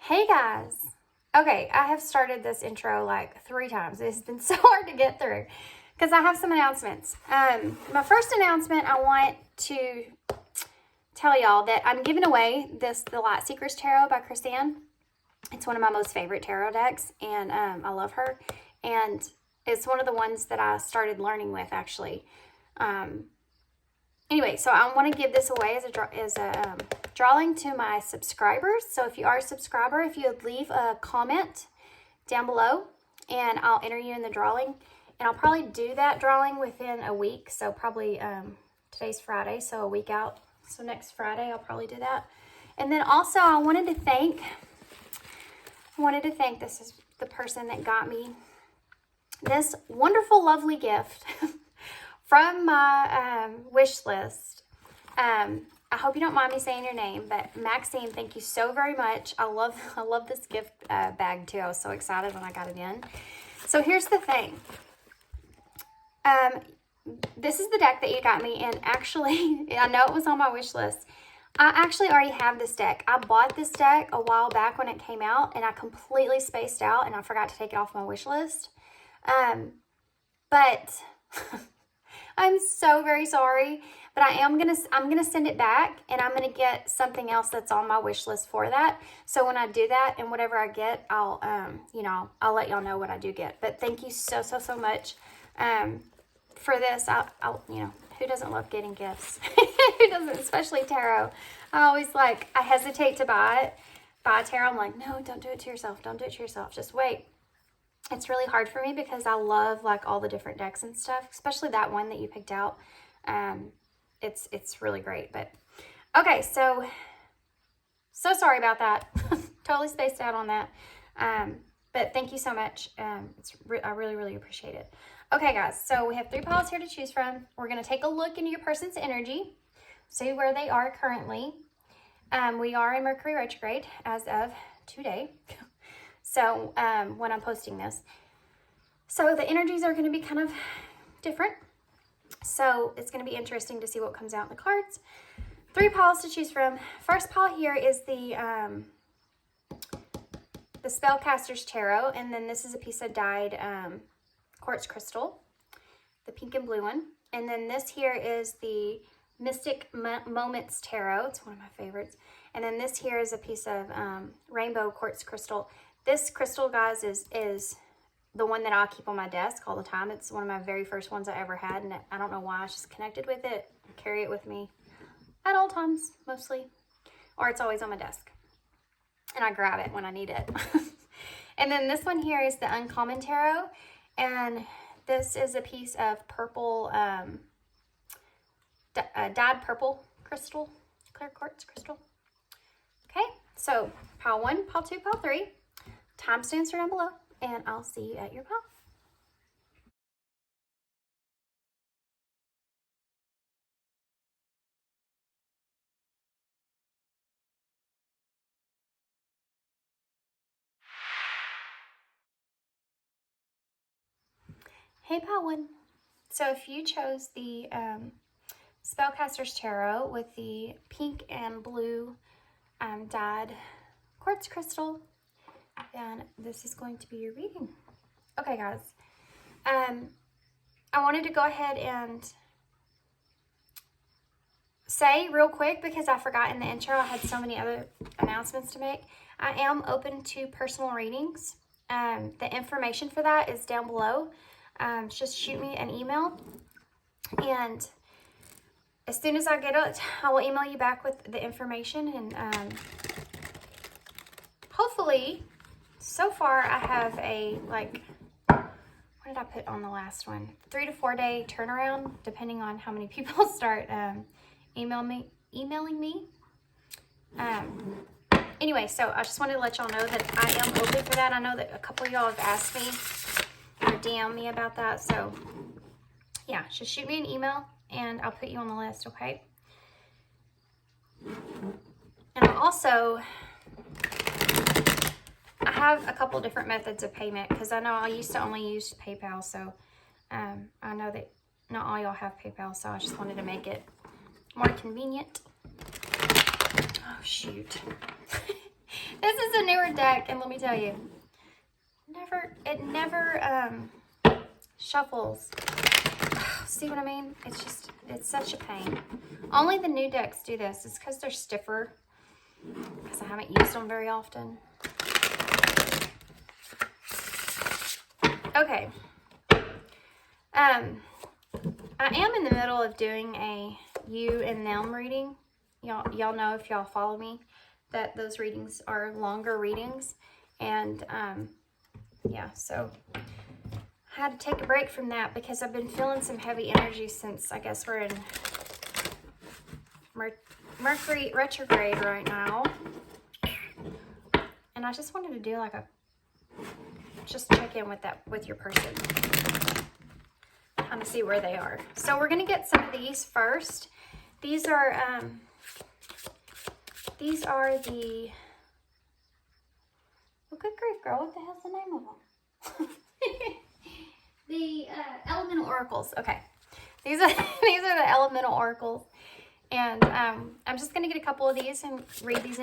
Hey guys. Okay, I have started this intro like 3 times. It's been so hard to get through because I have some announcements. My first announcement, I want to tell y'all that I'm giving away the Light Seekers Tarot by Chrisanne. It's one of my most favorite tarot decks, and I love her. And it's one of the ones that I started learning with, actually. Anyway, so I want to give this away as a drawing to my subscribers. So if you are a subscriber, if you would leave a comment down below, and I'll enter you in the drawing. And I'll probably do that drawing within a week. So probably today's Friday, so a week out. So next Friday, I'll probably do that. And then also, I wanted to thank, this is the person that got me this wonderful, lovely gift from my wish list. I hope you don't mind me saying your name, but Maxine, thank you so very much. I love this gift bag too. I was so excited when I got it in. So here's the thing. This is the deck that you got me, and actually, I know it was on my wish list. I actually already have this deck. I bought this deck a while back when it came out, and I completely spaced out, and I forgot to take it off my wish list. But I'm so very sorry, but I'm gonna send it back, and I'm gonna get something else that's on my wish list for that. So when I do that, and whatever I get, I'll I'll let y'all know what I do get. But thank you so much for this. I'll who doesn't love getting gifts? Who doesn't, especially tarot? I hesitate to buy tarot. I'm like, no, don't do it to yourself. Don't do it to yourself. Just wait. It's really hard for me because I love like all the different decks and stuff, especially that one that you picked out. It's really great. But okay, so sorry about that. Totally spaced out on that. But thank you so much. I really appreciate it. Okay, guys, so we have 3 piles here to choose from. We're going to take a look into your person's energy, see where they are currently. We are in Mercury retrograde as of today. So when I'm posting this. So the energies are going to be kind of different. So it's going to be interesting to see what comes out in the cards. 3 piles to choose from. First pile here is the Spellcaster's Tarot. And then this is a piece of dyed quartz crystal, the pink and blue one. And then this here is the Mystic Moments Tarot. It's one of my favorites. And then this here is a piece of rainbow quartz crystal. This crystal, guys, is the one that I'll keep on my desk all the time. It's one of my very first ones I ever had, and I don't know why. I just connected with it. I carry it with me at all times, mostly. Or it's always on my desk. And I grab it when I need it. And then this one here is the Uncommon Tarot. And this is a piece of purple, dyed purple crystal, clear quartz crystal. Okay, so pile 1, pile 2, pile 3. Timestamps are down below, and I'll see you at your pile. Hey, pile 1. So if you chose the Spellcaster's Tarot with the pink and blue dyed quartz crystal, then this is going to be your reading. Okay, guys. I wanted to go ahead and say real quick, because I forgot in the intro, I had so many other announcements to make. I am open to personal readings. The information for that is down below. Just shoot me an email, and as soon as I get it, I will email you back with the information. And hopefully, so far I have a, like, what did I put on the last one? 3 to 4 day turnaround, depending on how many people start emailing me. Anyway, so I just wanted to let y'all know that I am open for that. I know that a couple of y'all have asked me or DM me about that. So yeah, just shoot me an email and I'll put you on the list, okay? And also, I have a couple different methods of payment, because I know I used to only use PayPal. So I know that not all y'all have PayPal, so I just wanted to make it more convenient. Oh, shoot. This is a newer deck, and let me tell you, it never shuffles. See what I mean? It's such a pain. Only the new decks do this. It's because they're stiffer, because I haven't used them very often. Okay. I am in the middle of doing a you and them reading. Y'all know, if y'all follow me, that those readings are longer readings. And yeah, so I had to take a break from that because I've been feeling some heavy energy since, I guess, we're in Mercury retrograde right now. And I just wanted to do like just check in with your person. Kind of see where they are. So we're going to get some of these first. These are the, oh, good grief, girl, what the hell's the name of them? The elemental oracles. Okay, these are the elemental oracles, and I'm just going to get a couple of these and read these.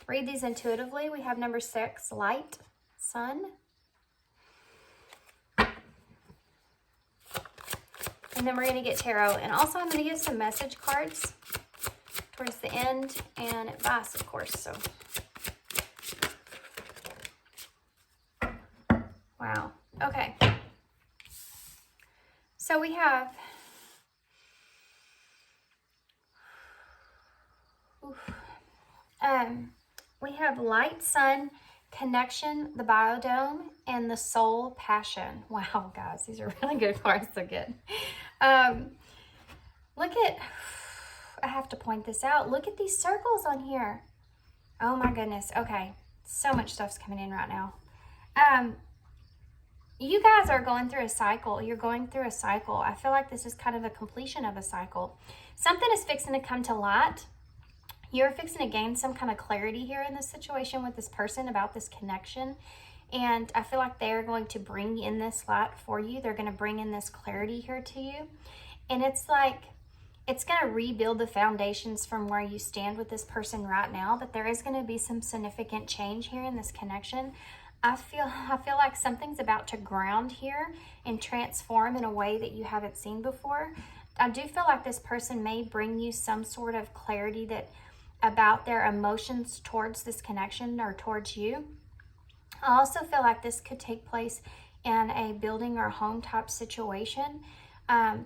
Read these intuitively. We have number 6, light, sun. And then we're going to get tarot. And also I'm going to give some message cards towards the end and advice, of course. So, wow. Okay. So we have, light, sun, connection, the biodome, and the soul, passion. Wow, guys, these are really good cards to get. Look at, I have to point this out. Look at these circles on here. Oh my goodness. Okay. So much stuff's coming in right now. You guys are going through a cycle. You're going through a cycle. I feel like this is kind of a completion of a cycle. Something is fixing to come to light. You're fixing to gain some kind of clarity here in this situation with this person about this connection. And I feel like they're going to bring in this light for you. They're going to bring in this clarity here to you. And it's like, it's going to rebuild the foundations from where you stand with this person right now. But there is going to be some significant change here in this connection. I feel like something's about to ground here and transform in a way that you haven't seen before. I do feel like this person may bring you some sort of clarity about their emotions towards this connection or towards you. I also feel like this could take place in a building or home type situation,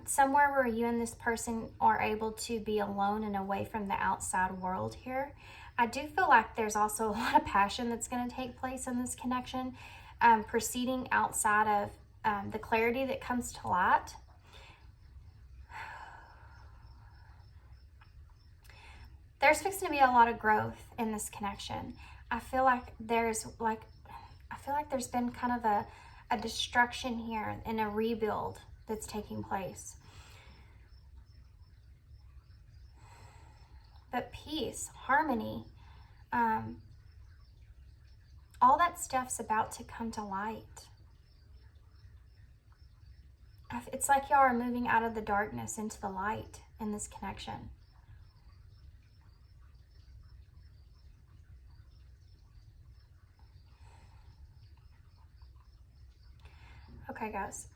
somewhere where you and this person are able to be alone and away from the outside world here. I do feel like there's also a lot of passion that's going to take place in this connection, proceeding outside of the clarity that comes to light. There's fixing to be a lot of growth in this connection. I feel like there's been kind of a destruction here and a rebuild that's taking place. But peace, harmony, all that stuff's about to come to light. It's like y'all are moving out of the darkness into the light in this connection. Okay, guys.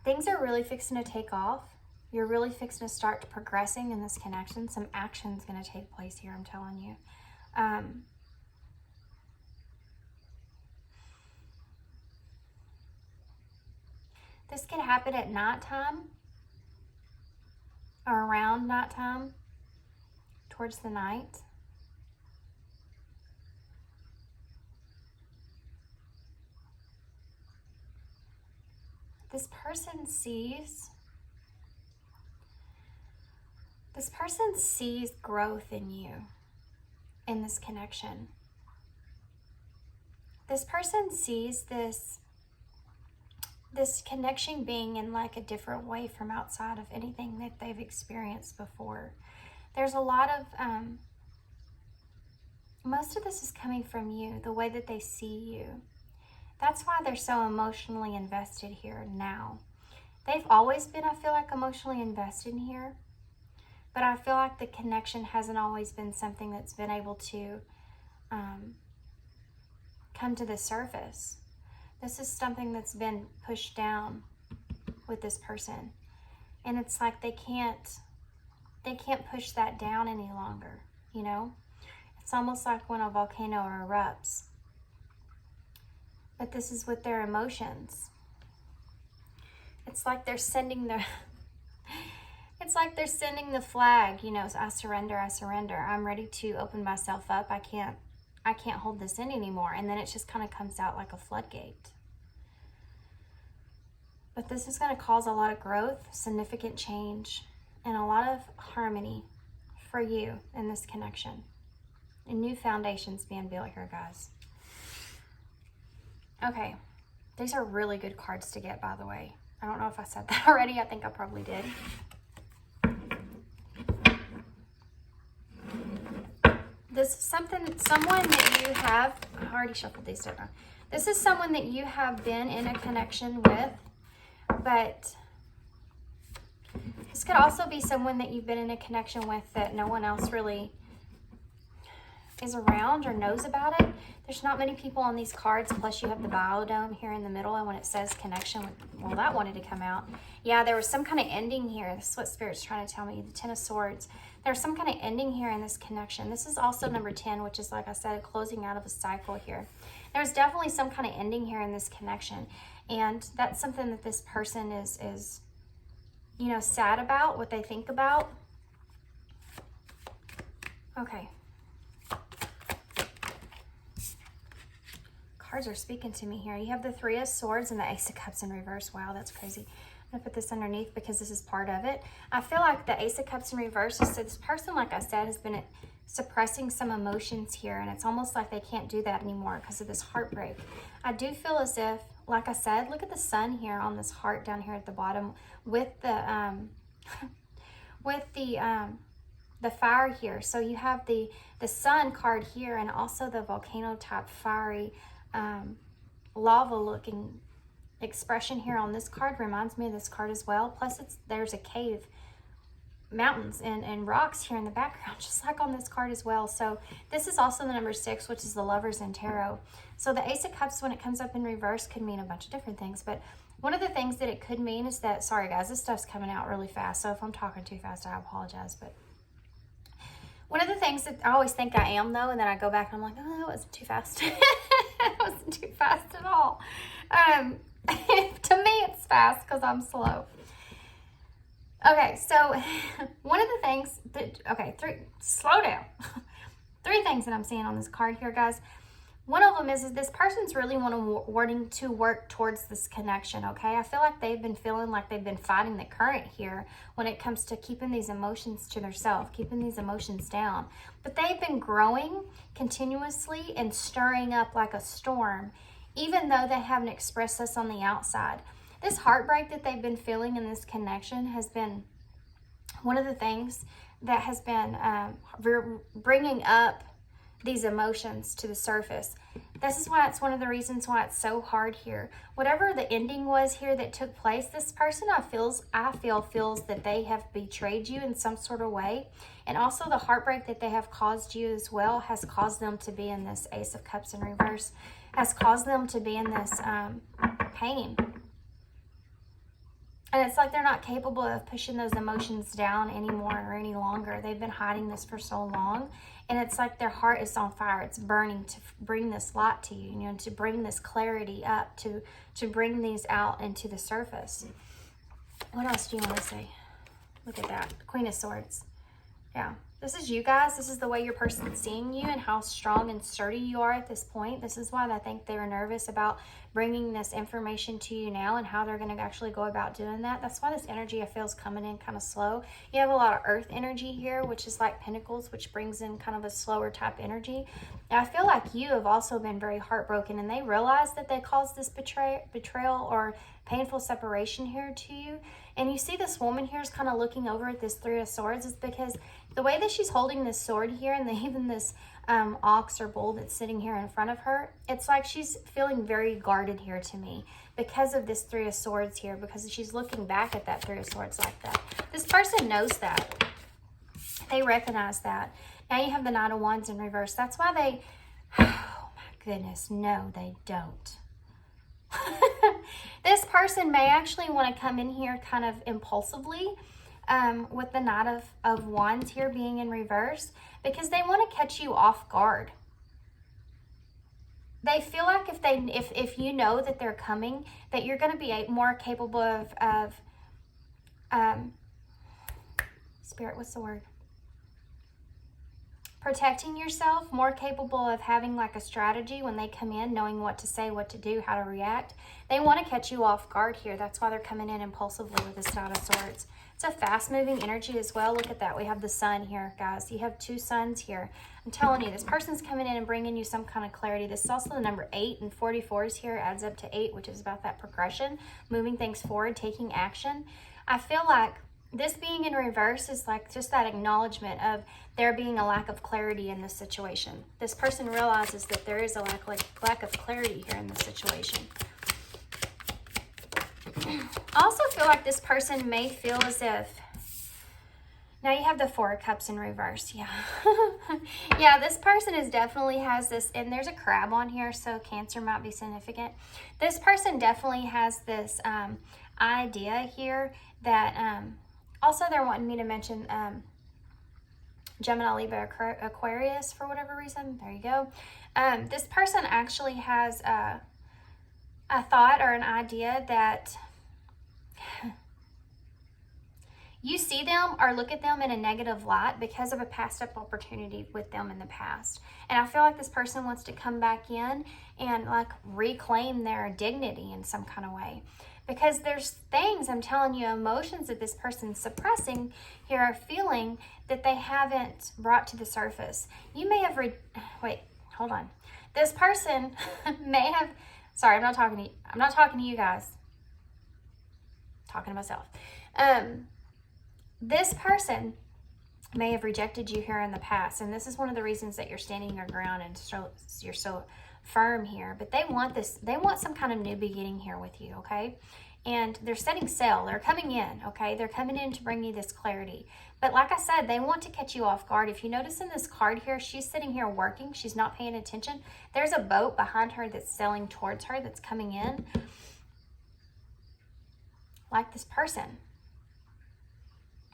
Things are really fixing to take off. You're really fixing to start progressing in this connection. Some action's going to take place here, I'm telling you. This could happen at nighttime or around nighttime, towards the night. This person sees growth in you in this connection. This person sees this connection being in like a different way from outside of anything that they've experienced before. There's a lot of, most of this is coming from you, the way that they see you. That's why they're so emotionally invested here now. They've always been, I feel like, emotionally invested in here. But I feel like the connection hasn't always been something that's been able to come to the surface. This is something that's been pushed down with this person. And it's like they can't push that down any longer, you know? It's almost like when a volcano erupts. But this is with their emotions. It's like they're sending the it's like they're sending the flag, you know, I surrender, I surrender. I'm ready to open myself up. I can't hold this in anymore. And then it just kind of comes out like a floodgate. But this is going to cause a lot of growth, significant change, and a lot of harmony for you in this connection. And new foundations being built here, guys. Okay. These are really good cards to get, by the way. I don't know if I said that already. I think I probably did. This is someone that you have, I already shuffled these, don't I? This is someone that you have been in a connection with, but this could also be someone that you've been in a connection with that no one else really is around or knows about it. There's not many people on these cards, plus you have the biodome here in the middle, and when it says connection, well, that wanted to come out. Yeah, there was some kind of ending here. This is what Spirit's trying to tell me, the Ten of Swords. There's some kind of ending here in this connection. This is also number 10, which is, like I said, a closing out of a cycle here. There's definitely some kind of ending here in this connection, and that's something that this person is you know, sad about, what they think about. Okay. Cards are speaking to me here. You have the Three of Swords and the Ace of Cups in reverse. Wow, that's crazy. I'm going to put this underneath because this is part of it. I feel like the Ace of Cups in reverse is, so this person, like I said, has been suppressing some emotions here, and it's almost like they can't do that anymore because of this heartbreak. I do feel as if, like I said, look at the sun here on this heart down here at the bottom with the the fire here. So you have the sun card here, and also the volcano type fiery lava looking expression here on this card reminds me of this card as well. Plus there's a cave, mountains and rocks here in the background, just like on this card as well. So this is also the number 6, which is the Lovers in Tarot. So the Ace of Cups, when it comes up in reverse, could mean a bunch of different things, but one of the things that it could mean is that, sorry guys, this stuff's coming out really fast, so if I'm talking too fast, I apologize, but one of the things that I always think I am, though, and then I go back and I'm like, oh, that wasn't too fast. It wasn't too fast at all. To me, it's fast because I'm slow. Okay, so one of the things that, slow down. 3 things that I'm seeing on this card here, guys. One of them is this person's really wanting to work towards this connection, okay? I feel like they've been feeling like they've been fighting the current here when it comes to keeping these emotions to themselves, keeping these emotions down. But they've been growing continuously and stirring up like a storm, even though they haven't expressed this on the outside. This heartbreak that they've been feeling in this connection has been one of the things that has been bringing up these emotions to the surface. This is why it's one of the reasons why it's so hard here. Whatever the ending was here that took place, this person I feel feels that they have betrayed you in some sort of way. And also the heartbreak that they have caused you as well has caused them to be in this Ace of Cups in reverse, has caused them to be in this pain. And it's like they're not capable of pushing those emotions down anymore or any longer. They've been hiding this for so long. And it's like their heart is on fire. It's burning to bring this light to you, to bring this clarity up, to bring these out into the surface. What else do you want to say? Look at that. Queen of Swords. Yeah. This is you guys. This is the way your person's seeing you and how strong and sturdy you are at this point. This is why I think they're nervous about bringing this information to you now and how they're going to actually go about doing that. That's why this energy I feel is coming in kind of slow. You have a lot of earth energy here, which is like pentacles, which brings in kind of a slower type energy. And I feel like you have also been very heartbroken, and they realize that they caused this betrayal or painful separation here to you. And you see this woman here is kind of looking over at this Three of Swords is because the way that she's holding this sword here, and even this ox or bull that's sitting here in front of her, it's like she's feeling very guarded here to me because of this Three of Swords here, because she's looking back at that Three of Swords like that. This person knows that. They recognize that. Now you have the Knight of Wands in reverse. That's why they, oh my goodness, no, they don't. This person may actually want to come in here kind of impulsively with the Knight of Wands here being in reverse, because they want to catch you off guard. They feel like if you know that they're coming, that you're going to be more capable of Spirit, what's the word? Protecting yourself, more capable of having like a strategy when they come in, knowing what to say, what to do, how to react. They want to catch you off guard here. That's why they're coming in impulsively with this Knight of Swords. It's a fast-moving energy as well. Look at that. We have the Sun here, guys. You have 2 suns here. I'm telling you, this person's coming in and bringing you some kind of clarity. This is also the number 8, and 44s here adds up to 8, which is about that progression, moving things forward, taking action. I feel like this being in reverse is like just that acknowledgement of there being a lack of clarity in this situation. This person realizes that there is a lack of clarity here in this situation. I also feel like this person may feel as if, now you have the 4 of Cups in reverse. Yeah. Yeah, this person definitely has this, and there's a crab on here, so Cancer might be significant. This person definitely has this idea here that, also they're wanting me to mention Gemini, Libra, Aquarius for whatever reason. There you go. This person actually has a thought or an idea that you see them or look at them in a negative light because of a passed up opportunity with them in the past. And I feel like this person wants to come back in and like reclaim their dignity in some kind of way. Because there's things, I'm telling you, emotions that this person's suppressing here are feeling that they haven't brought to the surface. You may have, wait, hold on. This person may have, sorry, I'm not talking to you guys. I'm talking to myself. This person may have rejected you here in the past, and this is one of the reasons that you're standing your ground and you're so firm here. But they want this, they want some kind of new beginning here with you, okay? And they're setting sail, they're coming in, okay? They're coming in to bring you this clarity. But like I said, they want to catch you off guard. If you notice in this card here, she's sitting here working, she's not paying attention. There's a boat behind her that's sailing towards her, that's coming in. Like this person.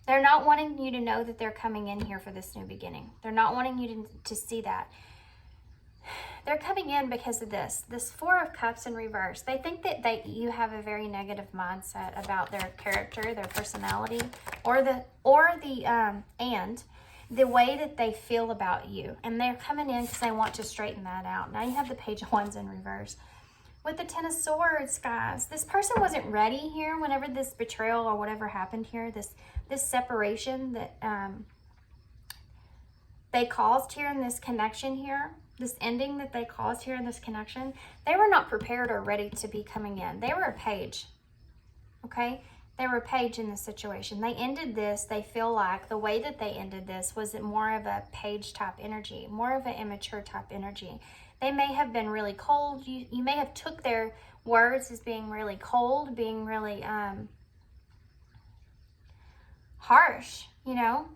They're not wanting you to know that they're coming in here for this new beginning. They're not wanting you to see that. They're coming in because of this 4 of Cups in reverse. They think that you have a very negative mindset about their character, their personality, or the way that they feel about you. And they're coming in because they want to straighten that out. Now you have the Page of Wands in reverse. With the 10 of Swords, guys, this person wasn't ready here whenever this betrayal or whatever happened here, this separation that they caused here in this connection here, this ending that they caused here in this connection. They were not prepared or ready to be coming in. They were a page, okay? They were a page in this situation. They ended this, they feel like the way that they ended this was more of a page type energy, more of an immature type energy. They may have been really cold. You may have took their words as being really cold, being really harsh, you know?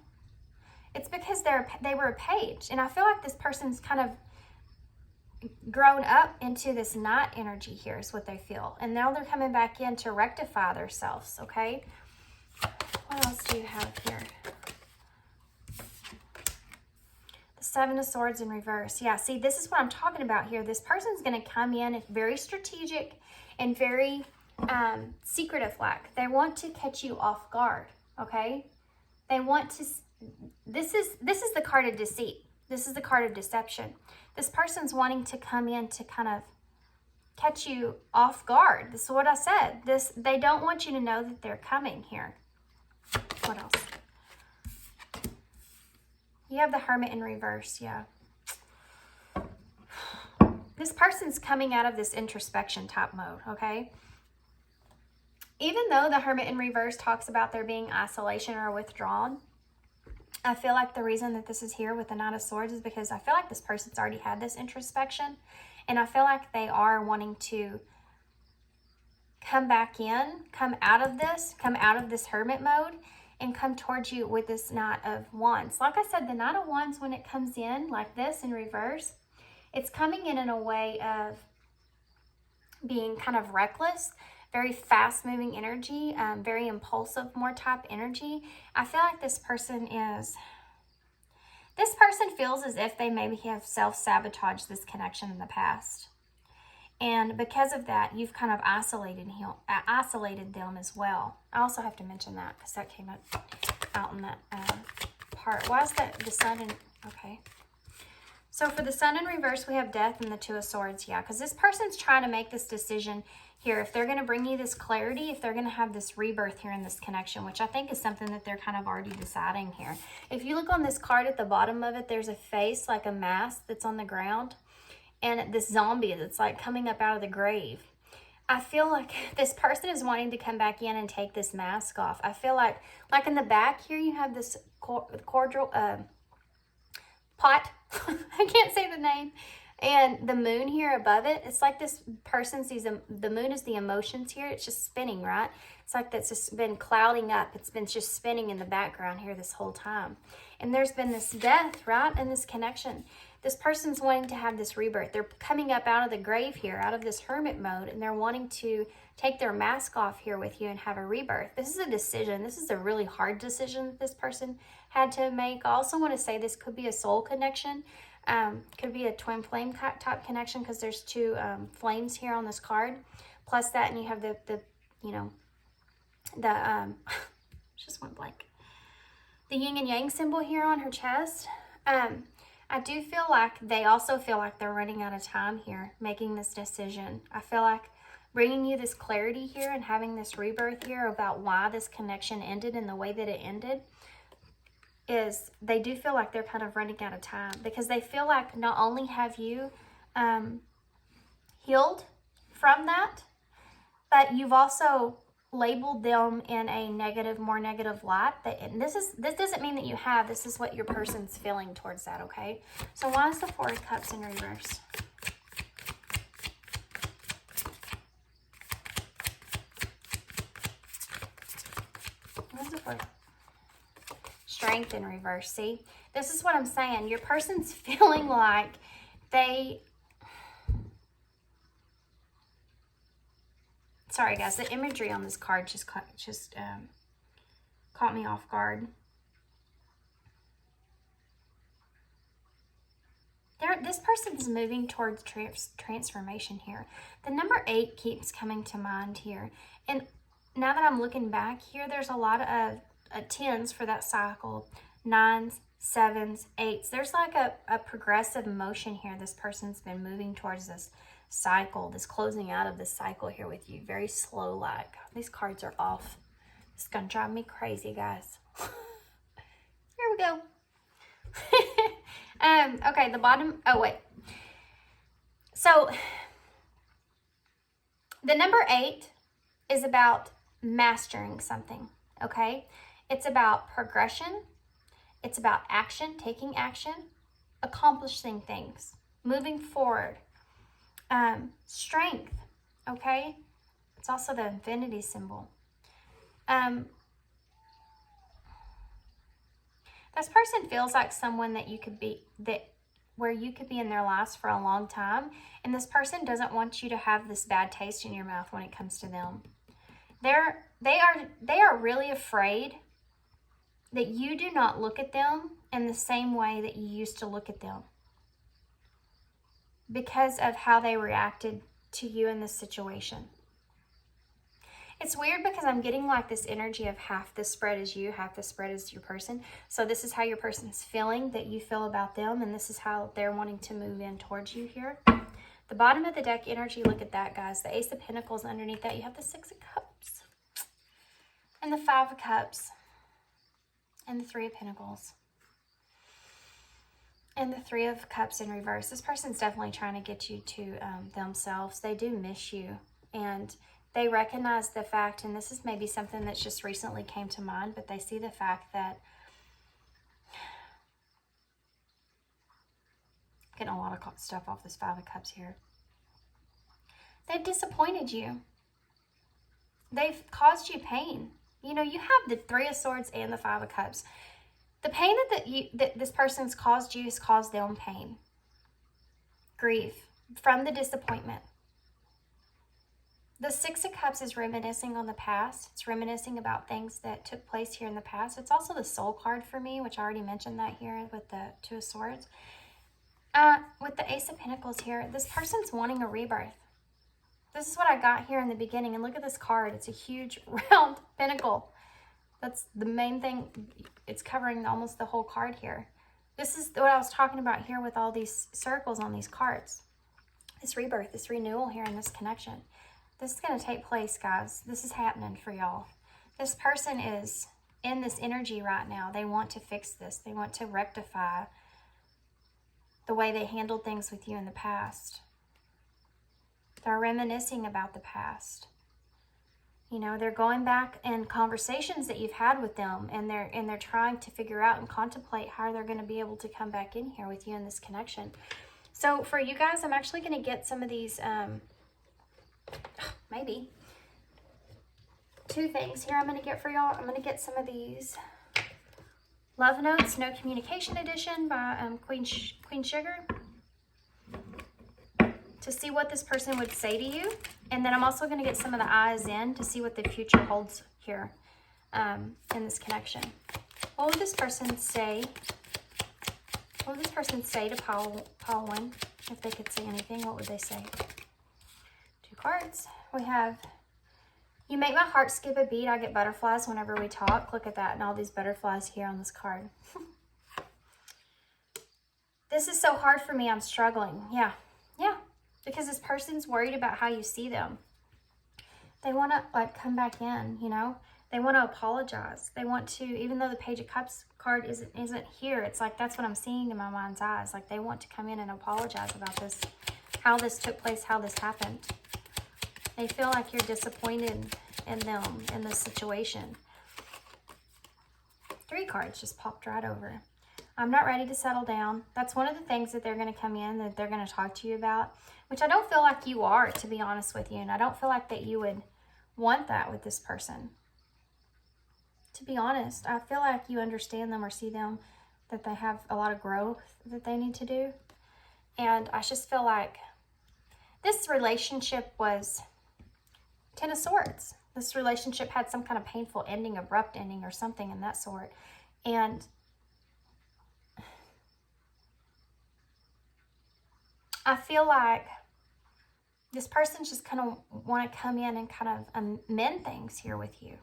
It's because they were a page. And I feel like this person's kind of grown up into this Knight energy here is what they feel. And now they're coming back in to rectify themselves, okay? What else do you have here? 7 of Swords in reverse. Yeah, see, this is what I'm talking about here. This person's going to come in very strategic and very secretive like. They want to catch you off guard, okay? They want to, this is the card of deceit. This is the card of deception. This person's wanting to come in to kind of catch you off guard. This is what I said. They don't want you to know that they're coming here. What else? You have the Hermit in reverse, yeah. This person's coming out of this introspection type mode, okay? Even though the Hermit in reverse talks about there being isolation or withdrawn, I feel like the reason that this is here with the Knight of Swords is because I feel like this person's already had this introspection, and I feel like they are wanting to come back in, come out of this Hermit mode, and come towards you with this Knight of Wands. Like I said, the Knight of Wands, when it comes in like this in reverse, it's coming in a way of being kind of reckless, very fast-moving energy, very impulsive, more type energy. I feel like this person feels as if they maybe have self-sabotaged this connection in the past. And because of that, you've kind of isolated them as well. I also have to mention that because that came out in that part. Why is that the Sun in... Okay. So for the Sun in reverse, we have Death and the Two of Swords. Yeah, because this person's trying to make this decision here. If they're going to bring you this clarity, if they're going to have this rebirth here in this connection, which I think is something that they're kind of already deciding here. If you look on this card at the bottom of it, there's a face, like a mask that's on the ground. And this zombie that's like coming up out of the grave. I feel like this person is wanting to come back in and take this mask off. I feel like in the back here, you have this cordial pot. I can't say the name. And the moon here above it, it's like this person sees the moon is the emotions here. It's just spinning, right? It's like that's just been clouding up. It's been just spinning in the background here this whole time. And there's been this death, right? And this connection. This person's wanting to have this rebirth. They're coming up out of the grave here, out of this hermit mode, and they're wanting to take their mask off here with you and have a rebirth. This is a decision. This is a really hard decision that this person had to make. I also want to say this could be a soul connection. Could be a twin flame type connection because there's two flames here on this card. Plus that, and you have the just went blank. The yin and yang symbol here on her chest. I do feel like they also feel like they're running out of time here making this decision. I feel like bringing you this clarity here and having this rebirth here about why this connection ended in the way that it ended is they do feel like they're kind of running out of time because they feel like not only have you healed from that, but you've also labeled them in a more negative light. And this doesn't mean that you have. This is what your person's feeling towards that, okay? So why is the Four of Cups in reverse? What's the Four? Strength in reverse. See? This is what I'm saying. Your person's feeling like they... Sorry, guys. The imagery on this card just caught me off guard. This person is moving towards transformation here. The number 8 keeps coming to mind here. And now that I'm looking back here, there's a lot of 10s for that cycle. 9s, 7s, 8s. There's like a progressive motion here. This person's been moving towards this cycle, this closing out of this cycle here with you. Very slow like. These cards are off. It's gonna drive me crazy, guys. Here we go. Okay, the bottom. Oh, wait. So, the number 8 is about mastering something, okay? It's about progression. It's about action, taking action, accomplishing things, moving forward. Strength, okay? It's also the infinity symbol. This person feels like someone that where you could be in their lives for a long time, and this person doesn't want you to have this bad taste in your mouth when it comes to them. They are really afraid that you do not look at them in the same way that you used to look at them, because of how they reacted to you in this situation. It's weird because I'm getting like this energy of half the spread is you, half the spread is your person. So this is how your person's feeling, that you feel about them, and this is how they're wanting to move in towards you here. The bottom of the deck energy, look at that, guys. The Ace of Pentacles underneath that. You have the Six of Cups and the Five of Cups and the Three of Pentacles. And the Three of Cups in reverse. This person's definitely trying to get you to themselves. They do miss you. And they recognize the fact, and this is maybe something that's just recently came to mind, but they see the fact that I'm getting a lot of stuff off this Five of Cups here. They've disappointed you. They've caused you pain. You know, you have the Three of Swords and the Five of Cups. The pain that this person's caused you has caused them pain. Grief from the disappointment. The Six of Cups is reminiscing on the past. It's reminiscing about things that took place here in the past. It's also the Soul card for me, which I already mentioned that here with the Two of Swords. With the Ace of Pentacles here, this person's wanting a rebirth. This is what I got here in the beginning. And look at this card. It's a huge round pentacle. That's the main thing. It's covering almost the whole card here. This is what I was talking about here with all these circles on these cards. This rebirth, this renewal here in this connection. This is going to take place, guys. This is happening for y'all. This person is in this energy right now. They want to fix this. They want to rectify the way they handled things with you in the past. They're reminiscing about the past. You know, they're going back in conversations that you've had with them, and they're trying to figure out and contemplate how they're going to be able to come back in here with you in this connection. So for you guys, I'm actually going to get some of these, maybe two things here I'm going to get for y'all. I'm going to get some of these Love Notes, No Communication Edition by Queen Sugar, to see what this person would say to you. And then I'm also going to get some of the Eyes In to see what the future holds here in this connection. What would this person say? What would this person say to Pile 1? If they could say anything, what would they say? Two cards. We have, you make my heart skip a beat. I get butterflies whenever we talk. Look at that, and all these butterflies here on this card. This is so hard for me. I'm struggling. Yeah. Because this person's worried about how you see them. They want to like come back in, you know. They want to apologize. They want to, even though the Page of Cups card isn't here, it's like that's what I'm seeing in my mind's eyes. Like they want to come in and apologize about this, how this took place, how this happened. They feel like you're disappointed in them, in this situation. Three cards just popped right over. I'm not ready to settle down. That's one of the things that they're going to come in, that they're going to talk to you about, which I don't feel like you are, to be honest with you. And I don't feel like that you would want that with this person. To be honest, I feel like you understand them or see them, that they have a lot of growth that they need to do. And I just feel like this relationship was Ten of Swords. This relationship had some kind of painful ending, abrupt ending or something in that sort. And I feel like this person's just kind of want to come in and kind of amend things here with you.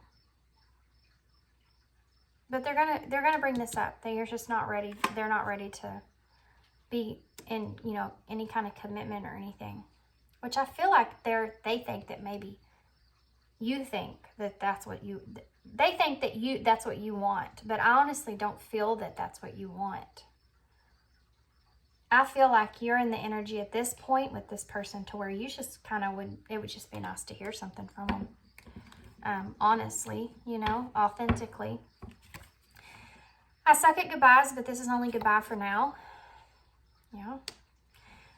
But they're gonna bring this up. They're just not ready. They're not ready to be in, you know, any kind of commitment or anything. Which I feel like they think that maybe you think that that's what you, they think that that's what you want. But I honestly don't feel that that's what you want. I feel like you're in the energy at this point with this person to where you just kind of it would just be nice to hear something from them. Honestly, you know, authentically. I suck at goodbyes, but this is only goodbye for now. Yeah.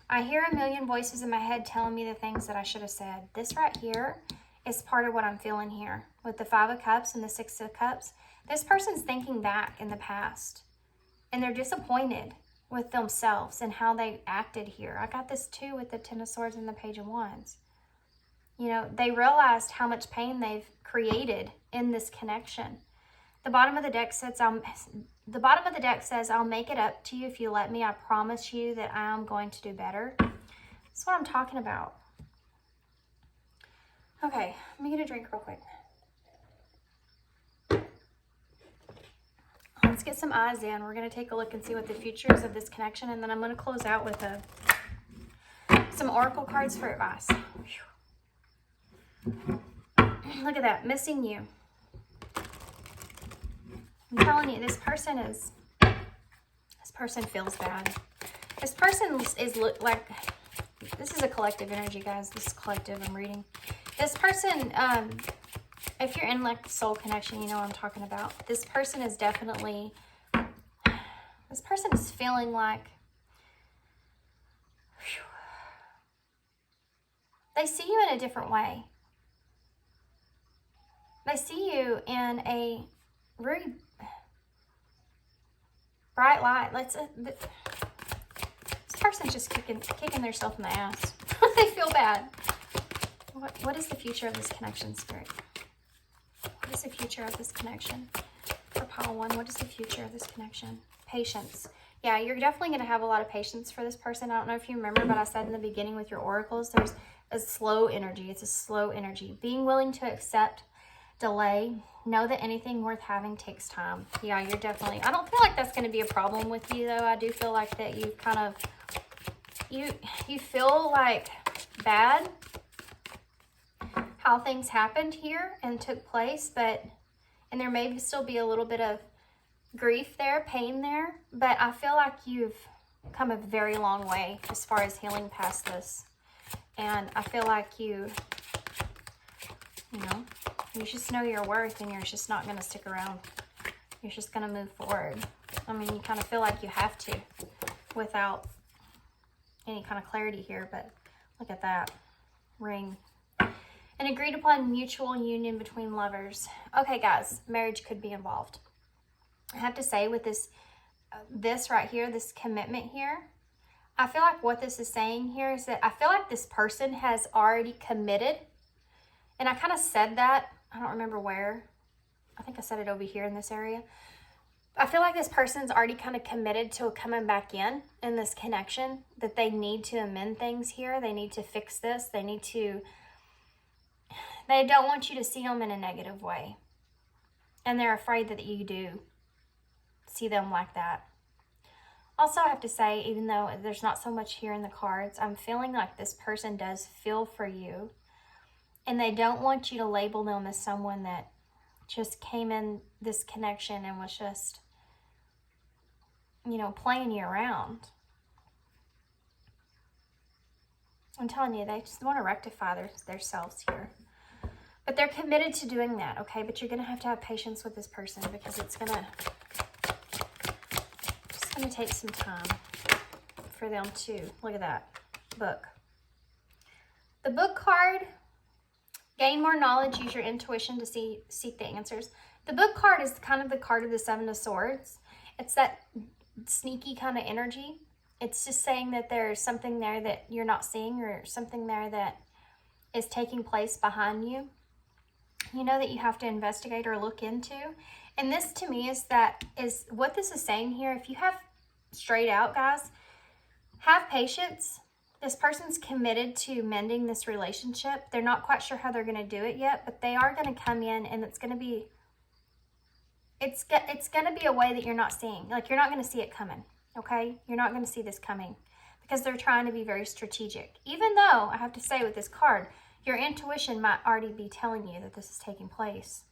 I hear a million voices in my head telling me the things that I should have said. This right here is part of what I'm feeling here. With the Five of Cups and the Six of Cups, this person's thinking back in the past. And they're disappointed with themselves and how they acted here. I got this too with the Ten of Swords and the Page of Wands. You know, they realized how much pain they've created in this connection. The bottom of the deck says, I'll make it up to you if you let me. I promise you that I am going to do better. That's what I'm talking about. Okay, let me get a drink real quick. Let's get some eyes in. We're going to take a look and see what the future is of this connection. And then I'm going to close out with some oracle cards for advice. Look at that. Missing you. I'm telling you, this person feels bad. This person is like, this is a collective energy, guys. This is collective I'm reading. This person, if you're in like soul connection, you know what I'm talking about. This person is definitely, this person is feeling like, they see you in a different way. I see you in a very bright light. This person's just kicking themselves in the ass. They feel bad. What is the future of this connection, Spirit? What is the future of this connection? For pile 1, what is the future of this connection? Patience. Yeah, you're definitely going to have a lot of patience for this person. I don't know if you remember, but I said in the beginning with your oracles, there's a slow energy. It's a slow energy. Being willing to accept delay. Know that anything worth having takes time. Yeah, you're definitely... I don't feel like that's going to be a problem with you, though. I do feel like that you kind of... You feel like bad how things happened here and took place, but... And there may still be a little bit of grief there, pain there, but I feel like you've come a very long way as far as healing past this. And I feel like you just know your worth, and you're just not going to stick around. You're just going to move forward. I mean, you kind of feel like you have to without any kind of clarity here, but look at that ring. An agreed upon mutual union between lovers. Okay, guys, marriage could be involved. I have to say with this right here, this commitment here, I feel like what this is saying here is that I feel like this person has already committed. And I kind of said that. I don't remember where. I think I said it over here in this area. I feel like this person's already kind of committed to coming back in this connection, that they need to amend things here. They need to fix this. They don't want you to see them in a negative way. And they're afraid that you do see them like that. Also, I have to say, even though there's not so much here in the cards, I'm feeling like this person does feel for you. And they don't want you to label them as someone that just came in this connection and was just, playing you around. I'm telling you, they just want to rectify themselves here. But they're committed to doing that, okay? But you're going to have patience with this person, because it's going to take some time for them to, look at that, book. The book card, gain more knowledge, use your intuition to seek the answers. The book card is kind of the card of the 7 of Swords. It's that sneaky kind of energy. It's just saying that there's something there that you're not seeing, or something there that is taking place behind you. That you have to investigate or look into. And this to me is what this is saying here. If you have straight out, guys, have patience. This person's committed to mending this relationship. They're not quite sure how they're going to do it yet, but they are going to come in, and it's going to be a way that you're not seeing. Like, you're not going to see it coming, okay? You're not going to see this coming, because they're trying to be very strategic. Even though, I have to say with this card, your intuition might already be telling you that this is taking place.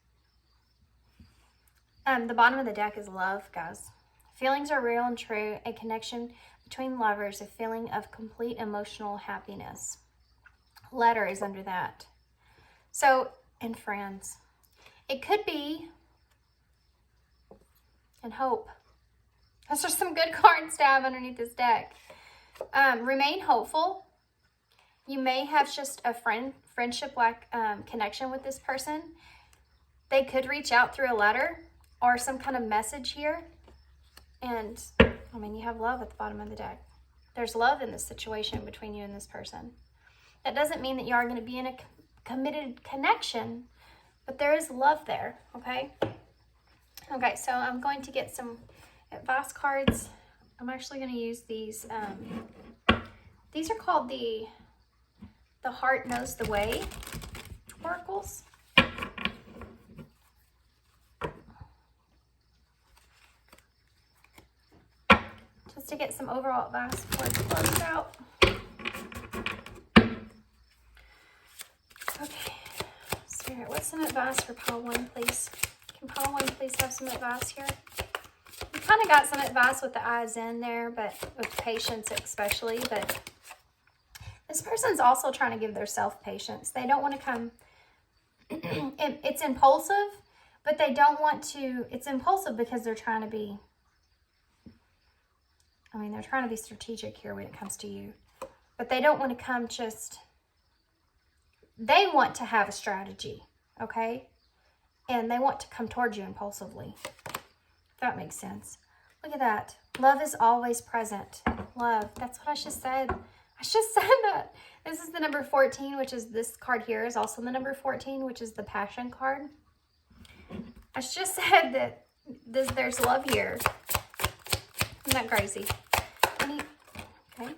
The bottom of the deck is love, guys. Feelings are real and true. A connection between lovers, a feeling of complete emotional happiness. Letter is under that. So, and friends. It could be, and hope. Those are some good cards to have underneath this deck. Remain hopeful. You may have just a friendship-like connection with this person. They could reach out through a letter or some kind of message here. And, I mean, you have love at the bottom of the deck. There's love in this situation between you and this person. That doesn't mean that you are going to be in a committed connection, but there is love there, okay? Okay, so I'm going to get some advice cards. I'm actually going to use these. These are called the Heart Knows the Way oracles. Just to get some overall advice before it closes out. Okay, Spirit, what's some advice for pile 1, please? Can pile 1 please have some advice here? You kind of got some advice with the eyes in there, but with patience especially, but this person's also trying to give themselves patience. They don't want to come, it's impulsive, but they don't want to, it's impulsive because they're trying to be, they're trying to be strategic here when it comes to you. But they don't want to come just, they want to have a strategy, okay? and they want to come towards you impulsively. If that makes sense. Look at that. Love is always present. Love. That's what I just said. I just said that. This is the number 14, which is this card here is also the number 14, which is the passion card. I just said that there's love here. Isn't that crazy? Okay.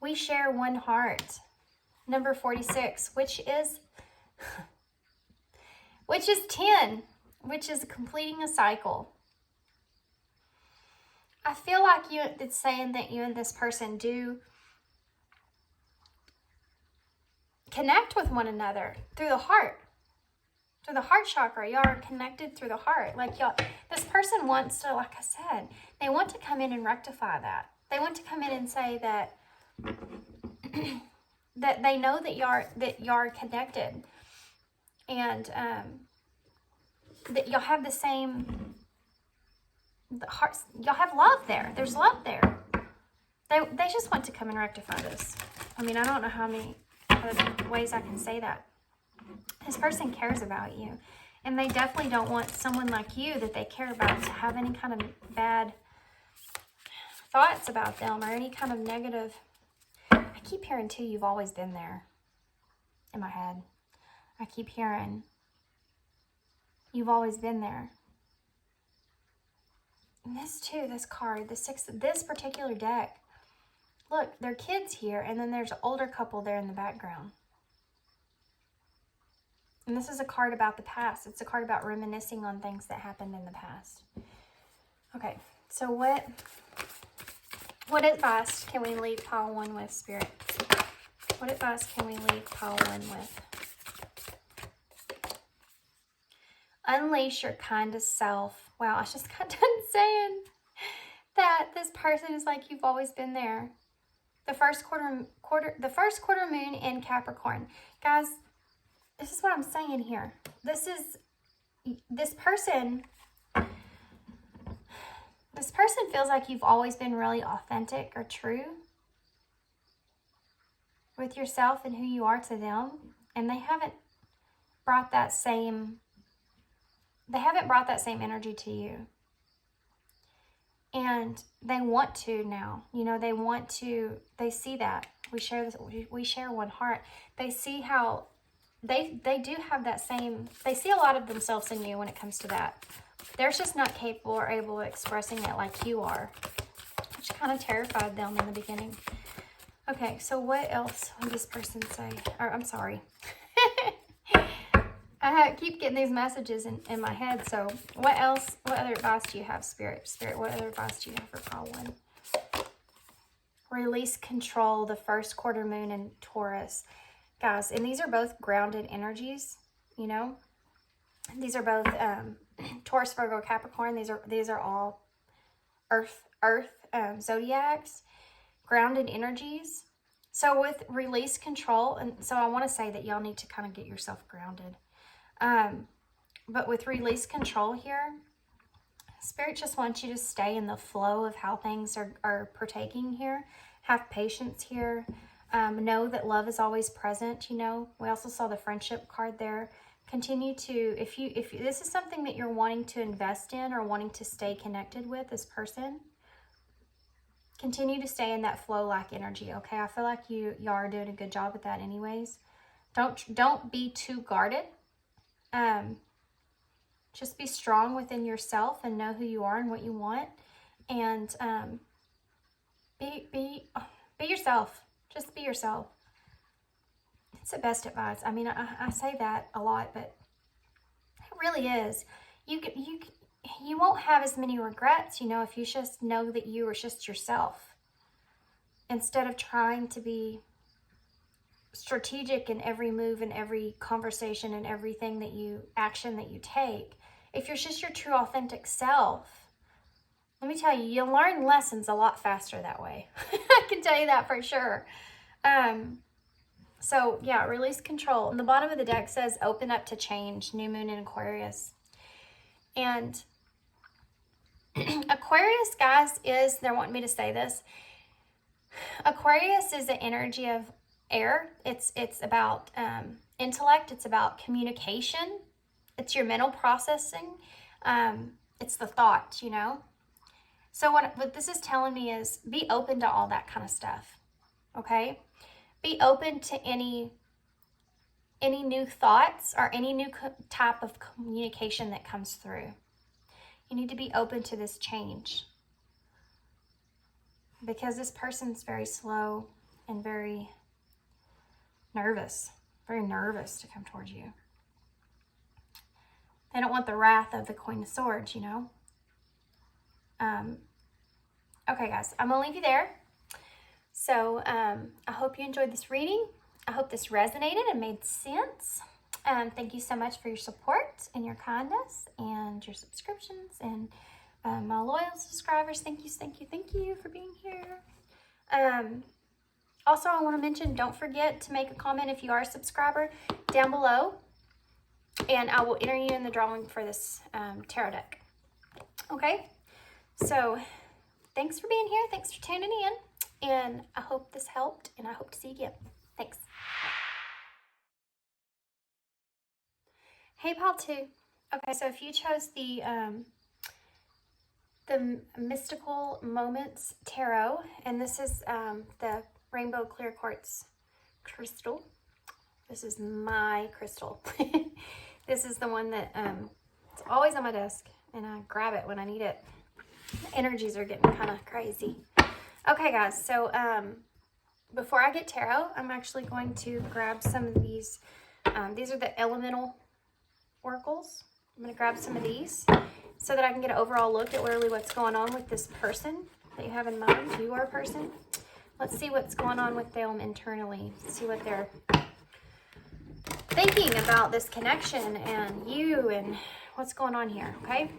We share one heart. Number 46, which is 10, which is completing a cycle. I feel like it's saying that you and this person do connect with one another through the heart. Through the heart chakra. Y'all are connected through the heart. Like y'all, this person wants to, like I said, they want to come in and rectify that. They want to come in and say that that they know that y'all are connected, and that y'all have the same hearts. Y'all have love there. There's love there. They just want to come and rectify this. I mean, I don't know how many other ways I can say that. This person cares about you, and they definitely don't want someone like you that they care about to have any kind of bad thoughts about them or any kind of negative. I keep hearing too, you've always been there in my head. I keep hearing you've always been there. And this too, this card, the 6, this particular deck. Look, there are kids here, and then there's an older couple there in the background. And this is a card about the past. It's a card about reminiscing on things that happened in the past. Okay, so what advice can we leave pile 1 with, Spirit? What advice can we leave pile 1 with? Unleash your kindest self. Wow, I just got done saying that this person is like you've always been there. The first quarter moon in Capricorn. Guys, this is what I'm saying here. This person feels like you've always been really authentic or true with yourself and who you are to them, and they haven't brought that same energy to you. And they want to now. You know, they see that. We share one heart. They see how they do have that same, they see a lot of themselves in you when it comes to that. They're just not capable or able of expressing it like you are, which kind of terrified them in the beginning. Okay, so what else would this person say? Or, I'm sorry. I keep getting these messages in my head. So what else, what other advice do you have, Spirit? Spirit, what other advice do you have for pile 1? Release control, the first quarter moon in Taurus. Guys, and these are both grounded energies, you know. These are both Taurus, Virgo, Capricorn. These are all earth zodiacs, grounded energies. So with release control, and so I want to say that y'all need to kind of get yourself grounded. But with release control here, Spirit just wants you to stay in the flow of how things are partaking here. Have patience here. Know that love is always present, you know. We also saw the friendship card there. Continue to, if this is something that you're wanting to invest in or wanting to stay connected with this person, continue to stay in that flow-like energy, okay? I feel like y'all are doing a good job with that anyways. Don't be too guarded. Just be strong within yourself and know who you are and what you want, and be yourself. Just be yourself. It's the best advice. I mean, I say that a lot, but it really is. You won't have as many regrets, you know, if you just know that you are just yourself, instead of trying to be strategic in every move and every conversation and everything action that you take. If you're just your true authentic self, let me tell you, you'll learn lessons a lot faster that way. I can tell you that for sure. So yeah, release control. And the bottom of the deck says open up to change, new moon in Aquarius. And Aquarius, guys, they're wanting me to say this. Aquarius is the energy of air. It's about intellect. It's about communication. It's your mental processing. It's the thought, you know. So what this is telling me is be open to all that kind of stuff, okay? Be open to any new thoughts or any new type of communication that comes through. You need to be open to this change, because this person's very slow and very nervous to come towards you. They don't want the wrath of the Queen of Swords, you know. Okay, guys, I'm going to leave you there. So I hope you enjoyed this reading. I hope this resonated and made sense. Thank you so much for your support and your kindness and your subscriptions and my loyal subscribers. Thank you for being here. Also, I want to mention, don't forget to make a comment if you are a subscriber down below, and I will enter you in the drawing for this tarot deck. Okay, so thanks for being here. Thanks for tuning in, and I hope this helped, and I hope to see you again. Thanks. Hey, Pile 2. Okay, so if you chose the Mystical Moments Tarot, and this is the Rainbow Clear Quartz crystal. This is my crystal. This is the one that it's always on my desk, and I grab it when I need it. The energies are getting kind of crazy. Okay, guys, so before I get tarot, I'm actually going to grab some of these. These are the elemental oracles. I'm going to grab some of these so that I can get an overall look at really what's going on with this person that you have in mind. You are a person. Let's see what's going on with them internally. See what they're thinking about this connection and you and what's going on here, okay?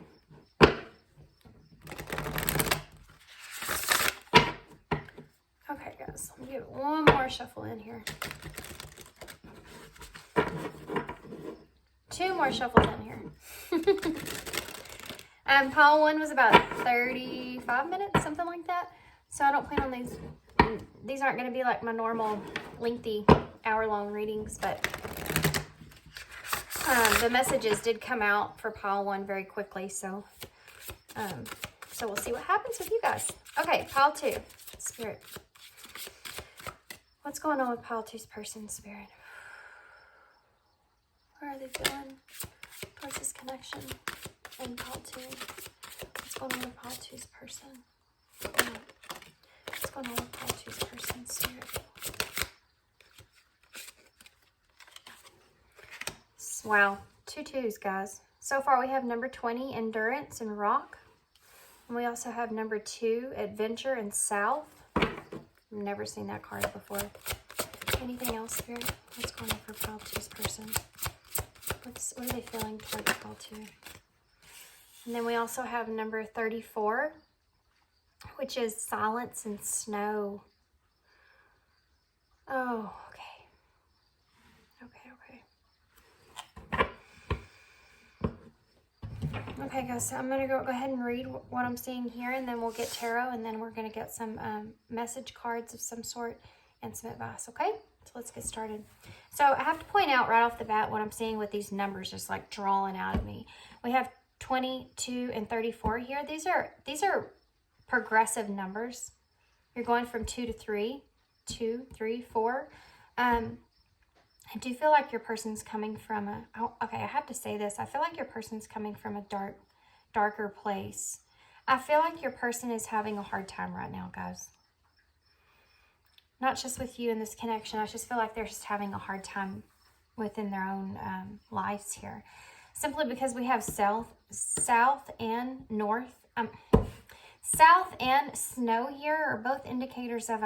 Okay, guys, let me give it one more shuffle in here. Two more shuffles in here. Pile 1 was about 35 minutes, something like that. So I don't plan on these. These aren't going to be like my normal lengthy hour-long readings, but the messages did come out for Pile 1 very quickly. So we'll see what happens with you guys. Okay, Pile 2, Spirit. What's going on with Pile 2's person, Spirit? Where are they going towards this connection in Pile 2? What's going on with Pile 2's person? What's going on with Pile 2's person, Spirit? Wow, 2 2s, guys. So far we have number 20, Endurance and Rock. And we also have number 2, Adventure and South. I've never seen that card before. Anything else, Spirit? What's going on for Pile 2's person? What are they feeling towards Pile 2? And then we also have number 34, which is Silence and Snow. Oh, okay. Okay, guys, so I'm going to go ahead and read what I'm seeing here, and then we'll get tarot, and then we're going to get some message cards of some sort and some advice, okay? So let's get started. So I have to point out right off the bat what I'm seeing with these numbers just like drawing out of me. We have 22 and 34 here. These are progressive numbers. You're going from 2 to 3, 2, 3, 4. I do feel like your person's coming from okay, I have to say this. I feel like your person's coming from a darker place. I feel like your person is having a hard time right now, guys. Not just with you in this connection. I just feel like they're just having a hard time within their own lives here. Simply because we have south and north. South and snow here are both indicators of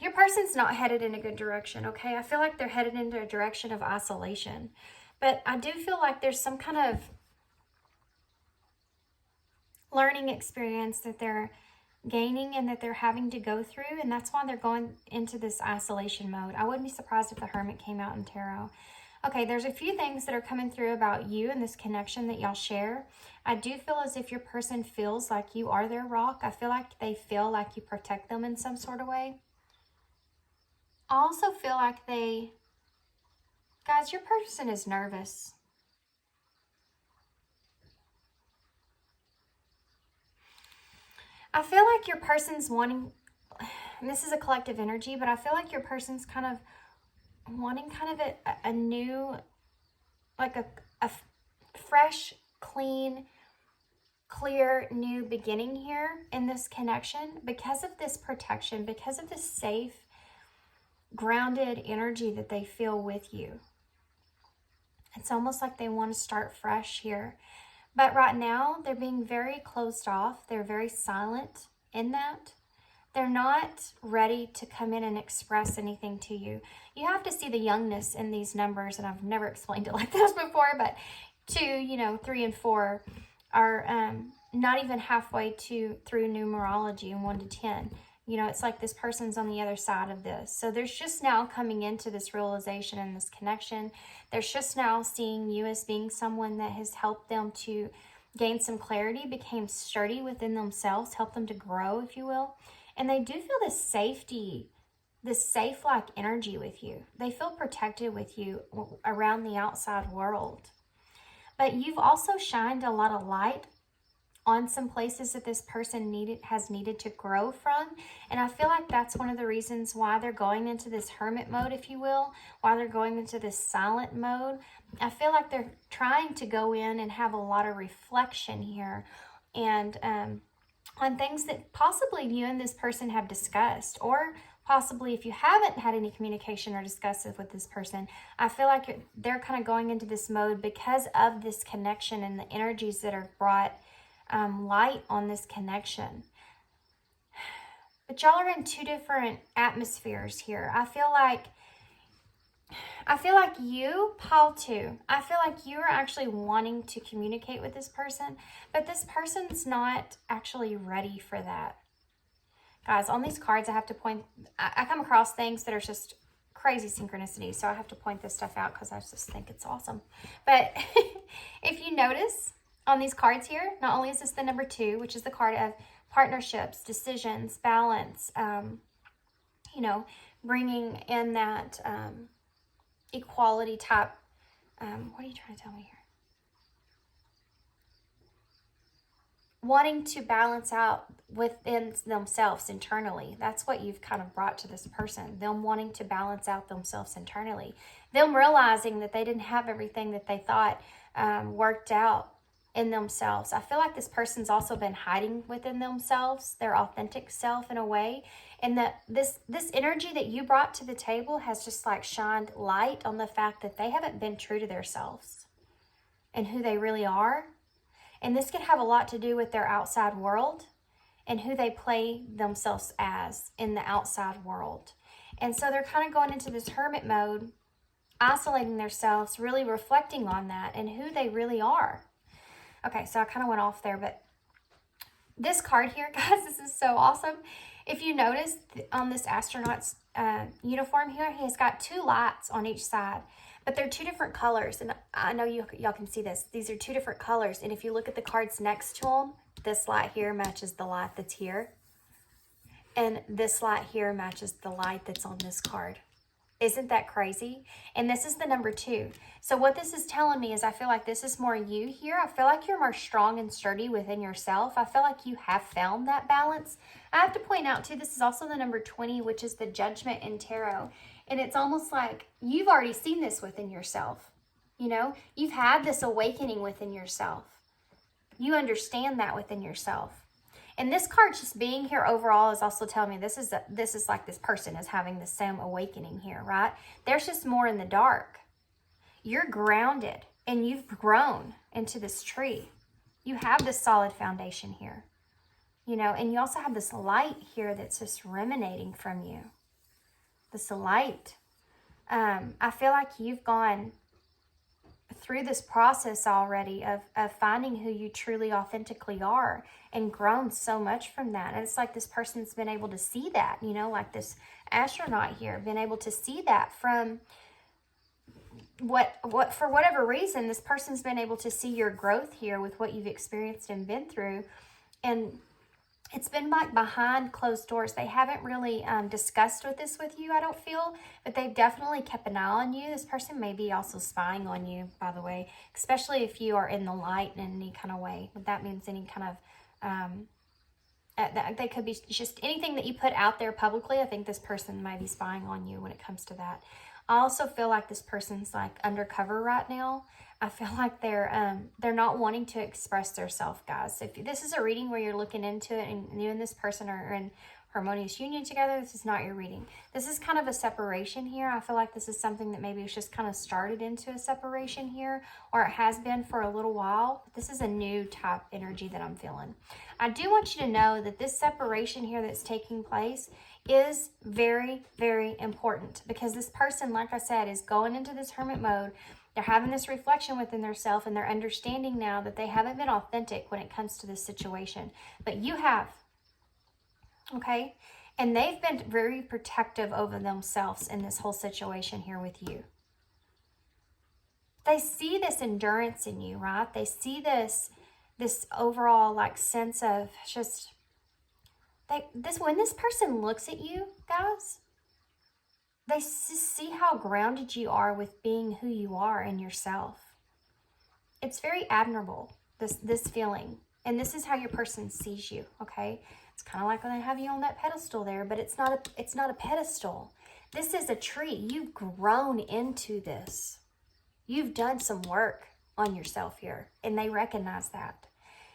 your person's not headed in a good direction, okay? I feel like they're headed into a direction of isolation. But I do feel like there's some kind of learning experience that they're gaining and that they're having to go through, and that's why they're going into this isolation mode. I wouldn't be surprised if the Hermit came out in tarot. Okay, there's a few things that are coming through about you and this connection that y'all share. I do feel as if your person feels like you are their rock. I feel like they feel like you protect them in some sort of way. I also feel like they Guys, your person is nervous. I feel like your person's wanting, and this is a collective energy, but I feel like your person's kind of wanting kind of a new, like a fresh, clean, clear, new beginning here in this connection because of this protection, because of this safe, grounded energy that they feel with you. It's almost like they want to start fresh here. But right now, they're being very closed off. They're very silent in that. They're not ready to come in and express anything to you. You have to see the youngness in these numbers, and I've never explained it like this before, but 2, 3 and 4 are not even halfway through numerology, and 1 to 10. It's like this person's on the other side of this. So there's just now coming into this realization and this connection. There's just now seeing you as being someone that has helped them to gain some clarity, became sturdy within themselves, helped them to grow, if you will. And they do feel this safety, this safe-like energy with you. They feel protected with you around the outside world. But you've also shined a lot of light on some places that this person has needed to grow from. And I feel like that's one of the reasons why they're going into this hermit mode, if you will, why they're going into this silent mode. I feel like they're trying to go in and have a lot of reflection here and on things that possibly you and this person have discussed, or possibly if you haven't had any communication or discussed it with this person, I feel like they're kind of going into this mode because of this connection and the energies that are brought light on this connection. But y'all are in 2 different atmospheres here. I feel like you, Pile 2, I feel like you are actually wanting to communicate with this person, but this person's not actually ready for that. Guys, on these cards, I have to point, I come across things that are just crazy synchronicity, so I have to point this stuff out because I just think it's awesome. But if you notice, on these cards here, not only is this the number 2, which is the card of partnerships, decisions, balance, bringing in that equality type. What are you trying to tell me here? Wanting to balance out within themselves internally. That's what you've kind of brought to this person. Them wanting to balance out themselves internally. Them realizing that they didn't have everything that they thought worked out in themselves. I feel like this person's also been hiding within themselves, their authentic self in a way. And that this energy that you brought to the table has just like shined light on the fact that they haven't been true to themselves and who they really are. And this could have a lot to do with their outside world and who they play themselves as in the outside world. And so they're kind of going into this hermit mode, isolating themselves, really reflecting on that and who they really are. Okay, so I kind of went off there, but this card here, guys, this is so awesome. If you notice on this astronaut's uniform here, he has got 2 lights on each side, but they're 2 different colors. And I know y'all can see this. These are 2 different colors. And if you look at the cards next to them, this light here matches the light that's here. And this light here matches the light that's on this card. Isn't that crazy? And this is the number 2. So what this is telling me is I feel like this is more you here. I feel like you're more strong and sturdy within yourself. I feel like you have found that balance. I have to point out too, this is also the number 20, which is the Judgment in Tarot. And it's almost like you've already seen this within yourself. You've had this awakening within yourself. You understand that within yourself. And this card just being here overall is also telling me this is like this person is having the same awakening here, right? There's just more in the dark. You're grounded and you've grown into this tree. You have this solid foundation here, and you also have this light here that's just emanating from you. This light. I feel like you've gone through this process already of finding who you truly authentically are and grown so much from that. And it's like this person's been able to see that, like this astronaut here, been able to see that from what for whatever reason, this person's been able to see your growth here with what you've experienced and been through. And It's been like behind closed doors. They haven't really discussed this with you, I don't feel, but they've definitely kept an eye on you. This person may be also spying on you, by the way, especially if you are in the light in any kind of way. That means any kind of, they could be just anything that you put out there publicly. I think this person might be spying on you when it comes to that. I also feel like this person's like undercover right now. I feel like they're not wanting to express themselves, guys. So if this is a reading where you're looking into it and you and this person are in harmonious union together, this is not your reading. This is kind of a separation here. I feel like this is something that maybe it's just kind of started into a separation here, or it has been for a little while. This is a new type energy that I'm feeling. I do want you to know that this separation here that's taking place is very, very important, because this person, like I said, is going into this hermit mode. They're having this reflection within themselves, and they're understanding now that they haven't been authentic when it comes to this situation. But you have, okay? And they've been very protective over themselves in this whole situation here with you. They see this endurance in you, right? They see this overall like sense of just, when this person looks at you, guys, they see how grounded you are with being who you are in yourself. It's very admirable, this feeling. And this is how your person sees you, okay? It's kind of like when they have you on that pedestal there, but it's not a pedestal. This is a tree. You've grown into this. You've done some work on yourself here, and they recognize that.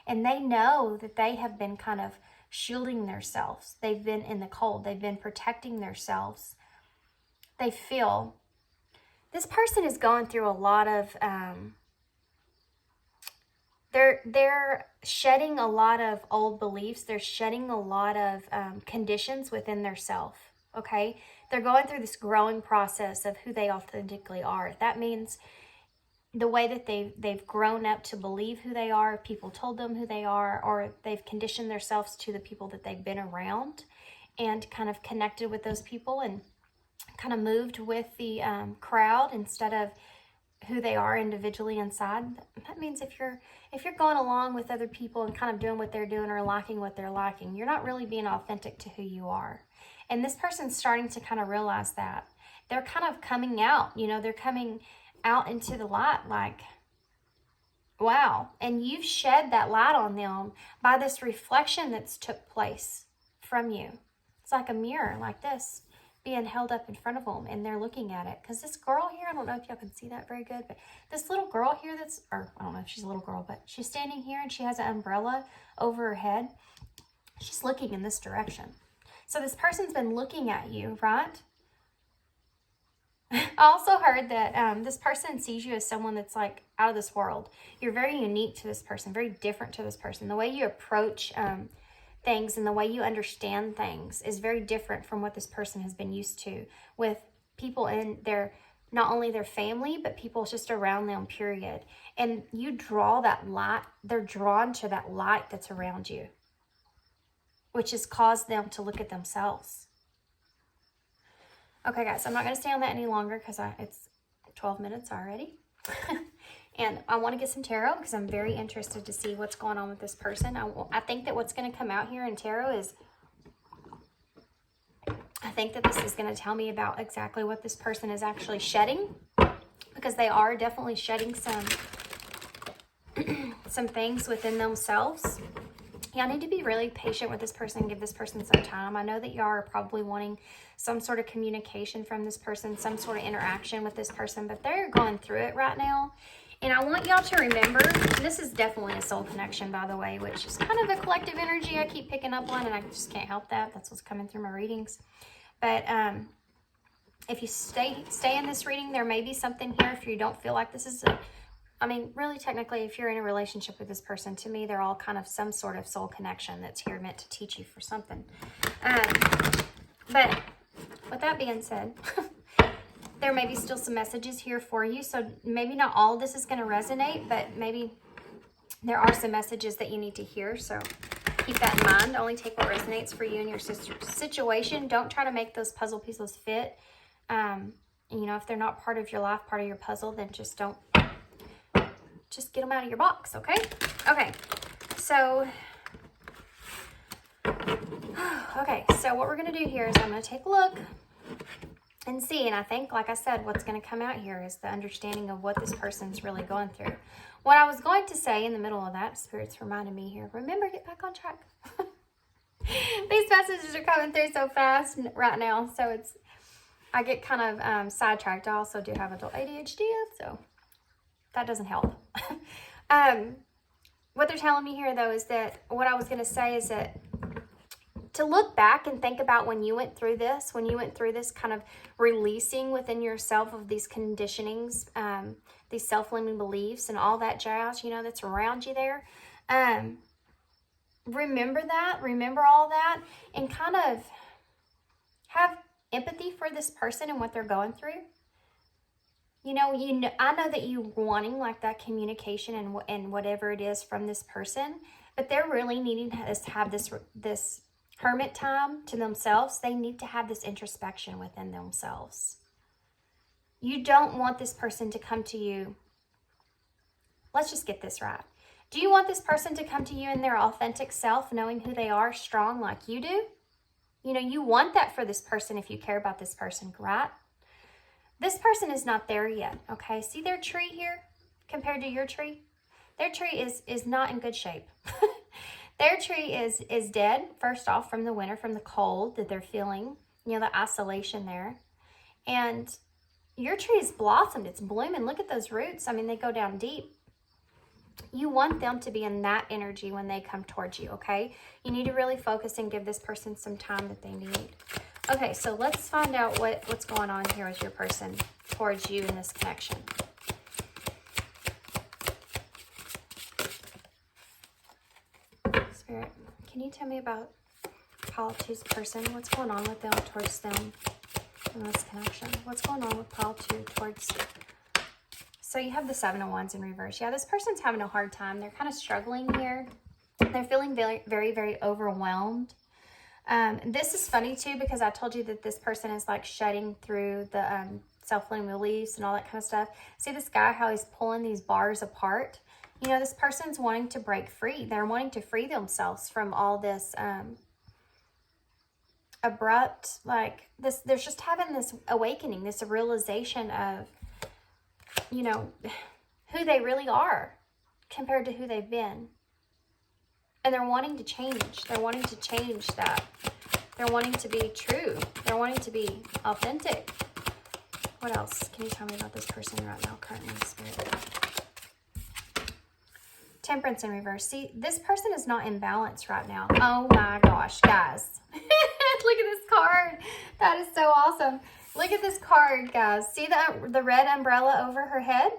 And they know that they have been kind of shielding themselves. They've been in the cold. They've been protecting themselves. They feel this person is going through a lot of they're shedding a lot of old beliefs. They're shedding a lot of conditions within their self. Okay, they're going through this growing process of who they authentically are. That means the way that they've grown up to believe who they are, people told them who they are, or they've conditioned themselves to the people that they've been around and kind of connected with those people and kind of moved with the crowd instead of who they are individually inside. That means if you're going along with other people and kind of doing what they're doing or liking what they're liking, you're not really being authentic to who you are. And this person's starting to kind of realize that. They're kind of coming out, they're coming out into the light like, wow. And you've shed that light on them by this reflection that's took place from you. It's like a mirror like this being held up in front of them, and they're looking at it. Because this girl here, I don't know if y'all can see that very good, but this little girl here I don't know if she's a little girl, but she's standing here and she has an umbrella over her head. She's looking in this direction. So this person's been looking at you, right? I also heard that this person sees you as someone that's like out of this world. You're very unique to this person, very different to this person. The way you approach things and the way you understand things is very different from what this person has been used to with people in not only their family, but people just around them, period. And you draw that light. They're drawn to that light that's around you, which has caused them to look at themselves. Okay, guys, I'm not going to stay on that any longer because it's 12 minutes already. And I want to get some tarot because I'm very interested to see what's going on with this person. I think that what's going to come out here in tarot is, I think that this is going to tell me about exactly what this person is actually shedding, because they are definitely shedding some things within themselves. Y'all need to be really patient with this person, give this person some time. I know that y'all are probably wanting some sort of communication from this person, some sort of interaction with this person, but they're going through it right now. And I want y'all to remember, this is definitely a soul connection, by the way, which is kind of a collective energy I keep picking up on, and I just can't help that. That's what's coming through my readings. But if you stay in this reading, there may be something here if you don't feel like this is really, technically, if you're in a relationship with this person, to me, they're all kind of some sort of soul connection that's here meant to teach you for something. But with that being said, there may be still some messages here for you. So maybe not all of this is going to resonate, but maybe there are some messages that you need to hear. So keep that in mind. Only take what resonates for you and your situation. Don't try to make those puzzle pieces fit. If they're not part of your life, part of your puzzle, then just get them out of your box, okay? Okay, so Okay, so what we're going to do here is I'm going to take a look and see. And I think, like I said, what's going to come out here is the understanding of what this person's really going through. What I was going to say in the middle of that, Spirit's reminding me here, remember, get back on track. These messages are coming through so fast right now, so I get kind of sidetracked. I also do have adult ADHD, so that doesn't help. What they're telling me here, though, is that what I was going to say is that to look back and think about when you went through this kind of releasing within yourself of these conditionings, these self-limiting beliefs and all that jazz, you know, that's around you there. Remember all that, and kind of have empathy for this person and what they're going through. You know, I know that you wanting like that communication and whatever it is from this person, but they're really needing to have this hermit time to themselves. They need to have this introspection within themselves. You don't want this person to come to you. Let's just get this right. Do you want this person to come to you in their authentic self, knowing who they are, strong like you do? You know, you want that for this person if you care about this person, right? This person is not there yet, okay? See their tree here compared to your tree? Their tree is not in good shape. Their tree is dead, first off, from the winter, from the cold that they're feeling, you know, the isolation there. And your tree is blossomed, it's blooming. Look at those roots. I mean, they go down deep. You want them to be in that energy when they come towards you, okay? You need to really focus and give this person some time that they need. Okay, so let's find out what's going on here with your person towards you in this connection. Spirit, can you tell me about Pile 2's person? What's going on with them, towards them in this connection? What's going on with Pile 2 towards... So you have the 7 of Wands in reverse. Yeah, this person's having a hard time. They're kind of struggling here. They're feeling very, very, very overwhelmed. This is funny too, because I told you that this person is like shutting through the self-limiting beliefs and all that kind of stuff. See this guy, how he's pulling these bars apart? You know, this person's wanting to break free. They're wanting to free themselves from all this abrupt, like this. They're just having this awakening, this realization of, you know, who they really are compared to who they've been. And they're wanting to change. They're wanting to change that. They're wanting to be true. They're wanting to be authentic. What else can you tell me about this person right now, currently, Spirit? Temperance in reverse. See, this person is not in balance right now. Oh my gosh, guys. Look at this card. That is so awesome. Look at this card, guys. See the red umbrella over her head?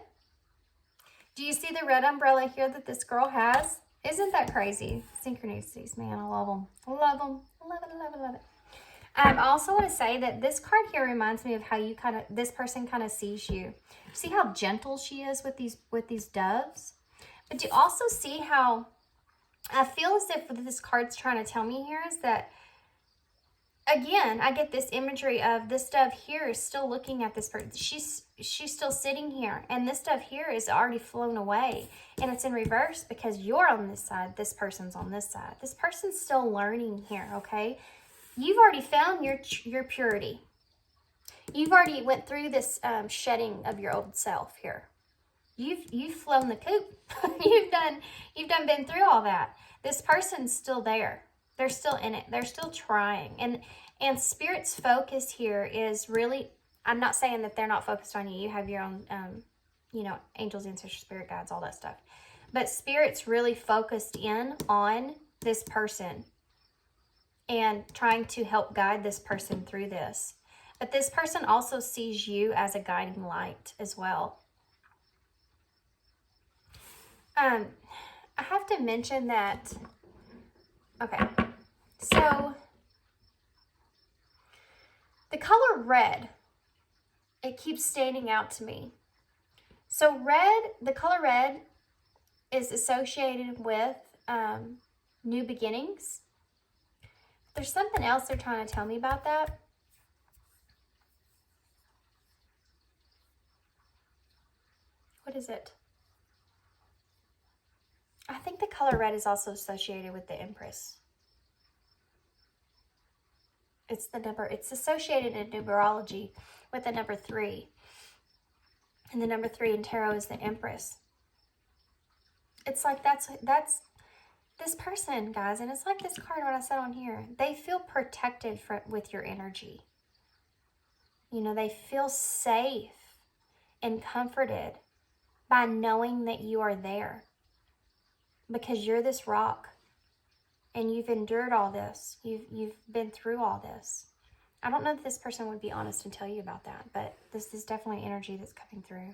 Do you see the red umbrella here that this girl has? Isn't that crazy? Synchronicities, man. I love them. I love them. I love it, I love it, I love it. I also want to say that this card here reminds me of how this person kind of sees you. See how gentle she is with these doves? But do you also see how I feel as if what this card's trying to tell me here is that, again, I get this imagery of this dove here is still looking at this person. She's still sitting here, and this dove here is already flown away, and it's in reverse because you're on this side, this person's on this side. This person's still learning here, okay? You've already found your purity. You've already went through this shedding of your old self here. You've flown the coop. you've been through all that. This person's still there. They're still in it. They're still trying. And Spirit's focus here is really, I'm not saying that they're not focused on you. You have your own, you know, angels, ancestors, spirit guides, all that stuff. But Spirit's really focused in on this person and trying to help guide this person through this. But this person also sees you as a guiding light as well. I have to mention that, okay, so the color red, it keeps standing out to me. So the color red is associated with new beginnings. There's something else they're trying to tell me about that. What is it? I think the color red is also associated with the Empress. It's the number, it's associated in numerology with the number 3. And the number 3 in tarot is the Empress. It's like that's this person, guys. And it's like this card, what I said on here. They feel protected with your energy. You know, they feel safe and comforted by knowing that you are there. Because you're this rock. And you've endured all this. You've been through all this. I don't know if this person would be honest and tell you about that, but this is definitely energy that's coming through.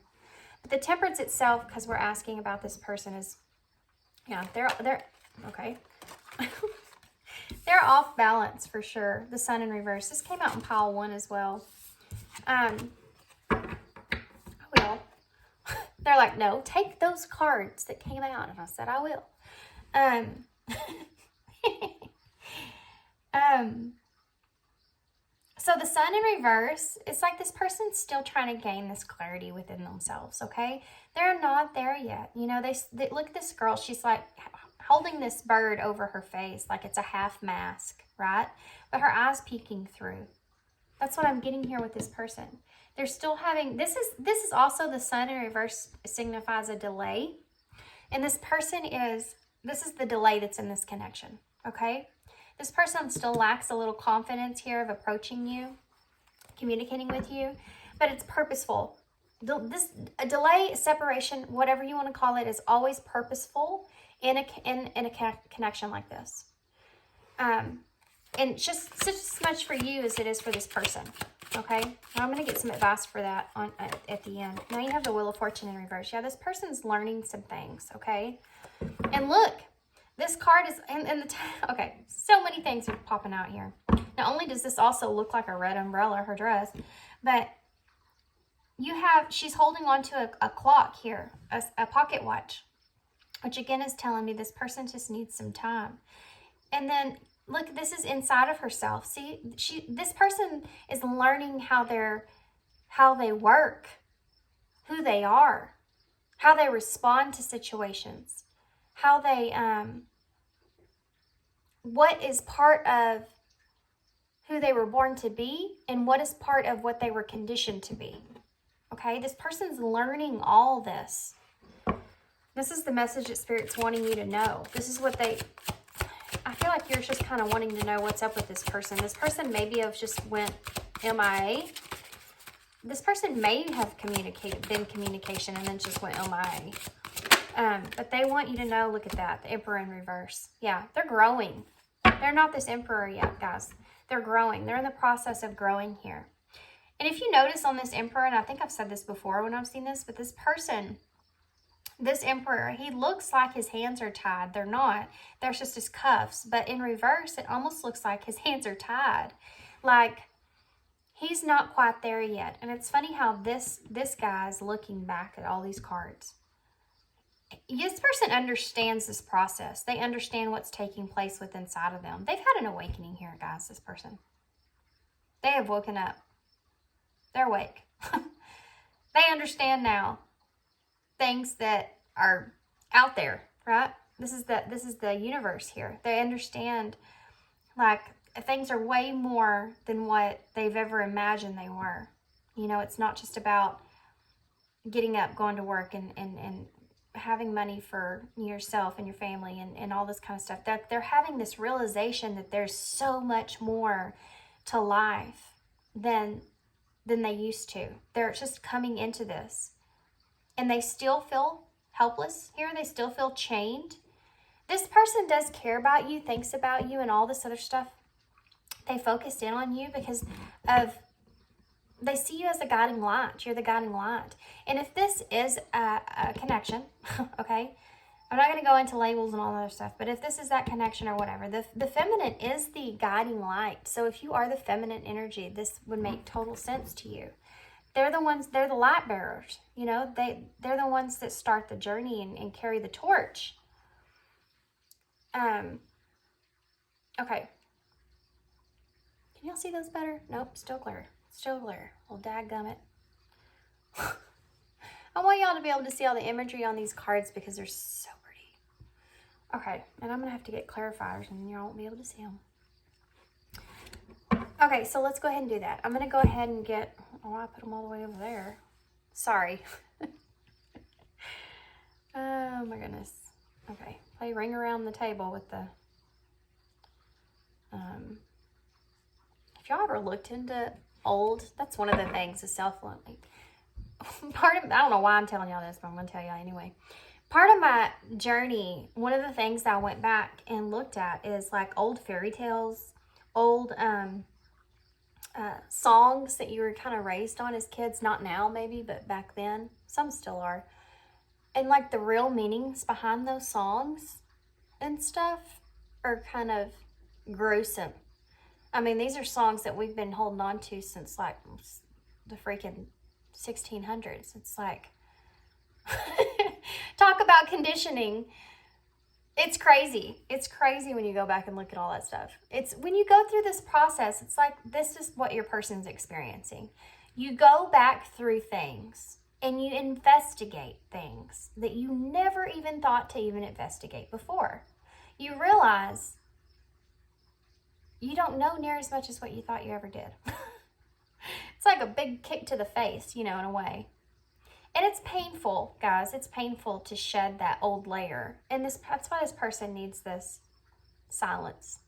But the Temperance itself, because we're asking about this person, is, yeah, they're okay. They're off balance for sure. The Sun in reverse. This came out in pile 1 as well. Well, they're like, no, take those cards that came out, and I said I will. So the Sun in reverse, it's like this person's still trying to gain this clarity within themselves, okay? They're not there yet. You know, they look at this girl. She's like holding this bird over her face like it's a half mask, right? But her eyes peeking through. That's what I'm getting here with this person. They're still having, this is also the Sun in reverse signifies a delay. And this person this is the delay that's in this connection, okay? This person still lacks a little confidence here of approaching you, communicating with you, but it's purposeful. A delay, separation, whatever you want to call it, is always purposeful in a connection like this. And just as much for you as it is for this person, okay? Now I'm going to get some advice for that at the end. Now you have the Wheel of Fortune in reverse. Yeah, this person's learning some things, okay? And look. This card is, okay, so many things are popping out here. Not only does this also look like a red umbrella, her dress, but she's holding on to a clock here, a pocket watch, which again is telling me this person just needs some time. And then, look, this is inside of herself. See, this person is learning how they work, who they are, how they respond to situations. How they, what is part of who they were born to be and what is part of what they were conditioned to be. Okay, this person's learning all this. This is the message that Spirit's wanting you to know. This is what I feel like you're just kind of wanting to know what's up with this person. This person maybe have just went MIA. This person may have been communication and then just went MIA. But they want you to know, look at that, the Emperor in reverse. Yeah, they're growing. They're not this Emperor yet, guys. They're growing. They're in the process of growing here. And if you notice on this Emperor, and I think I've said this before when I've seen this, but this person, this Emperor, he looks like his hands are tied. They're not. There's just his cuffs. But in reverse, it almost looks like his hands are tied. Like, he's not quite there yet. And it's funny how this guy's looking back at all these cards. This person understands this process. They understand what's taking place within inside of them. They've had an awakening here, guys, this person. They have woken up. They're awake. They understand now things that are out there, right? This is the universe here. They understand, like, things are way more than what they've ever imagined they were. You know, it's not just about getting up, going to work, and having money for yourself and your family and all this kind of stuff. That they're having this realization that there's so much more to life than they used to. They're just coming into this. And they still feel helpless here. They still feel chained. This person does care about you, thinks about you, and all this other stuff. They focused in on you because they see you as the guiding light. You're the guiding light. And if this is a connection, okay, I'm not going to go into labels and all that other stuff, but if this is that connection or whatever, the feminine is the guiding light. So if you are the feminine energy, this would make total sense to you. They're the light bearers. You know, they're the ones that start the journey and carry the torch. Okay. Can y'all see those better? Nope, still clear. Still clear. Well, dadgummit. I want y'all to be able to see all the imagery on these cards because they're so pretty. Okay, and I'm going to have to get clarifiers and y'all won't be able to see them. Okay, so let's go ahead and do that. I'm going to go ahead and get... Oh, I put them all the way over there. Sorry. Oh, my goodness. Okay, play Ring Around the Table with the... If y'all ever looked into old... That's one of the things, is self-learning. I don't know why I'm telling y'all this, but I'm going to tell y'all anyway. Part of my journey, one of the things that I went back and looked at is like old fairy tales, old songs that you were kind of raised on as kids. Not now maybe, but back then. Some still are. And like the real meanings behind those songs and stuff are kind of gruesome. I mean, these are songs that we've been holding on to since like the freaking 1600s. It's like, talk about conditioning. It's crazy. It's crazy when you go back and look at all that stuff. It's when you go through this process, it's like this is what your person's experiencing. You go back through things and you investigate things that you never even thought to even investigate before. You realize you don't know near as much as what you thought you ever did. It's like a big kick to the face, you know, in a way. And it's painful, guys. It's painful to shed that old layer. And that's why this person needs this silence.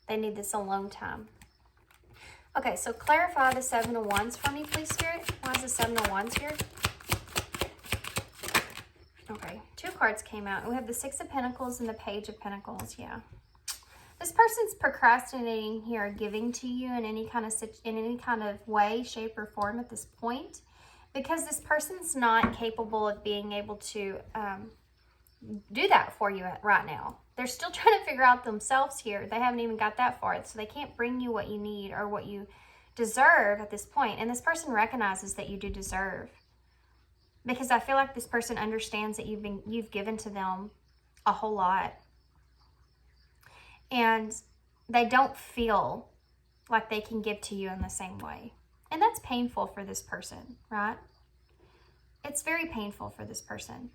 They need this alone time. Okay, so clarify the Seven of Wands for me, please, Spirit. Why is the Seven of Wands here? Okay, 2 cards came out. We have the Six of Pentacles and the Page of Pentacles. Yeah. This person's procrastinating here, giving to you in any kind of way, shape, or form at this point, because this person's not capable of being able to do that for you right now. They're still trying to figure out themselves here. They haven't even got that far, so they can't bring you what you need or what you deserve at this point. And this person recognizes that you do deserve, because I feel like this person understands that you've given to them a whole lot. And they don't feel like they can give to you in the same way. And that's painful for this person, right? It's very painful for this person.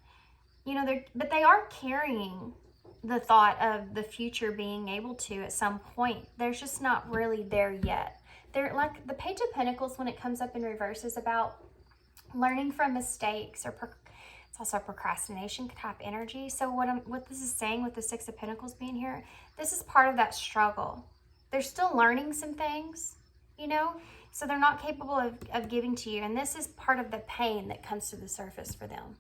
You know, but they are carrying the thought of the future being able to at some point. They're just not really there yet. They're like the Page of Pentacles, when it comes up in reverse, is about learning from mistakes, or it's also procrastination type energy. So what this is saying with the Six of Pentacles being here, this is part of that struggle. They're still learning some things, you know, so they're not capable of giving to you. And this is part of the pain that comes to the surface for them.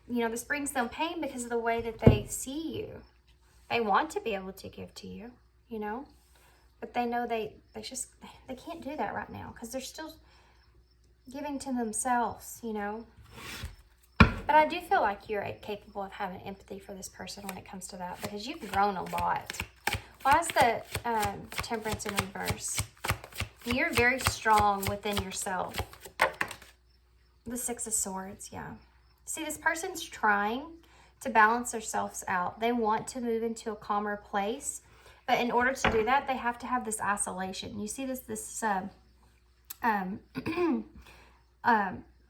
You know, this brings them pain because of the way that they see you. They want to be able to give to you, you know, but they know they can't do that right now because they're still giving to themselves, you know. But I do feel like you're capable of having empathy for this person when it comes to that, because you've grown a lot. Why is the Temperance in reverse? You're very strong within yourself. The Six of Swords, yeah. See, this person's trying to balance themselves out. They want to move into a calmer place, but in order to do that, they have to have this isolation. You see this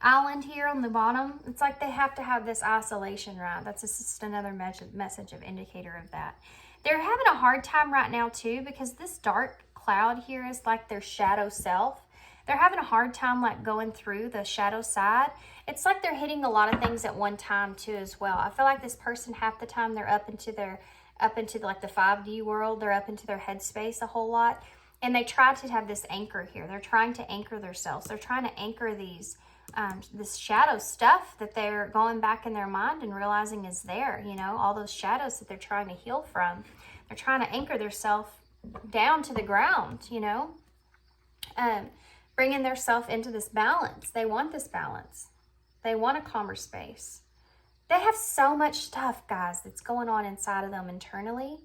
island here on the bottom. It's like they have to have this isolation, right? That's just another message of indicator of that. They're having a hard time right now too, because this dark cloud here is like their shadow self. They're having a hard time like going through the shadow side. It's like they're hitting a lot of things at one time too as well. I feel like this person, half the time they're up into like the 5D world. They're up into their headspace a whole lot. And they try to have this anchor here. They're trying to anchor themselves. They're trying to anchor these this shadow stuff that they're going back in their mind and realizing is there, you know, all those shadows that they're trying to heal from. They're trying to anchor themselves down to the ground, you know, bringing themselves into this balance. They want this balance. They want a calmer space. They have so much stuff, guys, that's going on inside of them internally.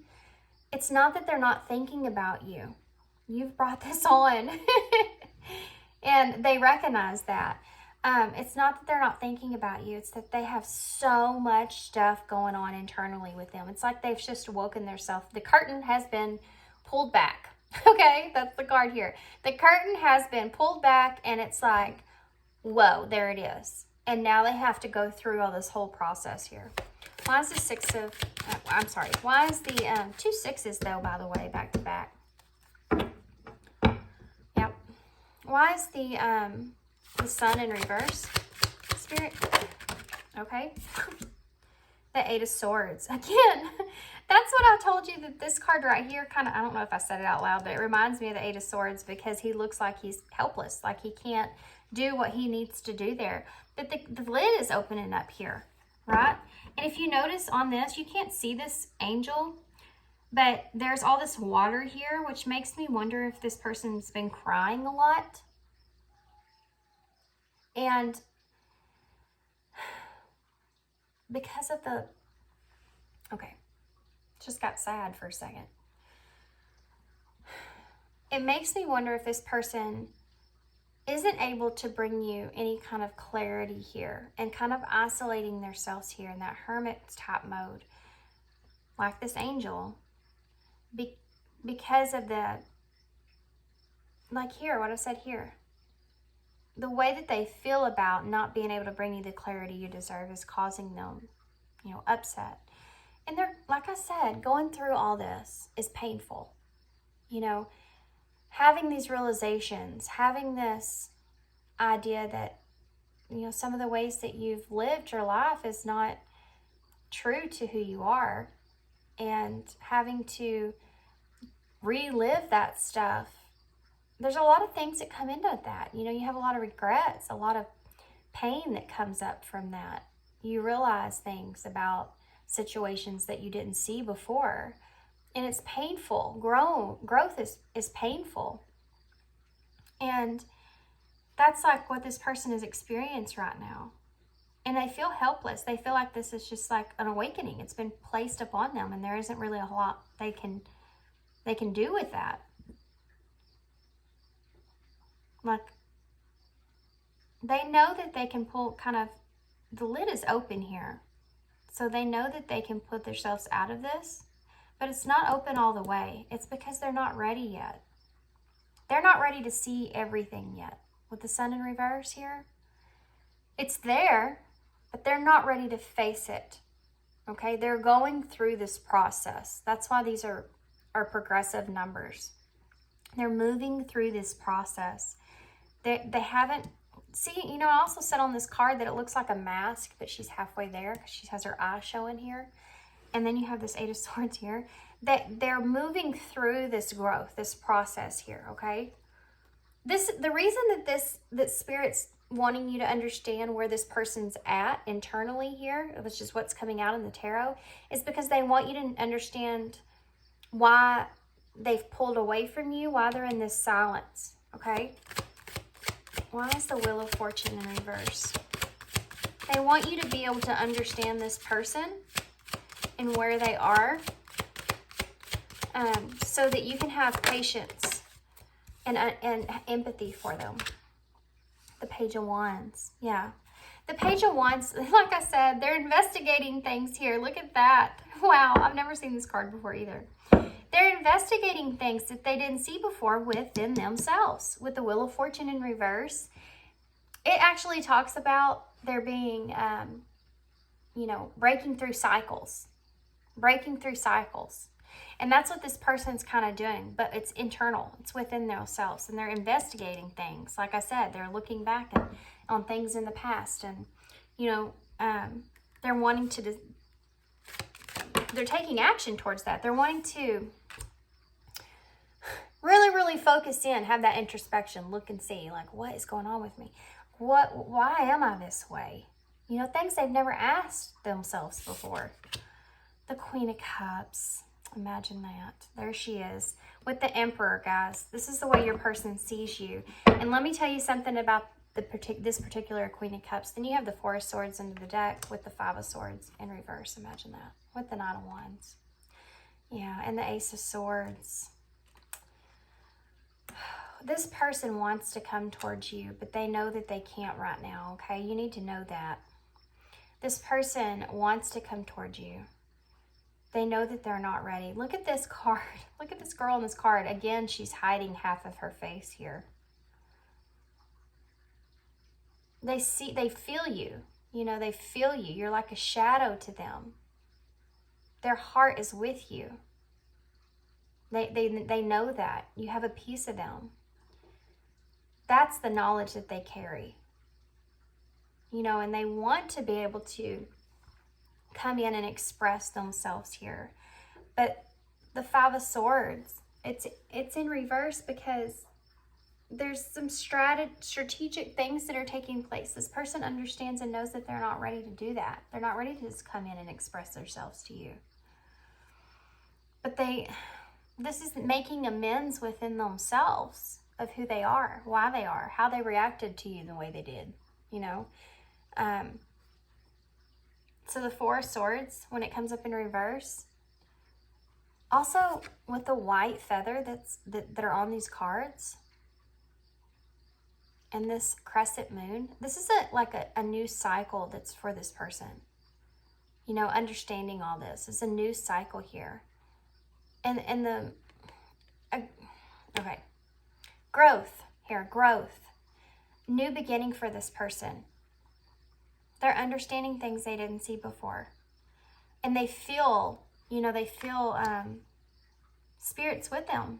It's not that they're not thinking about you. You've brought this on. And they recognize that. It's not that they're not thinking about you. It's that they have so much stuff going on internally with them. It's like they've just woken themselves. The curtain has been pulled back. Okay, that's the card here. The curtain has been pulled back, and it's like, whoa, there it is. And now they have to go through all this whole process here. Why is the why is the 2 6s though, by the way, back to back? Why is the sun in reverse, Spirit? Okay. The Eight of Swords. Again, that's what I told you, that this card right here kind of, I don't know if I said it out loud, but it reminds me of the Eight of Swords because he looks like he's helpless, like he can't do what he needs to do there. But the lid is opening up here, right? And if you notice on this, you can't see this angel, but there's all this water here, which makes me wonder if this person's been crying a lot. And because of the, okay, just got sad for a second. It makes me wonder if this person isn't able to bring you any kind of clarity here and kind of isolating themselves here in that hermit type mode, like this angel, because of the, like here, what I said here. The way that they feel about not being able to bring you the clarity you deserve is causing them, you know, upset. And they're, like I said, going through all this is painful. You know, having these realizations, having this idea that, you know, some of the ways that you've lived your life is not true to who you are, and having to relive that stuff. There's a lot of things that come into that. You know, you have a lot of regrets, a lot of pain that comes up from that. You realize things about situations that you didn't see before. And it's painful. Growth is painful. And that's like what this person is experiencing right now. And they feel helpless. They feel like this is just like an awakening. It's been placed upon them, and there isn't really a lot they can do with that. Like, they know that they can pull kind of, the lid is open here. So they know that they can put themselves out of this, but it's not open all the way. It's because they're not ready yet. They're not ready to see everything yet. With the sun in reverse here, it's there, but they're not ready to face it. Okay, they're going through this process. That's why these are progressive numbers. They're moving through this process. They haven't, see, you know, I also said on this card that it looks like a mask, but she's halfway there because she has her eye showing here. And then you have this Eight of Swords here. That they're moving through this growth, this process here, okay? The reason that Spirit's wanting you to understand where this person's at internally here, which is what's coming out in the tarot, is because they want you to understand why they've pulled away from you, why they're in this silence, okay? Why is the Wheel of Fortune in reverse? They want you to be able to understand this person and where they are, so that you can have patience and empathy for them. The Page of Wands, yeah. The Page of Wands, like I said, they're investigating things here. Look at that. Wow, I've never seen this card before either. They're investigating things that they didn't see before within themselves. With the Wheel of Fortune in reverse, it actually talks about there being, you know, breaking through cycles. Breaking through cycles. And that's what this person's kind of doing, but it's internal. It's within themselves, and they're investigating things. Like I said, they're looking back on things in the past, and, you know, they're wanting to, they're taking action towards that. They're wanting to really focus in, have that introspection, look and see, like, what is going on with me? Why am I this way? You know, things they've never asked themselves before. The Queen of Cups. Imagine that. There she is with the Emperor, guys. This is the way your person sees you. And let me tell you something about this particular Queen of Cups. Then you have the Four of Swords into the deck with the Five of Swords in reverse. Imagine that. With the Nine of Wands. Yeah, and the Ace of Swords. This person wants to come towards you, but they know that they can't right now, okay? You need to know that. This person wants to come towards you. They know that they're not ready. Look at this card. Look at this girl on this card. Again, she's hiding half of her face here. They feel you. You know, they feel you. You're like a shadow to them. Their heart is with you. They know that. You have a piece of them. that's the knowledge that they carry. You know, and they want to be able to come in and express themselves here. But the Five of Swords, it's in reverse because there's some strategic things that are taking place. This person understands and knows that they're not ready to do that. They're not ready to just come in and express themselves to you. But this is making amends within themselves of who they are, why they are, how they reacted to you the way they did, you know. So the Four of Swords, when it comes up in reverse, also with the white feather that are on these cards, and this crescent moon, this is like a new cycle that's for this person. You know, understanding all this. It's a new cycle here. And the, okay, growth here, growth. New beginning for this person. They're understanding things they didn't see before. And they feel, you know, spirits with them,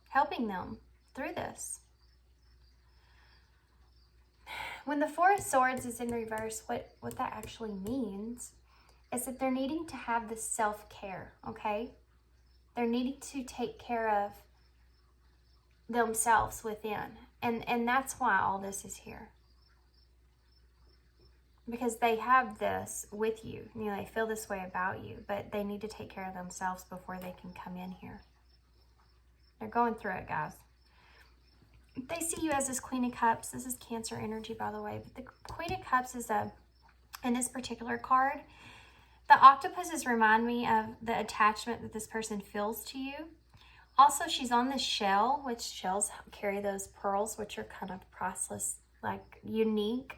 helping them through this. When the Four of Swords is in reverse, what that actually means is that they're needing to have this self-care, okay? They're needing to take care of themselves within. And that's why all this is here. Because they have this with you. You know, they feel this way about you, but they need to take care of themselves before they can come in here. They're going through it, guys. They see you as this Queen of Cups. This is Cancer energy, by the way. But the Queen of Cups is in this particular card, the octopuses remind me of the attachment that this person feels to you. Also, she's on this shell, which shells carry those pearls, which are kind of priceless, like unique.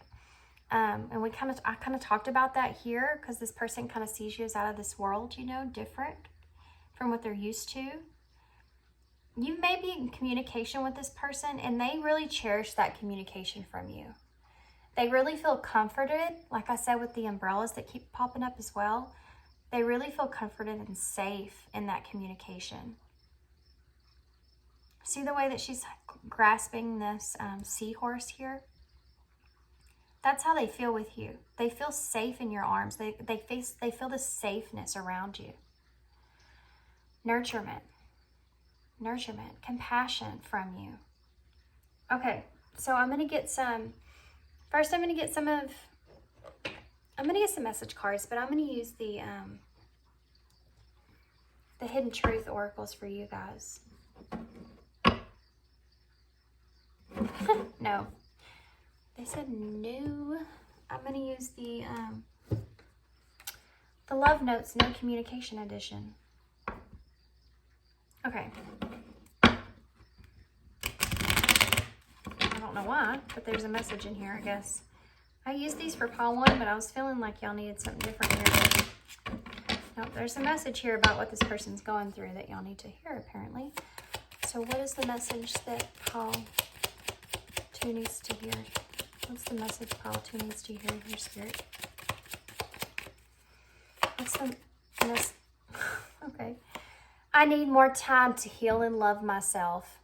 And I kind of talked about that here because this person kind of sees you as out of this world, you know, different from what they're used to. You may be in communication with this person and they really cherish that communication from you. They really feel comforted, like I said, with the umbrellas that keep popping up as well. They really feel comforted and safe in that communication. See the way that she's grasping this seahorse here? That's how they feel with you. They feel safe in your arms. They feel the safeness around you. Nurturement, compassion from you. Okay, so I'm going to get some, first I'm going to get some message cards, but I'm going to use the Hidden Truth Oracles for you guys. No. They said no. I'm going to use the Love Notes No Communication Edition. Okay. I don't know why, but there's a message in here, I guess. I used these for pile 1, but I was feeling like y'all needed something different here. Nope, there's a message here about what this person's going through that y'all need to hear, apparently. So what is the message that pile 2 needs to hear? What's the message pile 2 needs to hear, your spirit? What's the message? Okay. I need more time to heal and love myself.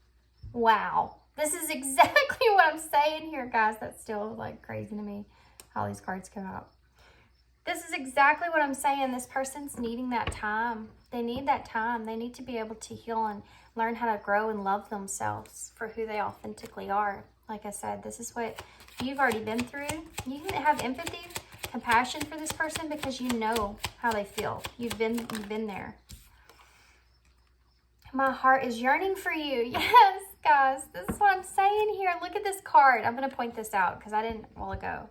Wow. This is exactly what I'm saying here, guys. That's still like crazy to me how these cards come out. This is exactly what I'm saying. This person's needing that time. They need that time. They need to be able to heal and learn how to grow and love themselves for who they authentically are. Like I said, this is what you've already been through. You can have empathy, compassion for this person because you know how they feel. You've been there. My heart is yearning for you. Yes, guys, this is what I'm saying here. Look at this card. I'm going to point this out because I didn't a while ago.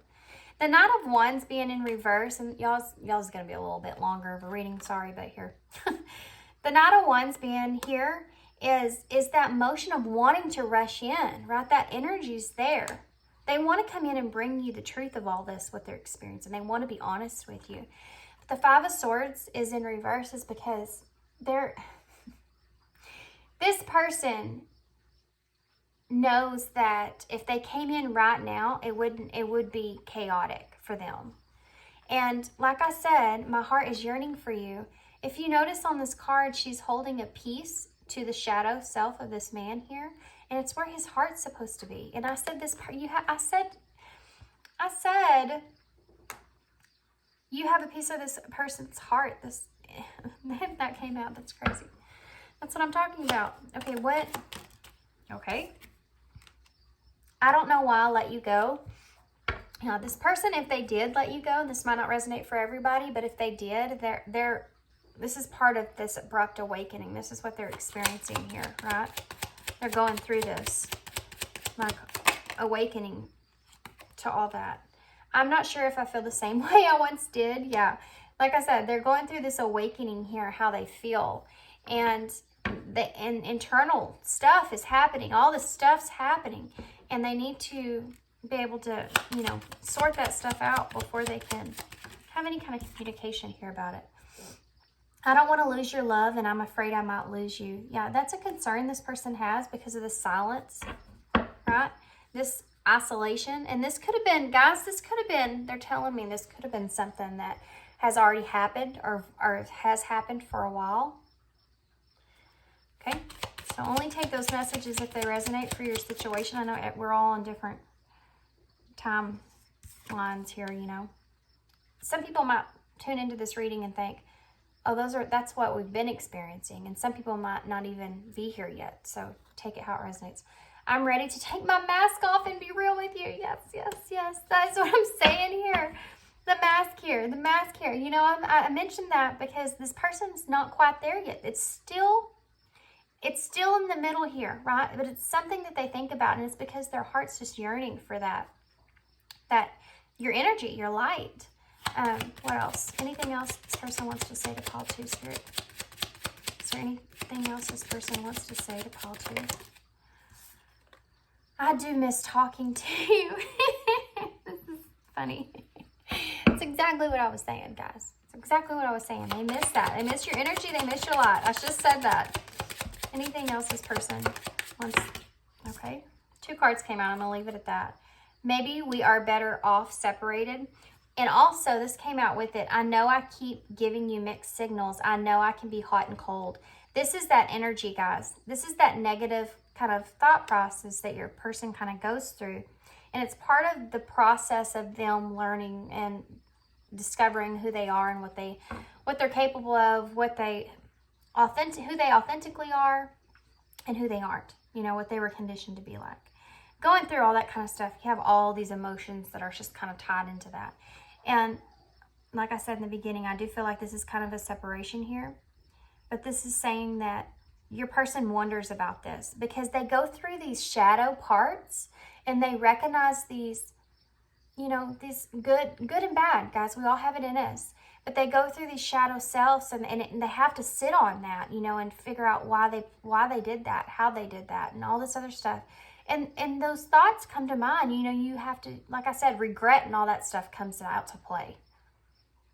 The Knight of Wands being in reverse, and y'all's going to be a little bit longer of a reading. Sorry, but here. The Knight of Wands being here is that motion of wanting to rush in, right? That energy's there. They want to come in and bring you the truth of all this, what they're experiencing. They want to be honest with you. But the Five of Swords is in reverse is because this person knows that if they came in right now, it would be chaotic for them. And like I said, my heart is yearning for you. If you notice on this card, she's holding a piece to the shadow self of this man here, and it's where his heart's supposed to be. And I said this part, I said you have a piece of this person's heart. This that came out. That's crazy. That's what I'm talking about. Okay, what? Okay. I don't know why I let you go. Now, this person, if they did let you go, this might not resonate for everybody, but if they did, this is part of this abrupt awakening. This is what they're experiencing here, right? They're going through this, like, awakening to all that. I'm not sure if I feel the same way I once did. Yeah, like I said, they're going through this awakening here, how they feel. And the internal stuff is happening. All this stuff's happening. And they need to be able to, you know, sort that stuff out before they can have any kind of communication here about it. I don't want to lose your love, and I'm afraid I might lose you. Yeah, that's a concern this person has because of the silence, right? This isolation. And this could have been, guys, this could have been, they're telling me this could have been something that has already happened or has happened for a while. Okay, so only take those messages if they resonate for your situation. I know we're all on different timelines here, you know. Some people might tune into this reading and think, oh, that's what we've been experiencing. And some people might not even be here yet. So take it how it resonates. I'm ready to take my mask off and be real with you. Yes, yes, yes. That's what I'm saying here. The mask here, the mask here. You know, I mentioned that because this person's not quite there yet. It's still in the middle here, right? But it's something that they think about, and it's because their heart's just yearning for that your energy, your light. What else? Anything else this person wants to say to call to, Spirit? Is there anything else this person wants to say to call to? I do miss talking to you. This is funny. It's exactly what I was saying, guys. It's exactly what I was saying. They miss that. They miss your energy. They miss your light. I just said that. Anything else this person wants? Okay. 2 cards came out. I'm going to leave it at that. Maybe we are better off separated. And also, this came out with it. I know I keep giving you mixed signals. I know I can be hot and cold. This is that energy, guys. This is that negative kind of thought process that your person kind of goes through. And it's part of the process of them learning and discovering who they are and what they're capable of, who they authentically are and who they aren't. You know, what they were conditioned to be like. Going through all that kind of stuff, you have all these emotions that are just kind of tied into that. And like I said in the beginning, I do feel like this is kind of a separation here. But this is saying that your person wonders about this because they go through these shadow parts and they recognize these, you know, these good and bad, guys. We all have it in us. But they go through these shadow selves and they have to sit on that, you know, and figure out why they did that, how they did that, and all this other stuff. And those thoughts come to mind. You know, you have to, like I said, regret and all that stuff comes out to play.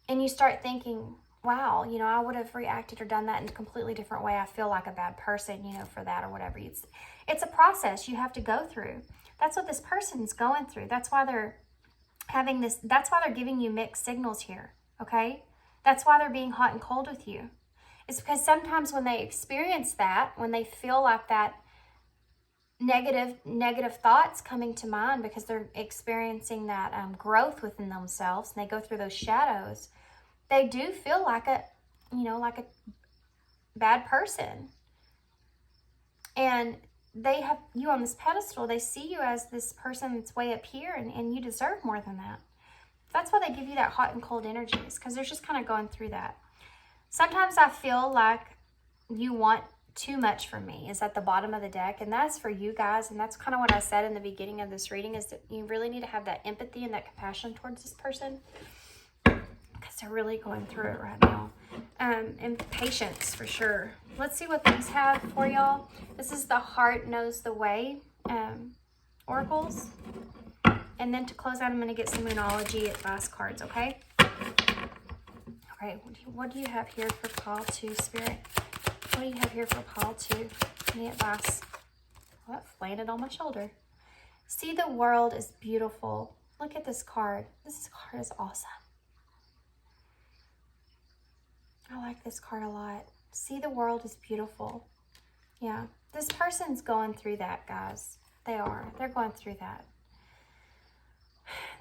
And you start thinking, wow, you know, I would have reacted or done that in a completely different way. I feel like a bad person, you know, for that or whatever. It's a process you have to go through. That's what this person's going through. That's why they're having this, that's why they're giving you mixed signals here, okay? That's why they're being hot and cold with you. It's because sometimes when they experience that, when they feel like that, negative thoughts coming to mind because they're experiencing that growth within themselves, and they go through those shadows, they do feel like a bad person. And they have you on this pedestal. They see you as this person that's way up here, and you deserve more than that. That's why they give you that hot and cold energies, because they're just kind of going through that. Sometimes I feel like you want too much from me is at the bottom of the deck, and that's for you guys. And that's kind of what I said in the beginning of this reading, is that you really need to have that empathy and that compassion towards this person because they're really going through it right now. And patience for sure. Let's see what these have for y'all. This is the Heart Knows the Way oracles. And then to close out, I'm going to get some Moonology advice cards, okay? Okay, what do you have here for call to, Spirit? What do you have here for call to? Any advice? Well, that landed on my shoulder. See the world is beautiful. Look at this card. This card is awesome. I like this card a lot. See the world is beautiful. Yeah, this person's going through that, guys. They are. They're going through that.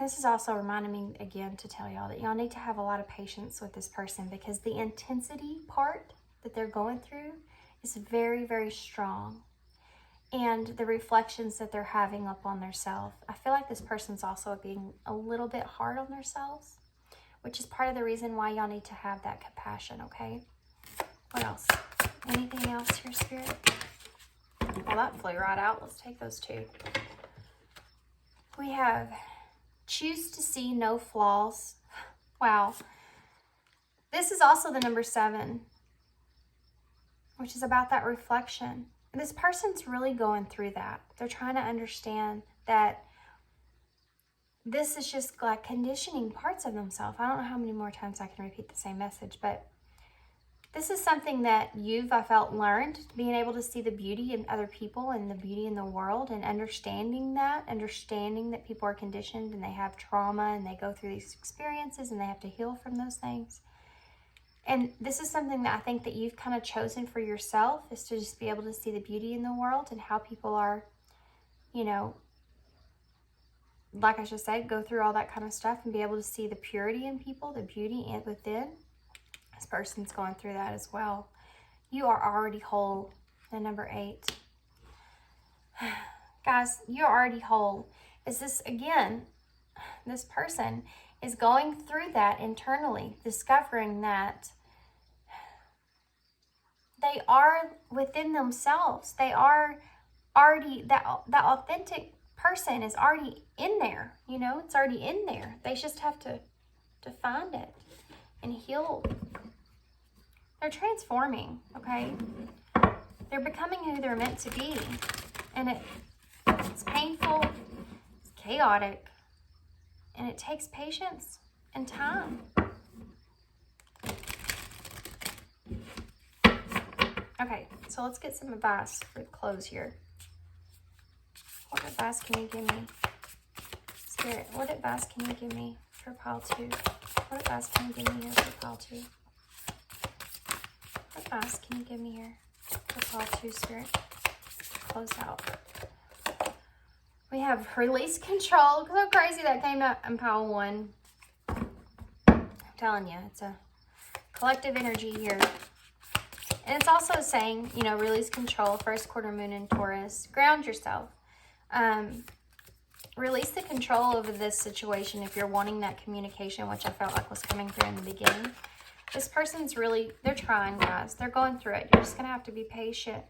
This is also reminding me again to tell y'all that y'all need to have a lot of patience with this person, because the intensity part that they're going through is very, very strong. And the reflections that they're having up on themselves. I feel like this person's also being a little bit hard on themselves, which is part of the reason why y'all need to have that compassion, okay? What else? Anything else here, Spirit? Well, that flew right out. Let's take those two. We have choose to see no flaws. Wow. This is also the number 7, which is about that reflection. This person's really going through that. They're trying to understand that this is just like conditioning parts of themselves. I don't know how many more times I can repeat the same message, but this is something that I felt, learned, being able to see the beauty in other people and the beauty in the world, and understanding that people are conditioned and they have trauma and they go through these experiences and they have to heal from those things. And this is something that I think that you've kind of chosen for yourself, is to just be able to see the beauty in the world and how people are, you know, like I just said, go through all that kind of stuff and be able to see the purity in people, the beauty within. This person's going through that as well. You are already whole. The number 8. Guys, you're already whole. Is this, again, this person is going through that internally, discovering that they are within themselves. They are already, that authentic person is already in there. You know, it's already in there. They just have to find it and heal. They're transforming, okay? They're becoming who they're meant to be. And it's painful, it's chaotic, and it takes patience and time. Okay, so let's get some advice for the close here. What advice can you give me? Spirit, what advice can you give me for pile 2? What advice can you give me here for pile 2? What advice can you give me here for pile 2, Spirit? Close out. We have release control. Look how crazy that came out in pile 1. I'm telling you, it's a collective energy here. And it's also saying, you know, release control, first quarter moon in Taurus. Ground yourself. Release the control over this situation if you're wanting that communication, which I felt like was coming through in the beginning. This person's really, they're trying, guys. They're going through it. You're just going to have to be patient.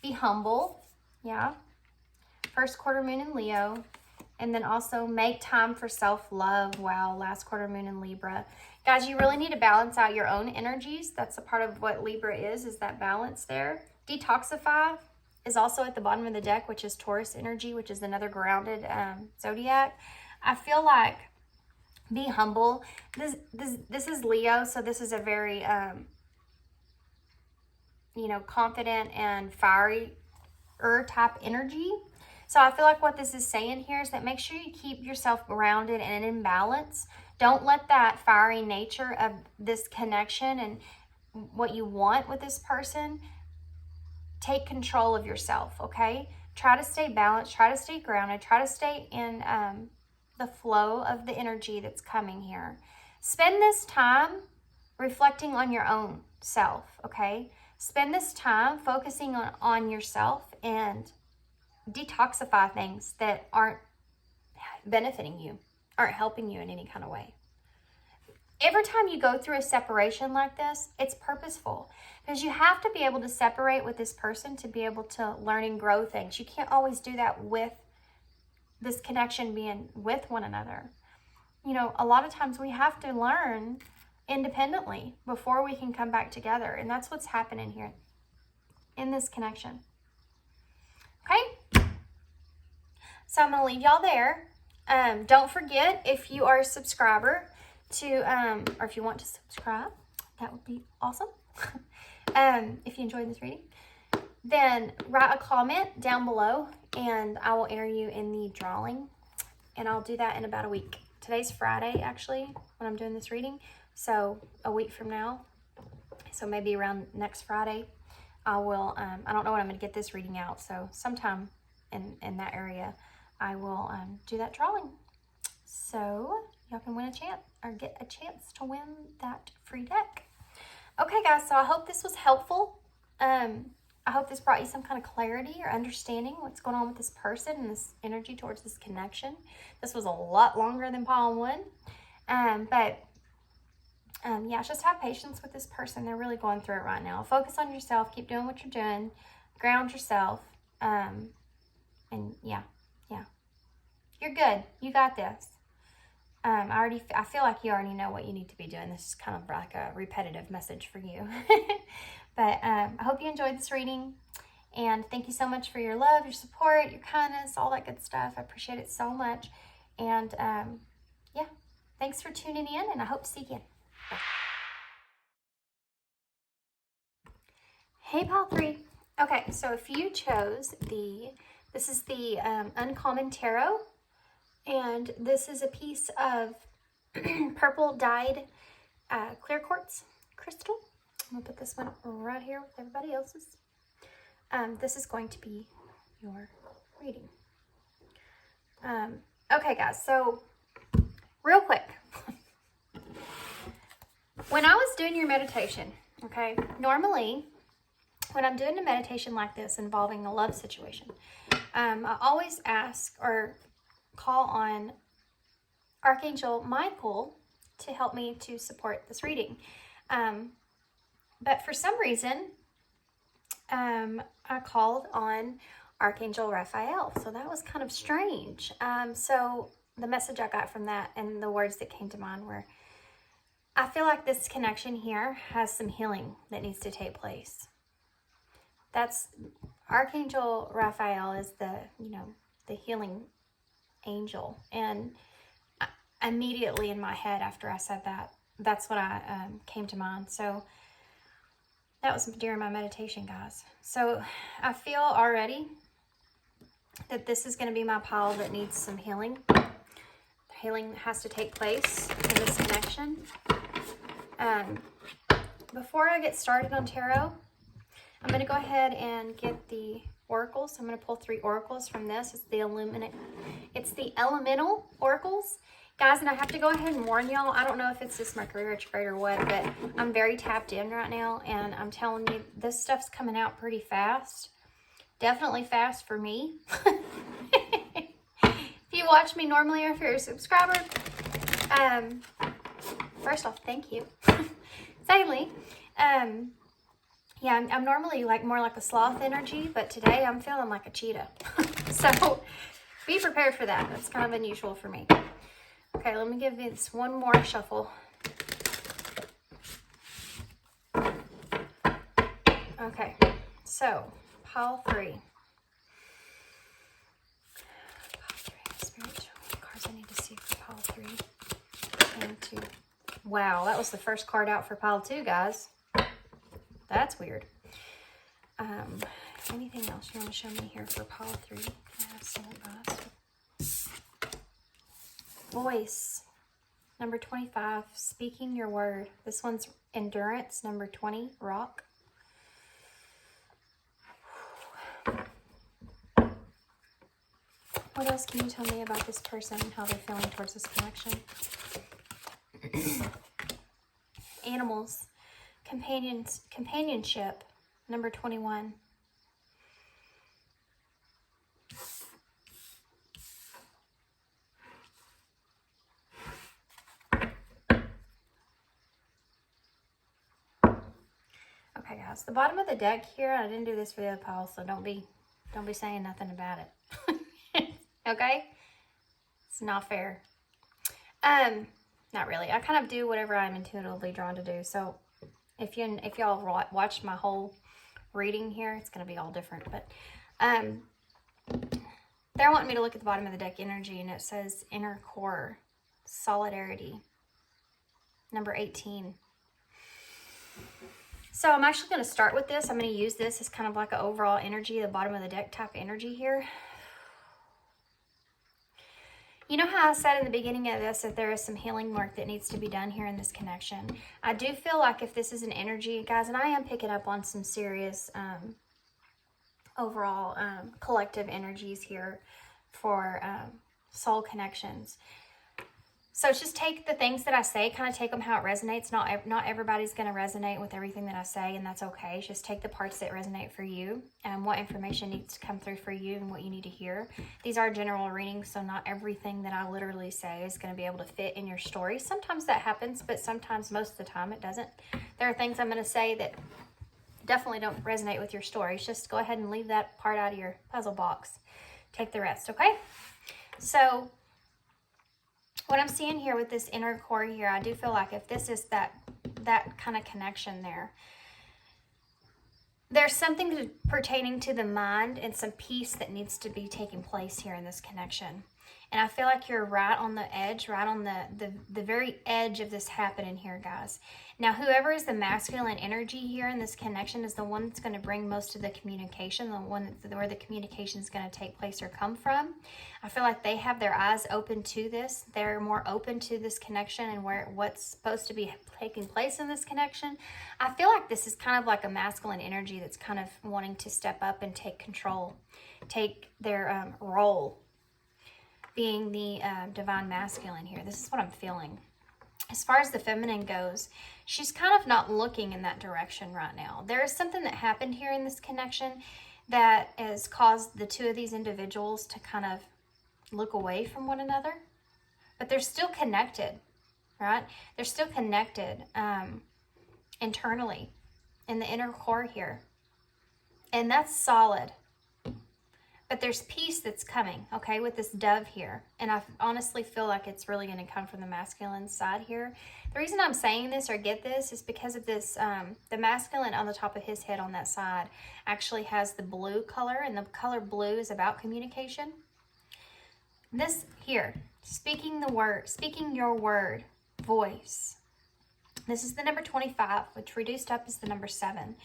Be humble. Yeah. First quarter moon in Leo. And then also make time for self-love. Wow. Last quarter moon in Libra. Guys, you really need to balance out your own energies. That's a part of what Libra is that balance there. Detoxify is also at the bottom of the deck, which is Taurus energy, which is another grounded zodiac. I feel like be humble. This is Leo, so this is a very, you know, confident and fiery type energy. So I feel like what this is saying here is that make sure you keep yourself grounded and in balance. Don't let that fiery nature of this connection and what you want with this person take control of yourself, okay? Try to stay balanced, try to stay grounded, try to stay in the flow of the energy that's coming here. Spend this time reflecting on your own self, okay? Spend this time focusing on yourself and detoxify things that aren't benefiting you, aren't helping you in any kind of way. Every time you go through a separation like this, it's purposeful, because you have to be able to separate with this person to be able to learn and grow things. You can't always do that with this connection being with one another. You know, a lot of times we have to learn independently before we can come back together. And that's what's happening here in this connection. Okay? So I'm going to leave y'all there. Don't forget, if you are a subscriber, or if you want to subscribe, that would be awesome. If you enjoyed this reading, then write a comment down below and I will enter you in the drawing, and I'll do that in about a week. Today's Friday, actually, when I'm doing this reading, so a week from now, so maybe around next Friday, I will, I don't know when I'm going to get this reading out, so sometime in that area, I will do that drawing. So y'all can win a chance, or get a chance to win that free deck. Okay, guys, so I hope this was helpful. I hope this brought you some kind of clarity or understanding what's going on with this person and this energy towards this connection. This was a lot longer than pile 1. Yeah, just have patience with this person. They're really going through it right now. Focus on yourself. Keep doing what you're doing. Ground yourself. And yeah. You're good. You got this. I feel like you already know what you need to be doing. This is kind of like a repetitive message for you. But I hope you enjoyed this reading. And thank you so much for your love, your support, your kindness, all that good stuff. I appreciate it so much. And yeah, thanks for tuning in, and I hope to see you again. Bye. Hey, pile 3. Okay, so if you chose this is the Uncommon Tarot, and this is a piece of purple dyed clear quartz crystal. I'm gonna put this one right here with everybody else's. This is going to be your reading. Okay, guys, so real quick. When I was doing your meditation, okay, normally when I'm doing a meditation like this involving a love situation, I always ask or call on Archangel Michael to help me to support this reading. But for some reason, I called on Archangel Raphael. So that was kind of strange. So the message I got from that and the words that came to mind were, I feel like this connection here has some healing that needs to take place. That's Archangel Raphael is the healing angel. And immediately in my head after I said that, that's what I came to mind. So that was during my meditation, guys. So I feel already that this is going to be my pile that needs some healing. Healing has to take place in this connection. Before I get started on tarot, I'm going to go ahead and get the oracles. I'm going to pull 3 oracles from this. It's the elemental oracles. Guys, and I have to go ahead and warn y'all, I don't know if it's this Mercury retrograde or what, but I'm very tapped in right now, and I'm telling you, this stuff's coming out pretty fast. Definitely fast for me. If you watch me normally or if you're a subscriber, first off, thank you. Secondly, yeah, I'm normally more like a sloth energy, but today I'm feeling like a cheetah. So be prepared for that. That's kind of unusual for me. Okay, let me give this one more shuffle. Okay, so pile 3. Spiritual cards I need to see for pile 3. And 2. Wow, that was the first card out for pile 2, guys. That's weird. Anything else you want to show me here for pile 3? Can I have some advice? Voice, number 25, speaking your word. This one's endurance, number 20, rock. What else can you tell me about this person and how they're feeling towards this connection? Animals, companionship, number 21. Okay, guys, the bottom of the deck here, I didn't do this for the other pile, so don't be saying nothing about it. Okay? It's not fair. Not really. I kind of do whatever I'm intuitively drawn to do. So if y'all watched my whole reading here, it's going to be all different. But they're wanting me to look at the bottom of the deck energy, and it says inner core, solidarity, number 18. So I'm actually going to start with this. I'm going to use this as kind of like an overall energy, the bottom of the deck type energy here. You know how I said in the beginning of this that there is some healing work that needs to be done here in this connection? I do feel like if this is an energy, guys, and I am picking up on some serious overall collective energies here for soul connections. So just take the things that I say, kind of take them how it resonates. Not everybody's going to resonate with everything that I say, and that's okay. Just take the parts that resonate for you and what information needs to come through for you and what you need to hear. These are general readings, so not everything that I literally say is going to be able to fit in your story. Sometimes that happens, but sometimes, most of the time, it doesn't. There are things I'm going to say that definitely don't resonate with your stories. Just go ahead and leave that part out of your puzzle box. Take the rest, okay? So what I'm seeing here with this inner core here, I do feel like if this is that kind of connection there, there's something pertaining to the mind and some peace that needs to be taking place here in this connection. And I feel like you're right on the edge, right on the very edge of this happening here, guys. Now, whoever is the masculine energy here in this connection is the one that's going to bring most of the communication, the one where the communication is going to take place or come from. I feel like they have their eyes open to this. They're more open to this connection and what's supposed to be taking place in this connection. I feel like this is kind of like a masculine energy that's kind of wanting to step up and take control, take their role, being the divine masculine here. This is what I'm feeling. As far as the feminine goes, she's kind of not looking in that direction right now. There is something that happened here in this connection that has caused the two of these individuals to kind of look away from one another. But they're still connected, right? They're still connected internally in the inner core here. And that's solid. But there's peace that's coming, okay, with this dove here. And I honestly feel like it's really going to come from the masculine side here. The reason I'm saying this or get this is because of this, the masculine on the top of his head on that side actually has the blue color. And the color blue is about communication. This here, speaking your word, voice. This is the number 25, which reduced up is the number 7.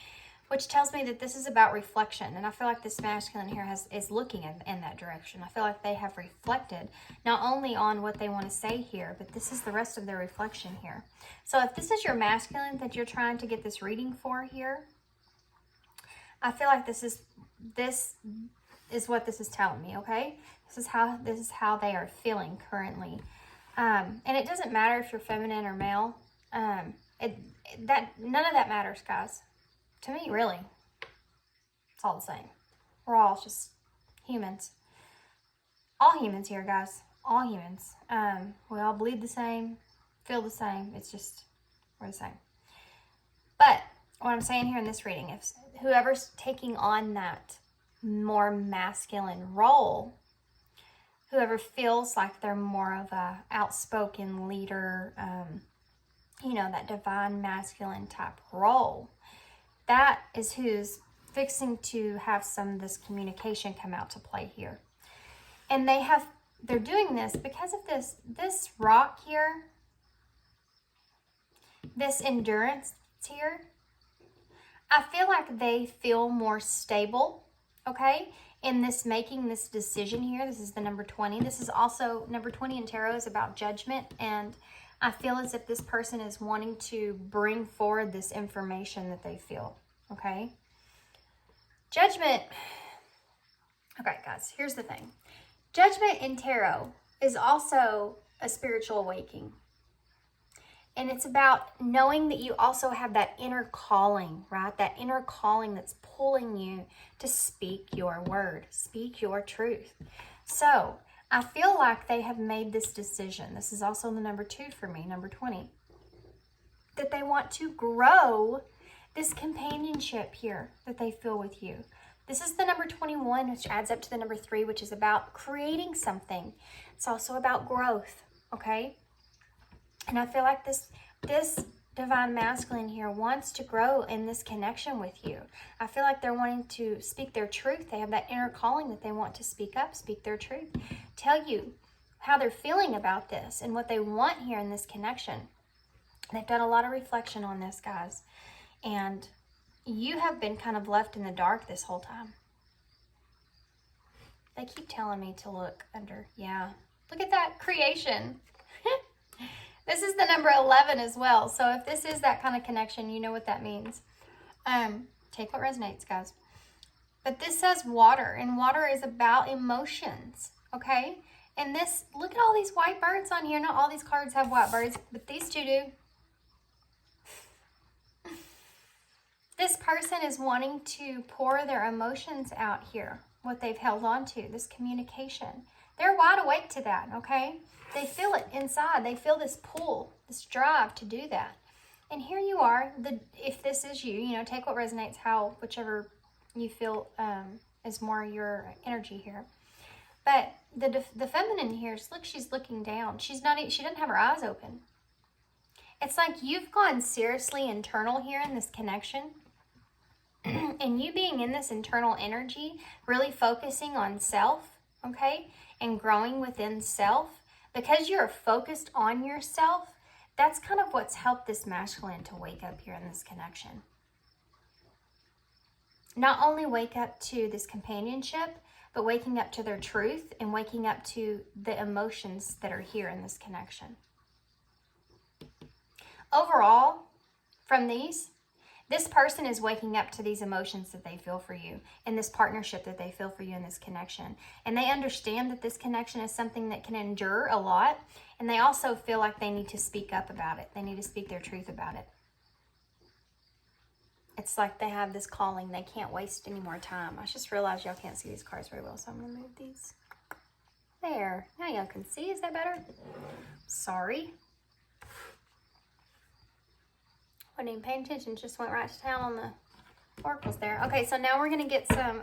Which tells me that this is about reflection. And I feel like this masculine here is looking in that direction. I feel like they have reflected not only on what they want to say here, but this is the rest of their reflection here. So if this is your masculine that you're trying to get this reading for here, I feel like this is what this is telling me, okay? This is how they are feeling currently. And it doesn't matter if you're feminine or male. None of that matters, guys. To me, really, it's all the same. We're all just humans. All humans here, guys. All humans. We all bleed the same, feel the same. It's just, we're the same. But what I'm saying here in this reading, if whoever's taking on that more masculine role, whoever feels like they're more of a outspoken leader, that divine masculine type role, that is who's fixing to have some of this communication come out to play here. And they're doing this because of this rock here, this endurance here. I feel like they feel more stable, okay, in this making this decision here. This is the number 20. This is also, number 20 in tarot is about judgment, and I feel as if this person is wanting to bring forward this information that they feel, okay? Judgment. Okay, guys, here's the thing. Judgment in tarot is also a spiritual awakening. And it's about knowing that you also have that inner calling, right? That inner calling that's pulling you to speak your word, speak your truth. So I feel like they have made this decision. This is also the number 2 for me, number 20. That they want to grow this companionship here that they feel with you. This is the number 21, which adds up to the number 3, which is about creating something. It's also about growth, okay? And I feel like this divine masculine here wants to grow in this connection with you. I feel like they're wanting to speak their truth. They have that inner calling that they want to speak up, speak their truth, tell you how they're feeling about this and what they want here in this connection. They've done a lot of reflection on this, guys. And you have been kind of left in the dark this whole time. They keep telling me to look under. Yeah, Look at that creation. This is the number 11 as well. So if this is that kind of connection, you know what that means. Take what resonates, guys. But this says water, and water is about emotions, okay? And this, look at all these white birds on here. Not all these cards have white birds, but these two do. This person is wanting to pour their emotions out here, what they've held on to, this communication. They're wide awake to that, okay? They feel it inside. They feel this pull, this drive to do that. And here you are, if this is you, you know, take what resonates, whichever you feel is more your energy here. But the feminine here, look, she's looking down. She doesn't have her eyes open. It's like you've gone seriously internal here in this connection. And you being in this internal energy, really focusing on self, okay? And growing within self. Because you're focused on yourself, that's kind of what's helped this masculine to wake up here in this connection. Not only wake up to this companionship, but waking up to their truth and waking up to the emotions that are here in this connection. Overall, from this person is waking up to these emotions that they feel for you and this partnership that they feel for you in this connection. And they understand that this connection is something that can endure a lot. And they also feel like they need to speak up about it. They need to speak their truth about it. It's like they have this calling. They can't waste any more time. I just realized y'all can't see these cards very well, so I'm going to move these. There. Now y'all can see. Is that better? Sorry. Wasn't even paying attention. Just went right to town on the oracles there. Okay, so now we're going to get some,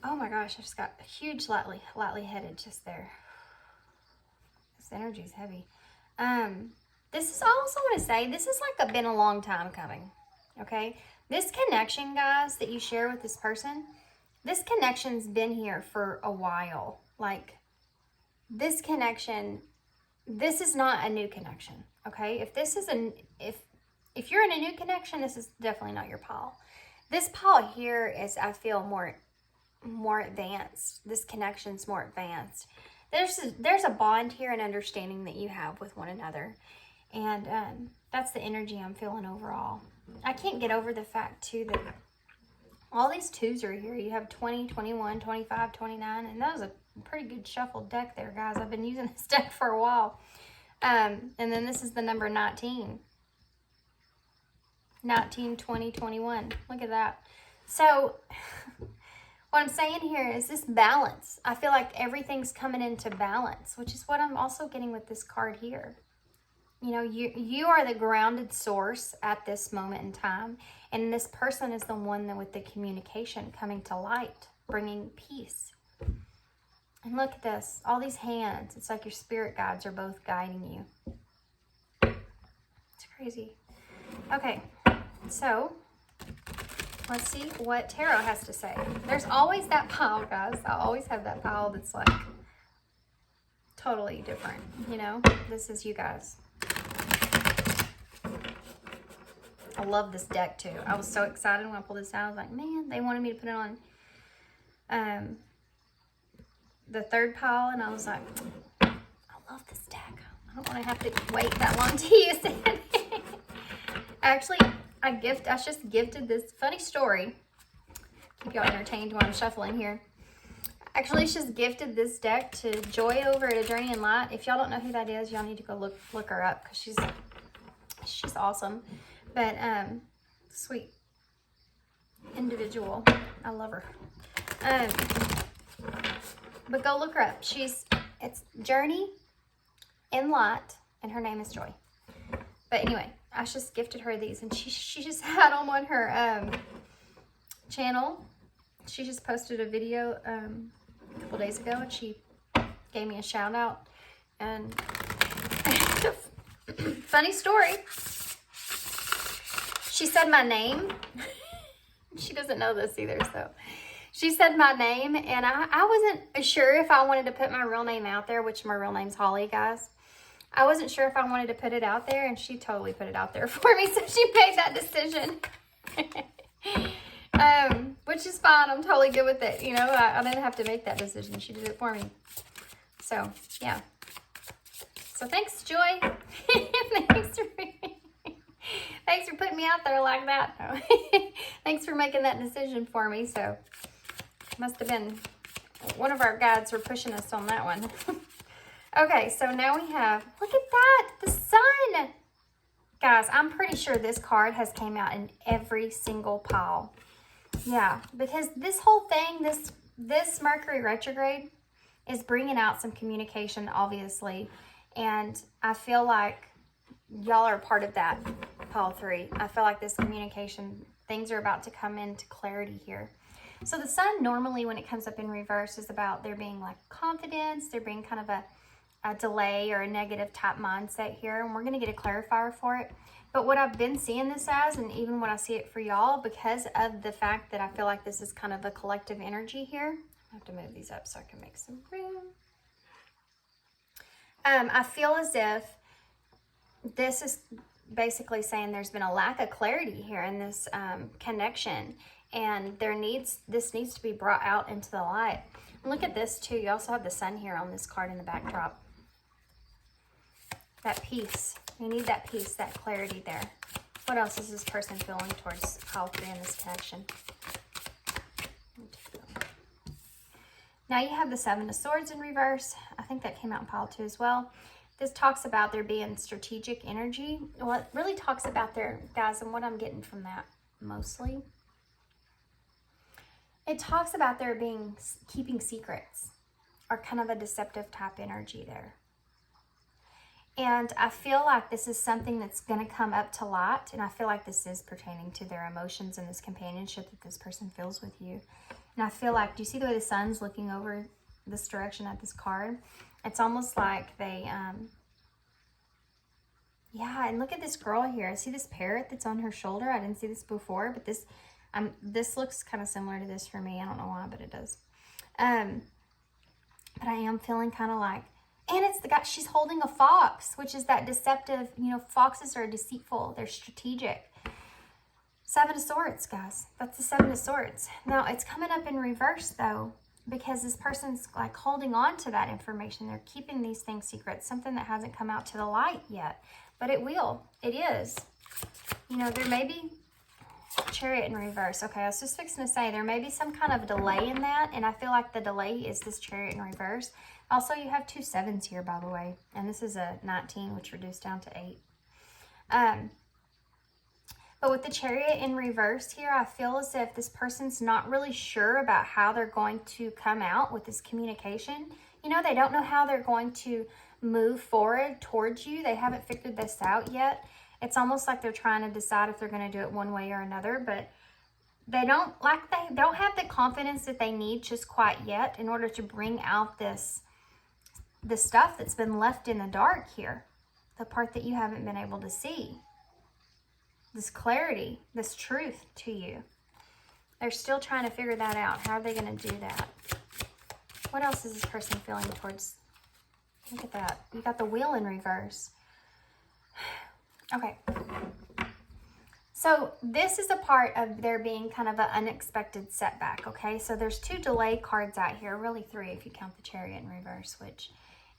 oh my gosh, I just got a huge lightly headed just there. This energy is heavy. This is also want to say, this is like been a long time coming, okay? This connection, guys, that you share with this person, this connection's been here for a while. Like, this connection, this is not a new connection, okay? If this is if you're in a new connection, this is definitely not your pile. This pile here is, I feel, more advanced. This connection's more advanced. There's a bond here and understanding that you have with one another. And that's the energy I'm feeling overall. I can't get over the fact, too, that all these twos are here. You have 20, 21, 25, 29. And that was a pretty good shuffled deck there, guys. I've been using this deck for a while. And then this is the number 19. 19, 20, 21. Look at that. So what I'm saying here is this balance. I feel like everything's coming into balance, which is what I'm also getting with this card here. You know, you are the grounded source at this moment in time. And this person is the one that with the communication coming to light, bringing peace. And look at this. All these hands. It's like your spirit guides are both guiding you. It's crazy. Okay. So, let's see what tarot has to say. There's always that pile, guys. I always have that pile that's like totally different, you know? This is you guys. I love this deck, too. I was so excited when I pulled this out. I was like, man, they wanted me to put it on the third pile, and I was like, I love this deck. I don't want to have to wait that long to use it. Actually, I just gifted this funny story. Keep y'all entertained while I'm shuffling here. Actually, just gifted this deck to Joy over at A Journey in Light. If y'all don't know who that is, y'all need to go look her up because she's awesome. But sweet individual. I love her. But go look her up. It's Journey in Light, and her name is Joy. But anyway, I just gifted her these, and she just had them on her channel. She just posted a video a couple days ago, and she gave me a shout out. And funny story, she said my name. She doesn't know this either, so she said my name, and I wasn't sure if I wanted to put my real name out there, which my real name's Holly, guys. I wasn't sure if I wanted to put it out there, and she totally put it out there for me, so she made that decision. Which is fine. I'm totally good with it. You know, I didn't have to make that decision. She did it for me. So, yeah. So thanks, Joy. Thanks for putting me out there like that. No. Thanks for making that decision for me. So, must have been one of our guides were pushing us on that one. Okay, so now we have, look at that, the sun. Guys, I'm pretty sure this card has came out in every single pile. Yeah, because this whole thing, this Mercury retrograde is bringing out some communication, obviously. And I feel like y'all are part of that, pile 3. I feel like this communication, things are about to come into clarity here. So the sun normally, when it comes up in reverse, is about there being like confidence, there being kind of a delay or a negative type mindset here. And we're going to get a clarifier for it. But what I've been seeing this as, and even when I see it for y'all, because of the fact that I feel like this is kind of a collective energy here. I have to move these up so I can make some room. I feel as if this is basically saying there's been a lack of clarity here in this connection, and this needs to be brought out into the light. And look at this too. You also have the sun here on this card in the backdrop. That peace. You need that peace, that clarity there. What else is this person feeling towards pile 3 in this connection? Now you have the 7 of Swords in reverse. I think that came out in pile 2 as well. This talks about there being strategic energy. Well, it really talks about there, guys, and what I'm getting from that mostly. It talks about there being keeping secrets or kind of a deceptive type energy there. And I feel like this is something that's going to come up to light. And I feel like this is pertaining to their emotions and this companionship that this person feels with you. And I feel like, do you see the way the sun's looking over this direction at this card? It's almost like they, yeah, and look at this girl here. I see this parrot that's on her shoulder. I didn't see this before, but this looks kind of similar to this for me. I don't know why, but it does. But I am feeling kind of like, and it's the guy, she's holding a fox, which is that deceptive, you know, foxes are deceitful. They're strategic. 7 of Swords, guys. That's the 7 of Swords. Now, it's coming up in reverse, though, because this person's, like, holding on to that information. They're keeping these things secret, something that hasn't come out to the light yet. But it will. It is. You know, there may be Chariot in reverse. Okay, I was just fixing to say there may be some kind of delay in that, and I feel like the delay is this Chariot in reverse. Also, you have 2 7s here, by the way, and this is a 19, which reduced down to 8. But with the Chariot in reverse here, I feel as if this person's not really sure about how they're going to come out with this communication. You know, they don't know how they're going to move forward towards you. They haven't figured this out yet. It's almost like they're trying to decide if they're going to do it one way or another, but they don't have the confidence that they need just quite yet in order to bring out this stuff that's been left in the dark here, the part that you haven't been able to see, this clarity, this truth to you. They're still trying to figure that out. How are they going to do that? What else is this person feeling towards? Look at that. You got the Wheel in reverse. Okay. So this is a part of there being kind of an unexpected setback, okay? So there's 2 delay cards out here, really 3 if you count the Chariot in reverse, which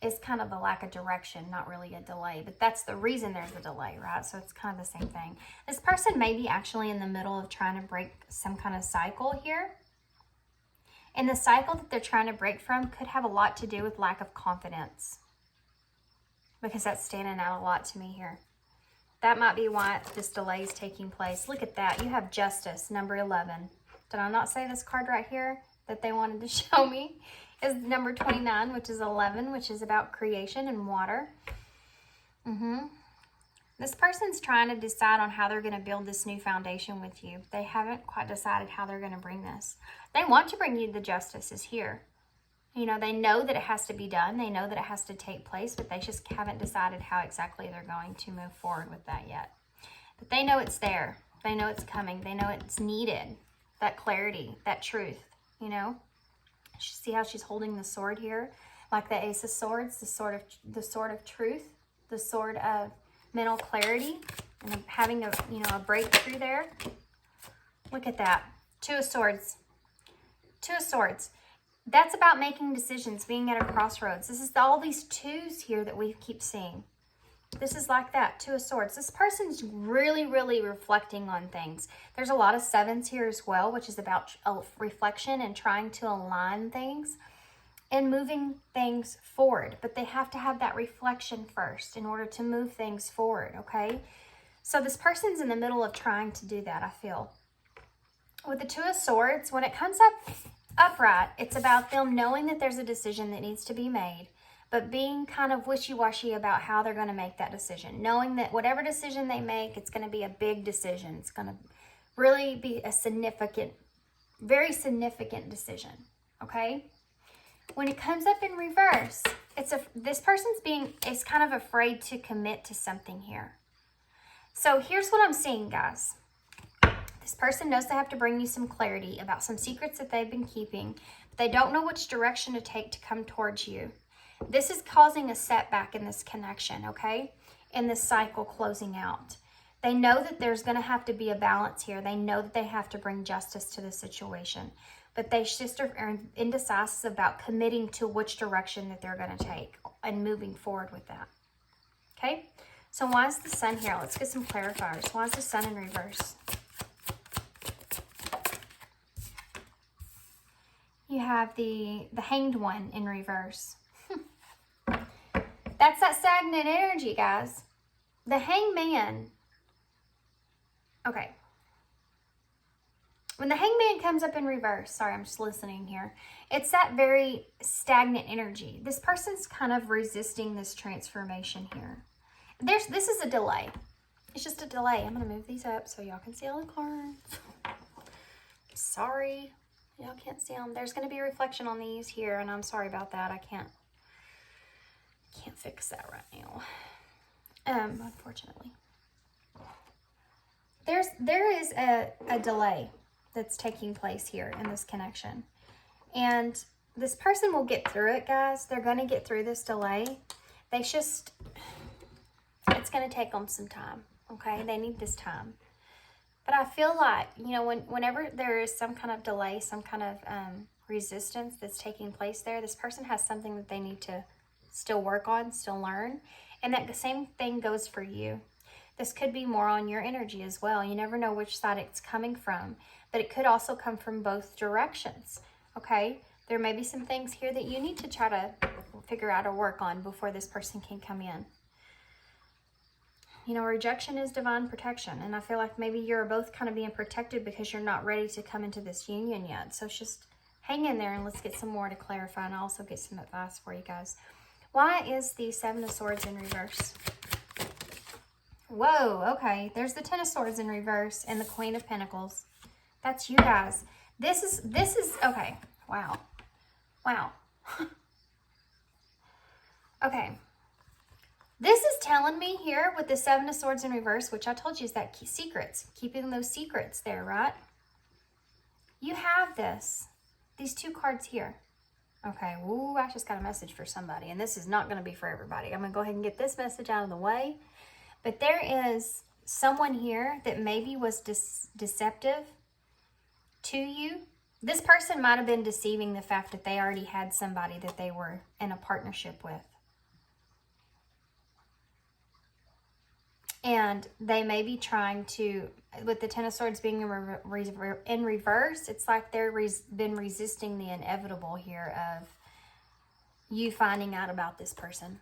is kind of a lack of direction, not really a delay, but that's the reason there's a delay, right? So it's kind of the same thing. This person may be actually in the middle of trying to break some kind of cycle here. And the cycle that they're trying to break from could have a lot to do with lack of confidence, because that's standing out a lot to me here. That might be why this delay is taking place. Look at that. You have Justice, number 11. Did I not say this card right here that they wanted to show me is number 29, which is 11, which is about creation and water. This person's trying to decide on how they're going to build this new foundation with you. They haven't quite decided how they're going to bring this. They want to bring you the Justice is here. You know, they know that it has to be done. They know that it has to take place, but they just haven't decided how exactly they're going to move forward with that yet. But they know it's there. They know it's coming. They know it's needed. That clarity, that truth, you know. See how she's holding the sword here? Like the Ace of Swords, the sword of truth, the sword of mental clarity, and having a, you know, a breakthrough there. Look at that. 2 of Swords. 2 of Swords. That's about making decisions, being at a crossroads. This is all these twos here that we keep seeing. This is like that, Two of Swords. This person's really, really reflecting on things. There's a lot of sevens here as well, which is about reflection and trying to align things and moving things forward. But they have to have that reflection first in order to move things forward, okay? So this person's in the middle of trying to do that, I feel. With the Two of Swords, when it comes up upright, it's about them knowing that there's a decision that needs to be made, but being kind of wishy-washy about how they're going to make that decision. Knowing that whatever decision they make, it's going to be a big decision. It's going to really be a significant, very significant decision, okay? When it comes up in reverse, this person's is kind of afraid to commit to something here. So here's what I'm seeing, guys. This person knows they have to bring you some clarity about some secrets that they've been keeping, but they don't know which direction to take to come towards you. This is causing a setback in this connection, okay? In this cycle closing out. They know that there's going to have to be a balance here. They know that they have to bring justice to the situation, but they just are indecisive about committing to which direction that they're going to take and moving forward with that, okay? So why is the Sun here? Let's get some clarifiers. Why is the Sun in reverse? You have the Hanged One in reverse. That's that stagnant energy, guys. The Hanged Man. Okay. When the Hanged Man comes up in reverse, sorry, I'm just listening here. It's that very stagnant energy. This person's kind of resisting this transformation here. This is a delay. It's just a delay. I'm going to move these up so y'all can see all the cards. Sorry. Y'all can't see them. There's going to be a reflection on these here, and I'm sorry about that. I can't fix that right now. Unfortunately. There is a delay that's taking place here in this connection. And this person will get through it, guys. They're going to get through this delay. It's going to take them some time, okay? They need this time. But I feel like, you know, whenever there is some kind of delay, some kind of resistance that's taking place there, this person has something that they need to still work on, still learn. And that same thing goes for you. This could be more on your energy as well. You never know which side it's coming from, but it could also come from both directions, okay? There may be some things here that you need to try to figure out or work on before this person can come in. You know, rejection is divine protection. And I feel like maybe you're both kind of being protected because you're not ready to come into this union yet. So just hang in there and let's get some more to clarify and also get some advice for you guys. Why is the Seven of Swords in reverse? Whoa, okay. There's the Ten of Swords in reverse and the Queen of Pentacles. That's you guys. This is, okay. Wow. Wow. Okay. This is telling me here with the Seven of Swords in reverse, which I told you is that secrets, keeping those secrets there, right? You have these two cards here. Okay, ooh, I just got a message for somebody, and this is not going to be for everybody. I'm going to go ahead and get this message out of the way. But there is someone here that maybe was deceptive to you. This person might have been deceiving the fact that they already had somebody that they were in a partnership with. And they may be trying to, with the Ten of Swords being in reverse, it's like they've been resisting the inevitable here of you finding out about this person.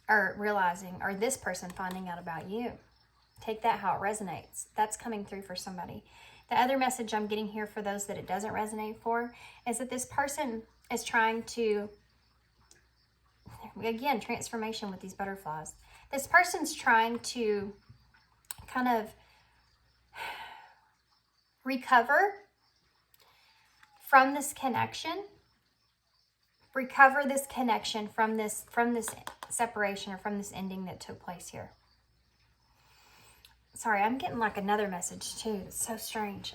Or realizing, or this person finding out about you. Take that how it resonates. That's coming through for somebody. The other message I'm getting here for those that it doesn't resonate for is that this person is trying to, again, transformation with these butterflies. This person's trying to kind of recover from this connection, recover this connection from this separation or from this ending that took place here. Sorry, I'm getting like another message too. It's so strange.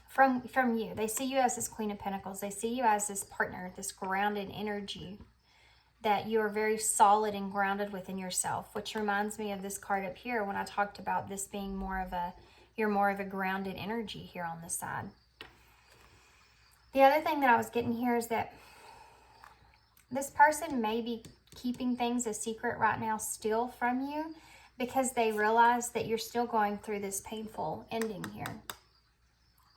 From you. They see you as this Queen of Pentacles. They see you as this partner, this grounded energy that you are very solid and grounded within yourself, which reminds me of this card up here when I talked about this being you're more of a grounded energy here on this side. The other thing that I was getting here is that this person may be keeping things a secret right now still from you because they realize that you're still going through this painful ending here.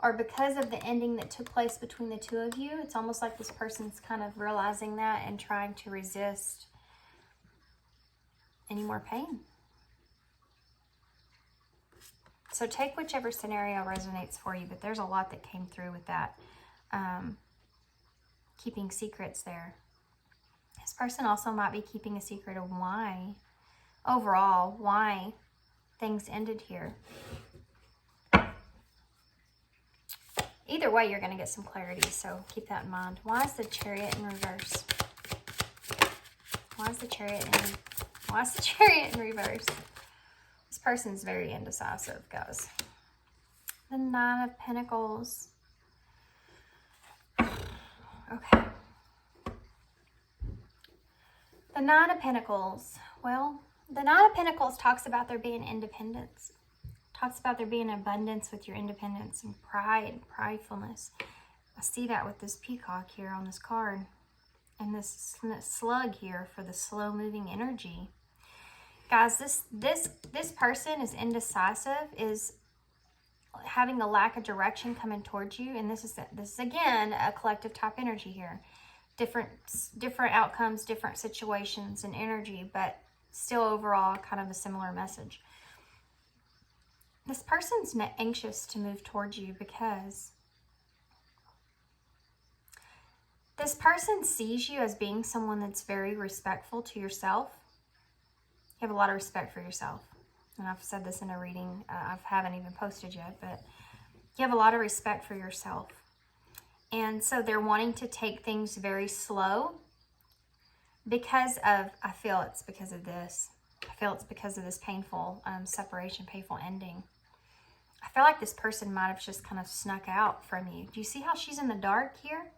Or because of the ending that took place between the two of you, it's almost like this person's kind of realizing that and trying to resist any more pain. So take whichever scenario resonates for you, but there's a lot that came through with that. Keeping secrets there. This person also might be keeping a secret of why, overall, why things ended here. Either way, you're going to get some clarity, so keep that in mind. Why is the Chariot in reverse? Why is the Chariot in reverse? This person's very indecisive, guys. The Nine of Pentacles. Okay. The Nine of Pentacles. Well, the Nine of Pentacles talks about there being independence. Talks about there being abundance with your independence and pride, pridefulness. I see that with this peacock here on this card. And this slug here for the slow-moving energy. Guys, this person is indecisive, is having a lack of direction coming towards you. And this is again, a collective type energy here. Different outcomes, different situations and energy, but still overall kind of a similar message. This person's anxious to move towards you because this person sees you as being someone that's very respectful to yourself. You have a lot of respect for yourself. And I've said this in a reading I haven't even posted yet, but you have a lot of respect for yourself. And so they're wanting to take things very slow because of, I feel it's because of this. I feel it's because of this painful separation, painful ending. I feel like this person might have just kind of snuck out from you. Do you see how she's in the dark here?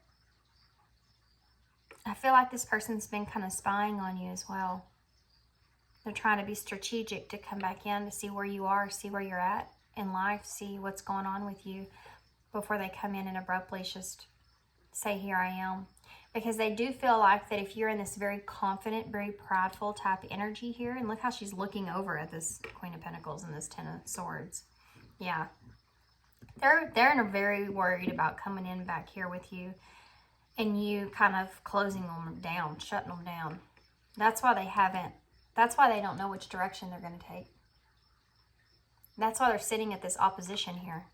I feel like this person's been kind of spying on you as well. They're trying to be strategic to come back in to see where you are, see where you're at in life, see what's going on with you before they come in and abruptly just say, here I am. Because they do feel like that if you're in this very confident, very prideful type energy here, and look how she's looking over at this Queen of Pentacles and this Ten of Swords. Yeah. They're very worried about coming in back here with you and you kind of closing them down, shutting them down. That's why they don't know which direction they're going to take. That's why they're sitting at this opposition here.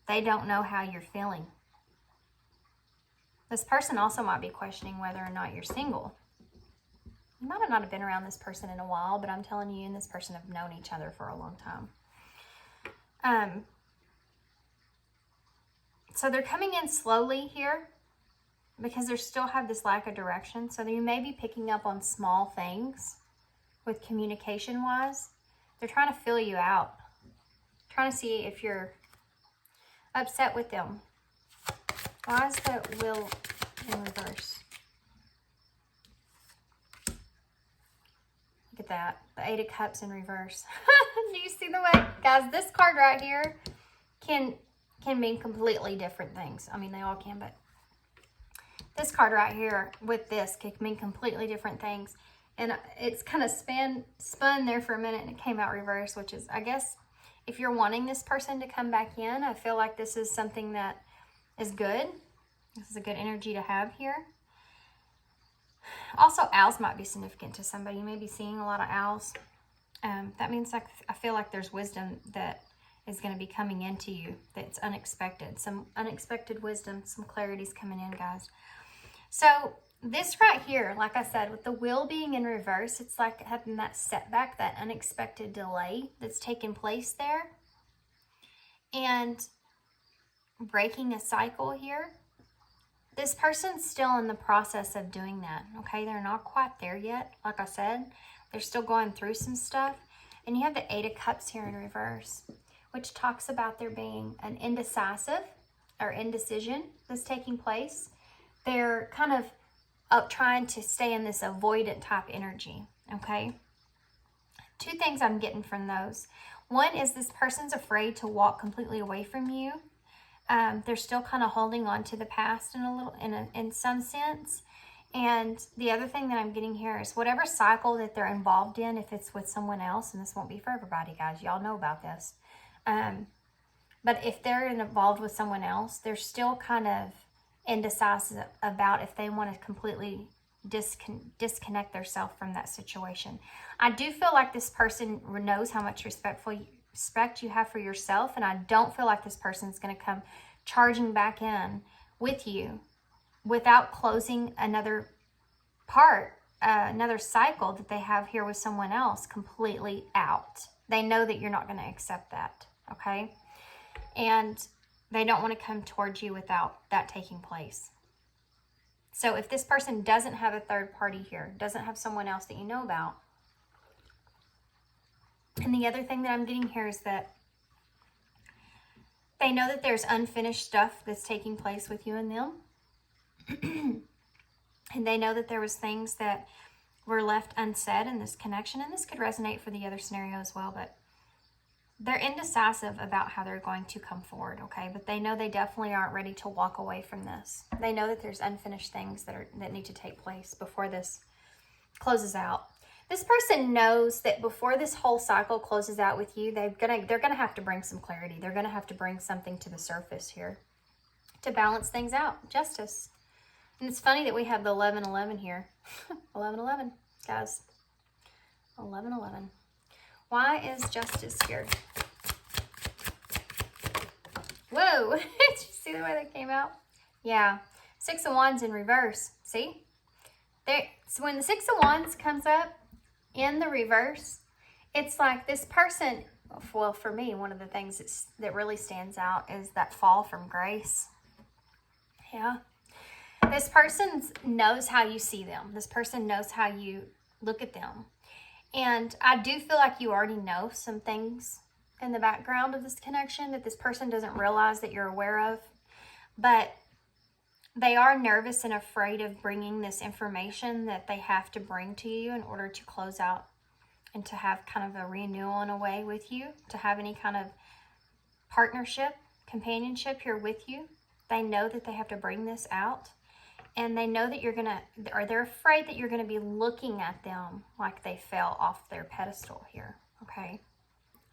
They don't know how you're feeling. This person also might be questioning whether or not you're single. You might not have been around this person in a while, but I'm telling you and this person have known each other for a long time. So they're coming in slowly here because they still have this lack of direction. So you may be picking up on small things with communication-wise. They're trying to feel you out. Trying to see if you're upset with them. Why is the Wheel in reverse? Look at that. The Eight of Cups in reverse. Do you see the way? Guys, this card right here can mean completely different things. I mean, they all can, but this card right here with this can mean completely different things. And it's kind of spun there for a minute and it came out reverse, which is, I guess, if you're wanting this person to come back in, I feel like this is something that is good. This is a good energy to have here. Also, owls might be significant to somebody. You may be seeing a lot of owls. That means I feel like there's wisdom that is going to be coming into you that's unexpected. Some unexpected wisdom, some clarity's coming in, guys. So this right here, like I said, with the Wheel being in reverse, it's like having that setback, that unexpected delay that's taken place there. And breaking a cycle here. This person's still in the process of doing that, okay? They're not quite there yet. Like I said, they're still going through some stuff. And you have the Eight of Cups here in reverse, which talks about there being an indecisive or indecision that's taking place. They're kind of trying to stay in this avoidant type energy, okay? Two things I'm getting from those. One is this person's afraid to walk completely away from you They're still kind of holding on to the past in some sense. And the other thing that I'm getting here is whatever cycle that they're involved in, if it's with someone else, and this won't be for everybody, guys, y'all know about this. But if they're involved with someone else, they're still kind of indecisive about if they want to completely disconnect themselves from that situation. I do feel like this person knows how much respect you have for yourself, and I don't feel like this person is going to come charging back in with you without closing another part, another cycle that they have here with someone else completely out. They know that you're not going to accept that, okay? And they don't want to come towards you without that taking place. So if this person doesn't have a third party here, doesn't have someone else that you know about, and the other thing that I'm getting here is that they know that there's unfinished stuff that's taking place with you and them. And they know that there was things that were left unsaid in this connection. And this could resonate for the other scenario as well, but they're indecisive about how they're going to come forward, okay? But they know they definitely aren't ready to walk away from this. They know that there's unfinished things that need to take place before this closes out. This person knows that before this whole cycle closes out with you, they're gonna have to bring some clarity. They're gonna have to bring something to the surface here to balance things out. Justice. And it's funny that we have the 11-11 here. 11-11, guys. 11-11. Why is justice here? Whoa! Did you see the way that came out? Yeah. 6 of Wands in reverse. See? So when the 6 of Wands comes up in the reverse, it's like this person, well, for me, one of the things that really stands out is that fall from grace. Yeah. This person knows how you see them. This person knows how you look at them. And I do feel like you already know some things in the background of this connection that this person doesn't realize that you're aware of. But they are nervous and afraid of bringing this information that they have to bring to you in order to close out and to have kind of a renewal in a way with you, to have any kind of partnership, companionship here with you. They know that they have to bring this out. And they know that they're afraid that you're going to be looking at them like they fell off their pedestal here, okay?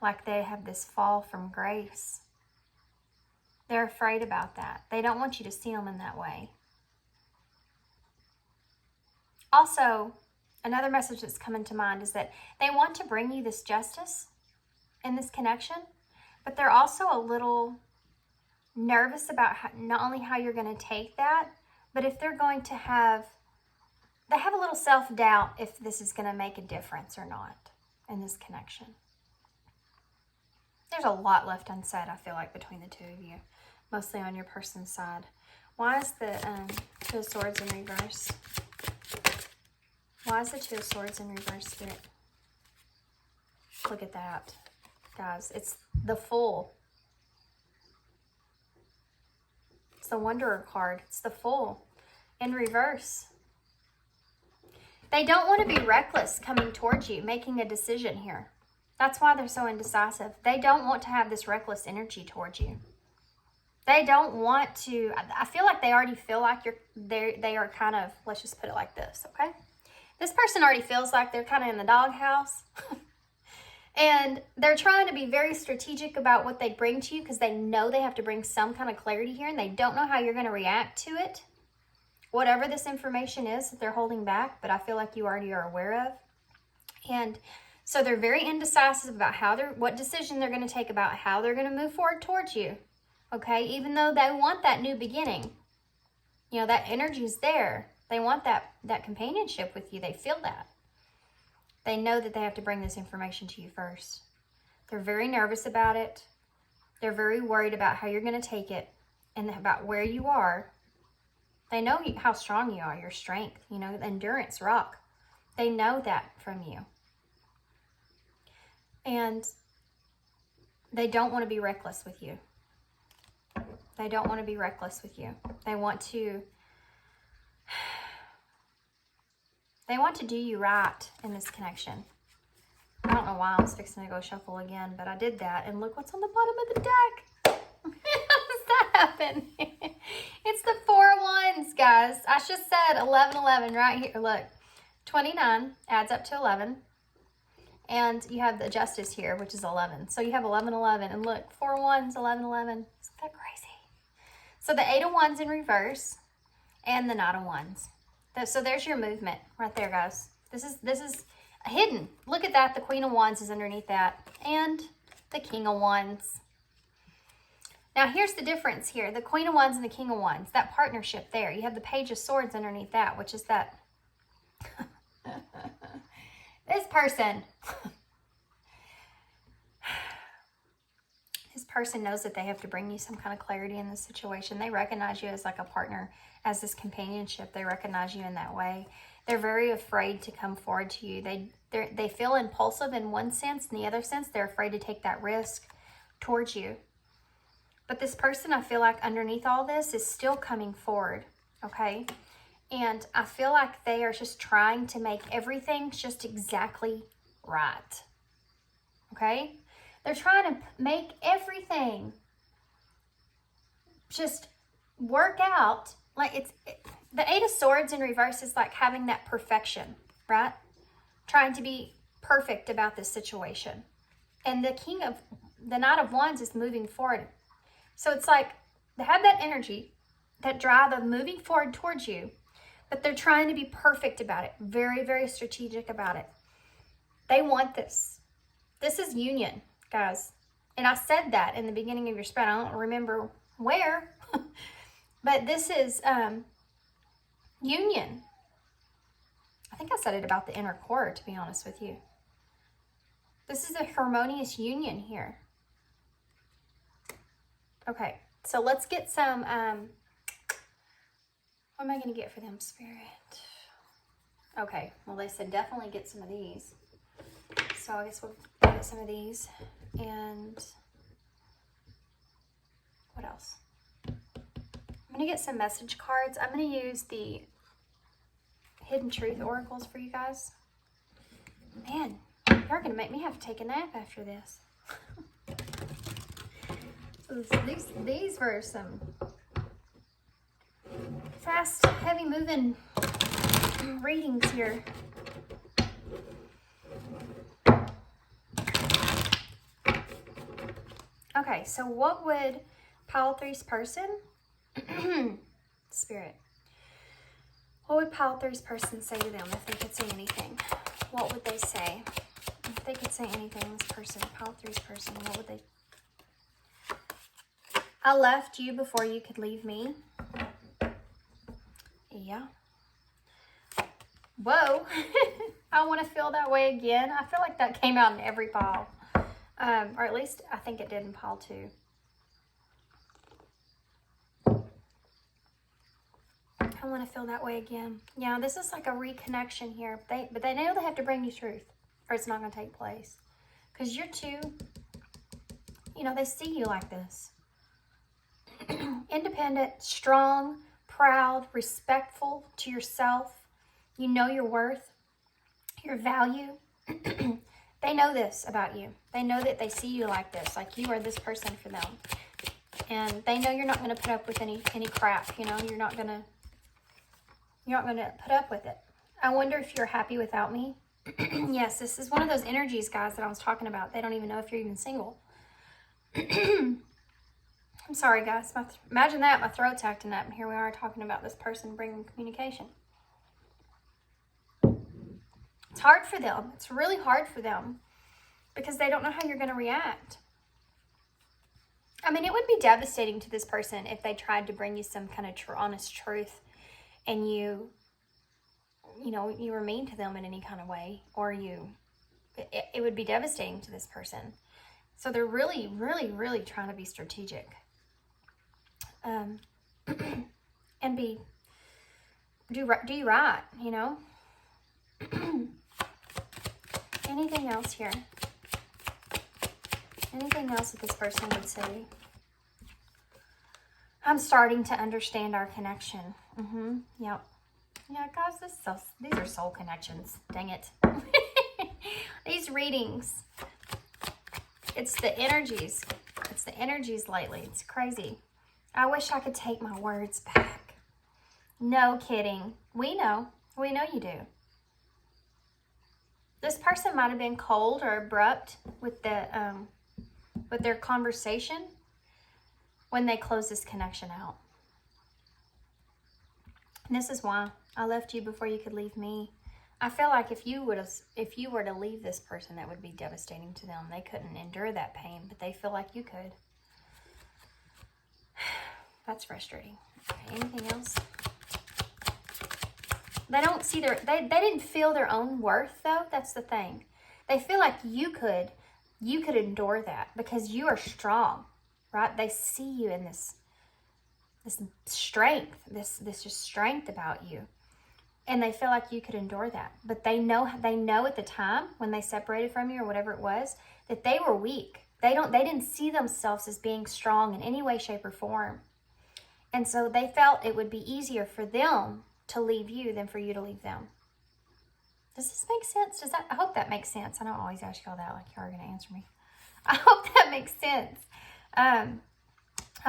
Like they have this fall from grace. They're afraid about that. They don't want you to see them in that way. Also, another message that's coming to mind is that they want to bring you this justice in this connection, but they're also a little nervous about not only how you're going to take that, but if they're going to they have a little self-doubt if this is going to make a difference or not in this connection. There's a lot left unsaid, I feel like, between the two of you, mostly on your person's side. Why is the 2 of Swords in reverse? Why is the 2 of Swords in reverse, Spirit? Look at that, guys. It's the Fool. It's the Wanderer card. It's the Fool in reverse. They don't want to be reckless coming towards you, making a decision here. That's why they're so indecisive. They don't want to have this reckless energy towards you. They don't want to, I feel like they already feel like they are kind of, let's just put it like this, okay? This person already feels like they're kind of in the doghouse. And they're trying to be very strategic about what they bring to you because they know they have to bring some kind of clarity here and they don't know how you're going to react to it. Whatever this information is that they're holding back, but I feel like you already are aware of. And so they're very indecisive about what decision they're going to take about how they're going to move forward towards you. Okay, even though they want that new beginning. You know, that energy is there. They want that companionship with you. They feel that. They know that they have to bring this information to you first. They're very nervous about it. They're very worried about how you're going to take it and about where you are. They know how strong you are, your strength, you know, endurance, rock. They know that from you. And they don't want to be reckless with you. They don't want to be reckless with you. They want to do you right in this connection. I don't know why I was fixing to go shuffle again, but I did that. And look what's on the bottom of the deck. How does that happened? It's the 4 of Wands, guys. I just said 11, 11 right here. Look, 29 adds up to 11. And you have the Justice here, which is 11. So you have 11, 11. And look, 4 of Wands, 11, 11. Isn't that crazy? So the 8 of Wands in reverse and the Knight of Wands. So there's your movement right there, guys. This is hidden. Look at that. The Queen of Wands is underneath that. And the King of Wands. Now, here's the difference here. The Queen of Wands and the King of Wands. That partnership there. You have the Page of Swords underneath that, which is that. This person. This person knows that they have to bring you some kind of clarity in this situation. They recognize you as like a partner, as this companionship. They recognize you in that way. They're very afraid to come forward to you. They feel impulsive in one sense. In the other sense, they're afraid to take that risk towards you. But this person, I feel like underneath all this is still coming forward, okay? And I feel like they are just trying to make everything just exactly right, okay? They're trying to make everything just work out. Like the 8 of Swords in reverse is like having that perfection, right? Trying to be perfect about this situation. And the Knight of Wands is moving forward. So it's like they have that energy, that drive of moving forward towards you, but they're trying to be perfect about it. Very, very strategic about it. They want this. This is union, guys. And I said that in the beginning of your spread. I don't remember where, but this is union. I think I said it about the inner core, to be honest with you. This is a harmonious union here. Okay, so let's get some, what am I going to get for them, Spirit? Okay, well, they said definitely get some of these. So I guess we'll get some of these. And what else? I'm going to get some message cards. I'm going to use the Hidden Truth Oracles for you guys. Man, you're going to make me have to take a nap after this. So these were some fast, heavy moving readings here. Okay, so what would Pile 3's person, Spirit, what would Pile 3's person say to them if they could say anything? What would they say? If they could say anything, this person, Pile 3's person, what would they? I left you before you could leave me. Yeah. Whoa. I want to feel that way again. I feel like that came out in every pile. Or at least I think it did in pile 2. I want to feel that way again. Yeah, this is like a reconnection here. But they know they have to bring you truth, or it's not going to take place. Because you're too, they see you like this. Independent, strong, proud, respectful to yourself. You know your worth, your value. They know this about you. They know that they see you like this, like you are this person for them. And they know you're not going to put up with any crap, you're not going to put up with it. I wonder if you're happy without me. Yes, this is one of those energies, guys, that I was talking about. They don't even know if you're even single. I'm sorry, guys. Imagine that. My throat's acting up, and here we are talking about this person bringing communication. It's hard for them. It's really hard for them because they don't know how you're going to react. I mean, it would be devastating to this person if they tried to bring you some kind of honest truth and you were mean to them in any kind of way, or it would be devastating to this person. So they're really, really, really trying to be strategic. And do you right, Anything else here? Anything else that this person would say? I'm starting to understand our connection. Yep. Yeah, guys, these are soul connections. Dang it. These readings. It's the energies. It's the energies lately. It's crazy. I wish I could take my words back. No kidding. We know. We know you do. This person might have been cold or abrupt with their conversation when they close this connection out. And this is why I left you before you could leave me. I feel like if you were to leave this person, that would be devastating to them. They couldn't endure that pain, but they feel like you could. That's frustrating. Okay, anything else? They don't see they didn't feel their own worth, though. That's the thing. They feel like you could endure that because you are strong, right? They see you in this strength, this just strength about you. And they feel like you could endure that. But they know at the time when they separated from you or whatever it was, that they were weak. They didn't see themselves as being strong in any way, shape, or form. And so they felt it would be easier for them to leave you than for you to leave them. Does this make sense? I hope that makes sense. I don't always ask y'all that like y'all are going to answer me. I hope that makes sense. I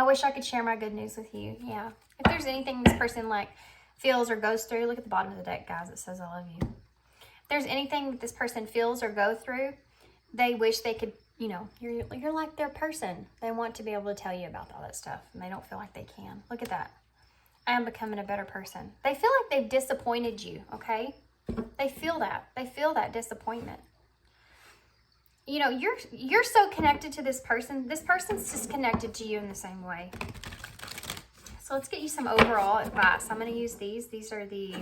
wish I could share my good news with you. Yeah. If there's anything this person like feels or goes through, look at the bottom of the deck, guys. It says I love you. If there's anything that this person feels or go through, they wish they could, you're like their person. They want to be able to tell you about all that stuff, and they don't feel like they can. Look at that. I am becoming a better person. They feel like they've disappointed you, okay? They feel that. They feel that disappointment. You're so connected to this person. This person's just connected to you in the same way. So let's get you some overall advice. I'm going to use these. These are the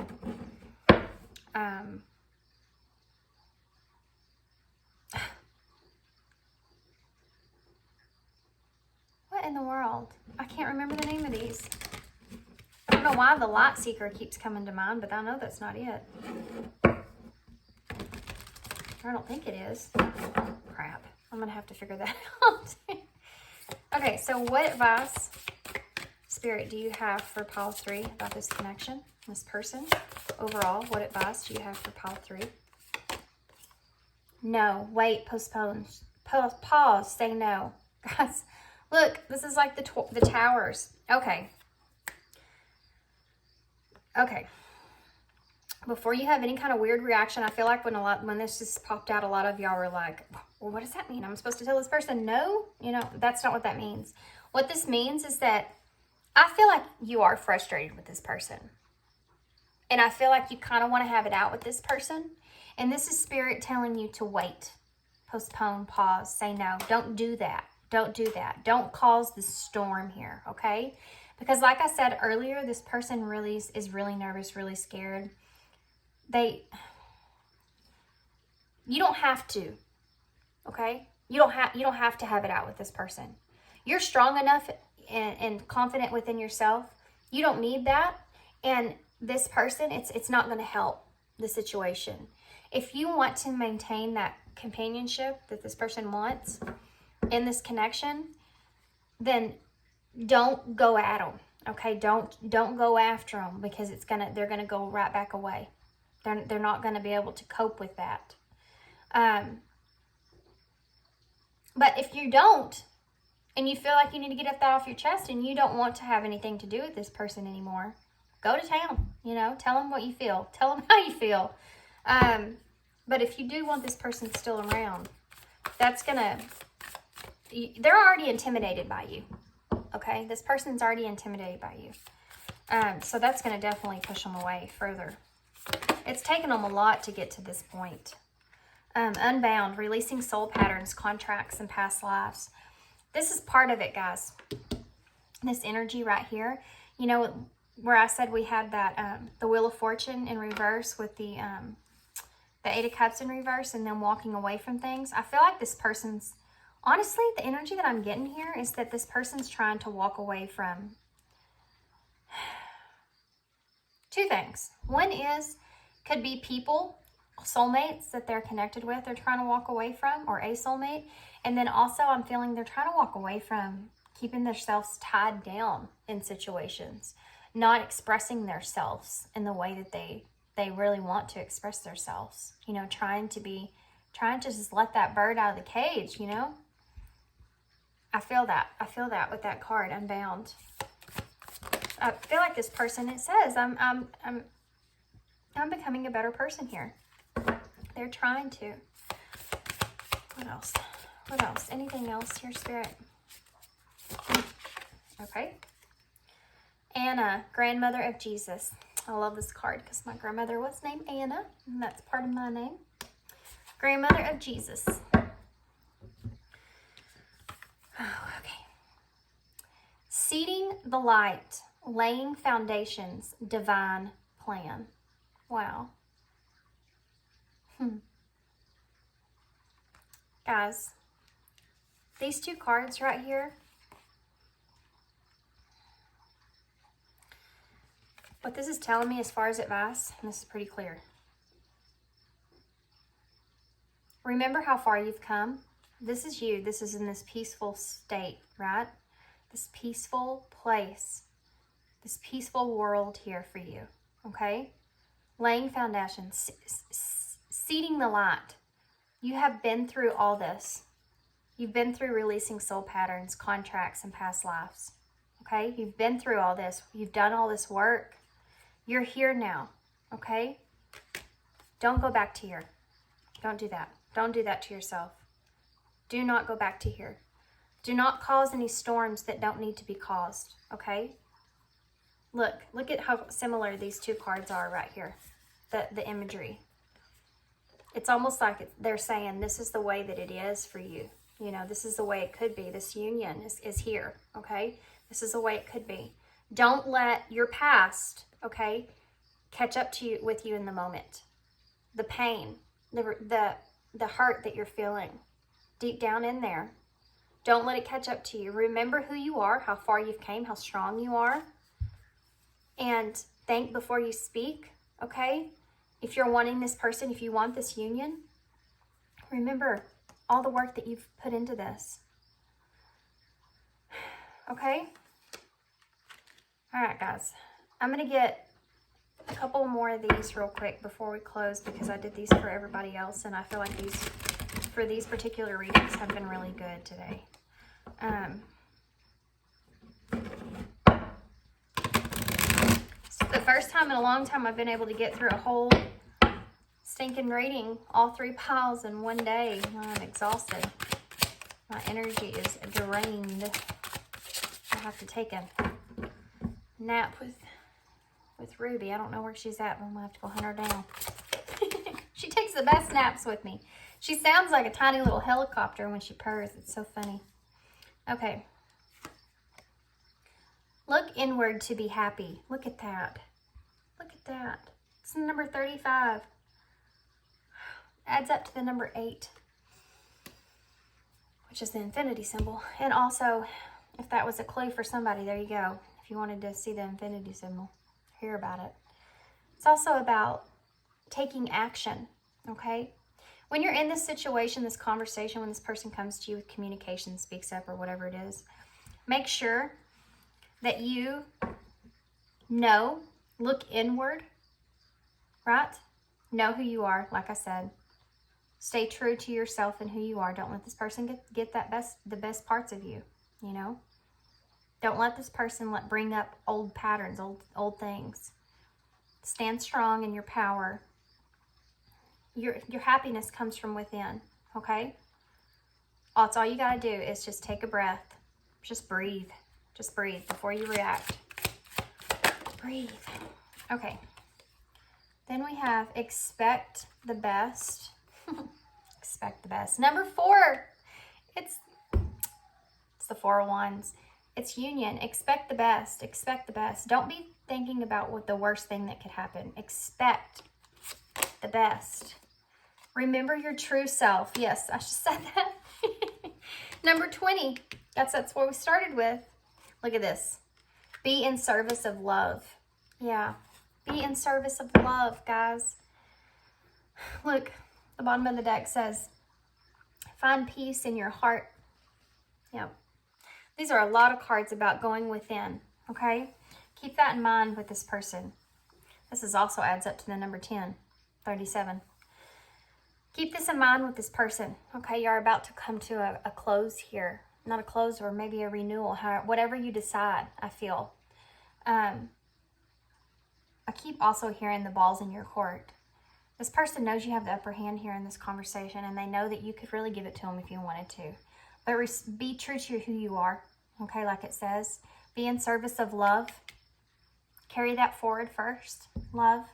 what in the world? I can't remember the name of these. I don't know why the Light Seeker keeps coming to mind, but I know that's not it. I don't think it is. Crap. I'm going to have to figure that out. Okay, so what advice, Spirit, do you have for pile 3 about this connection, this person? Overall, what advice do you have for pile 3? No. Wait. Postpone. Pause. Say no. Guys, look. This is like the towers. Okay. Okay. Before you have any kind of weird reaction, I feel like when this just popped out, a lot of y'all were like, well, what does that mean? I'm supposed to tell this person no? That's not what that means. What this means is that I feel like you are frustrated with this person. And I feel like you kind of want to have it out with this person. And this is Spirit telling you to wait, postpone, pause, say no. Don't do that. Don't do that. Don't cause the storm here, okay? Because like I said earlier, this person really is really nervous, really scared. You don't have to, okay? You don't have to have it out with this person. You're strong enough and confident within yourself. You don't need that. And this person, it's not going to help the situation. If you want to maintain that companionship that this person wants in this connection, then don't go at them, okay? Don't go after them, because they're gonna go right back away. They're not gonna be able to cope with that. But if you don't, and you feel like you need to get that off your chest, and you don't want to have anything to do with this person anymore, go to town. Tell them what you feel. Tell them how you feel. But if you do want this person still around, they're already intimidated by you. Okay, this person's already intimidated by you. So that's going to definitely push them away further. It's taken them a lot to get to this point. Unbound, releasing soul patterns, contracts, and past lives. This is part of it, guys. This energy right here. Where I said we had that, the Wheel of Fortune in reverse with the 8 of Cups in reverse, and then walking away from things. I feel like this person's, honestly, the energy that I'm getting here is that this person's trying to walk away from 2 things. One could be people, soulmates that they're connected with, they're trying to walk away from, or a soulmate. And then also I'm feeling they're trying to walk away from keeping themselves tied down in situations, not expressing themselves in the way that they really want to express themselves. Trying to just let that bird out of the cage, I feel that with that card, Unbound. I feel like this person, it says, I'm becoming a better person here. They're trying to. What else? What else? Anything else here, Spirit? Okay. Anna, grandmother of Jesus. I love this card because my grandmother was named Anna, and that's part of my name. Grandmother of Jesus. Oh, okay. Seeding the light, laying foundations, divine plan. Wow. Guys, these two cards right here, what this is telling me as far as advice, and this is pretty clear. Remember how far you've come. This is you. This is in this peaceful state, right? This peaceful place, this peaceful world here for you, okay? Laying foundations, seeding the light. You have been through all this. You've been through releasing soul patterns, contracts, and past lives, okay? You've been through all this. You've done all this work. You're here now, okay? Don't go back to here. Don't do that. Don't do that to yourself. Do not go back to here. Do not cause any storms that don't need to be caused, okay? Look at how similar these two cards are right here, the imagery. It's almost like they're saying this is the way that it is for you. You know, this is the way it could be. This union is here, okay? This is the way it could be. Don't let your past, okay, catch up to you with you in the moment. The pain, the hurt that you're feeling deep down in there. Don't let it catch up to you. Remember who you are, how far you've came, how strong you are. And think before you speak, okay? If you're wanting this person, if you want this union, remember all the work that you've put into this. Okay? All right, guys. I'm going to get a couple more of these real quick before we close because I did these for everybody else, and I feel like for these particular readings have been really good today. It's the first time in a long time I've been able to get through a whole stinking reading, all three piles in one day. I'm exhausted. My energy is drained. I have to take a nap with Ruby. I don't know where she's at, but I'm gonna have to go hunt her down. She takes the best naps with me. She sounds like a tiny little helicopter when she purrs. It's so funny. Okay. Look inward to be happy. Look at that. Look at that. It's number 35. Adds up to the number 8, which is the infinity symbol. And also, if that was a clue for somebody, there you go. If you wanted to see the infinity symbol, hear about it. It's also about taking action, okay? When you're in this situation, this conversation, when this person comes to you with communication, speaks up, or whatever it is, make sure that you know, look inward, right? Know who you are, like I said. Stay true to yourself and who you are. Don't let this person get the best parts of you, you know? Don't let this person bring up old patterns, old things. Stand strong in your power. Your happiness comes from within, okay? That's all you got to do is just take a breath. Just breathe. Just breathe before you react. Breathe. Okay. Then we have expect the best. Expect the best. Number 4. It's the 4 of Wands. It's union. Expect the best. Expect the best. Don't be thinking about what the worst thing that could happen. Expect the best. Remember your true self. Yes, I just said that. Number 20. That's what we started with. Look at this. Be in service of love. Yeah. Be in service of love, guys. Look, the bottom of the deck says, find peace in your heart. Yeah. These are a lot of cards about going within, okay? Keep that in mind with this person. This is also adds up to the number 10, 37. Keep this in mind with this person, okay? You're about to come to a close here. Not a close, or maybe a renewal, whatever you decide, I feel. I keep also hearing the ball's in your court. This person knows you have the upper hand here in this conversation, and they know that you could really give it to them if you wanted to. But be true to who you are, okay, like it says. Be in service of love. Carry that forward first. Love.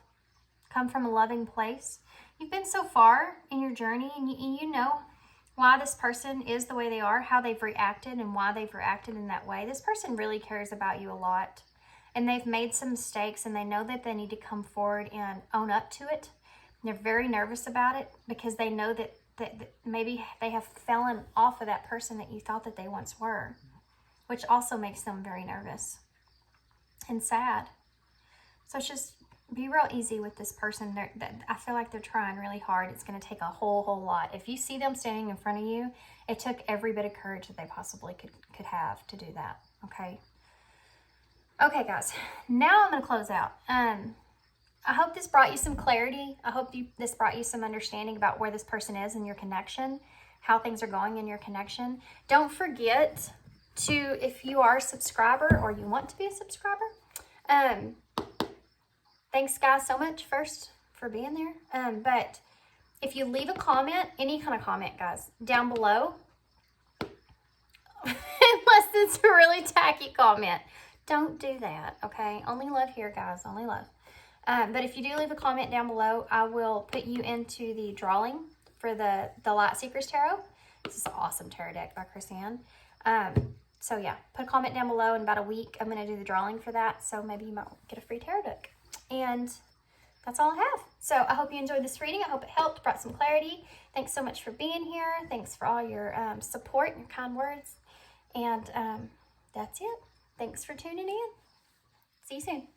Come from a loving place. You've been so far in your journey, and you know why this person is the way they are, how they've reacted, and why they've reacted in that way. This person really cares about you a lot. And they've made some mistakes, and they know that they need to come forward and own up to it. They're very nervous about it because they know that maybe they have fallen off of that person that you thought that they once were, which also makes them very nervous and sad. So it's just be real easy with this person. I feel like they're trying really hard. It's going to take a whole lot. If you see them standing in front of you, it took every bit of courage that they possibly could have to do that, okay? Okay, guys, now I'm going to close out. I hope this brought you some clarity. I hope this brought you some understanding about where this person is in your connection, how things are going in your connection. Don't forget to, if you are a subscriber or you want to be a subscriber, thanks, guys, so much first for being there. But if you leave a comment, any kind of comment, guys, down below, unless it's a really tacky comment, don't do that, okay? Only love here, guys, only love. But if you do leave a comment down below, I will put you into the drawing for the Light Seekers Tarot. This is an awesome tarot deck by Chrisanne. So yeah, put a comment down below. In about a week, I'm going to do the drawing for that. So maybe you might get a free tarot deck. And that's all I have. So I hope you enjoyed this reading. I hope it helped, brought some clarity. Thanks so much for being here. Thanks for all your support and your kind words. And that's it. Thanks for tuning in. See you soon.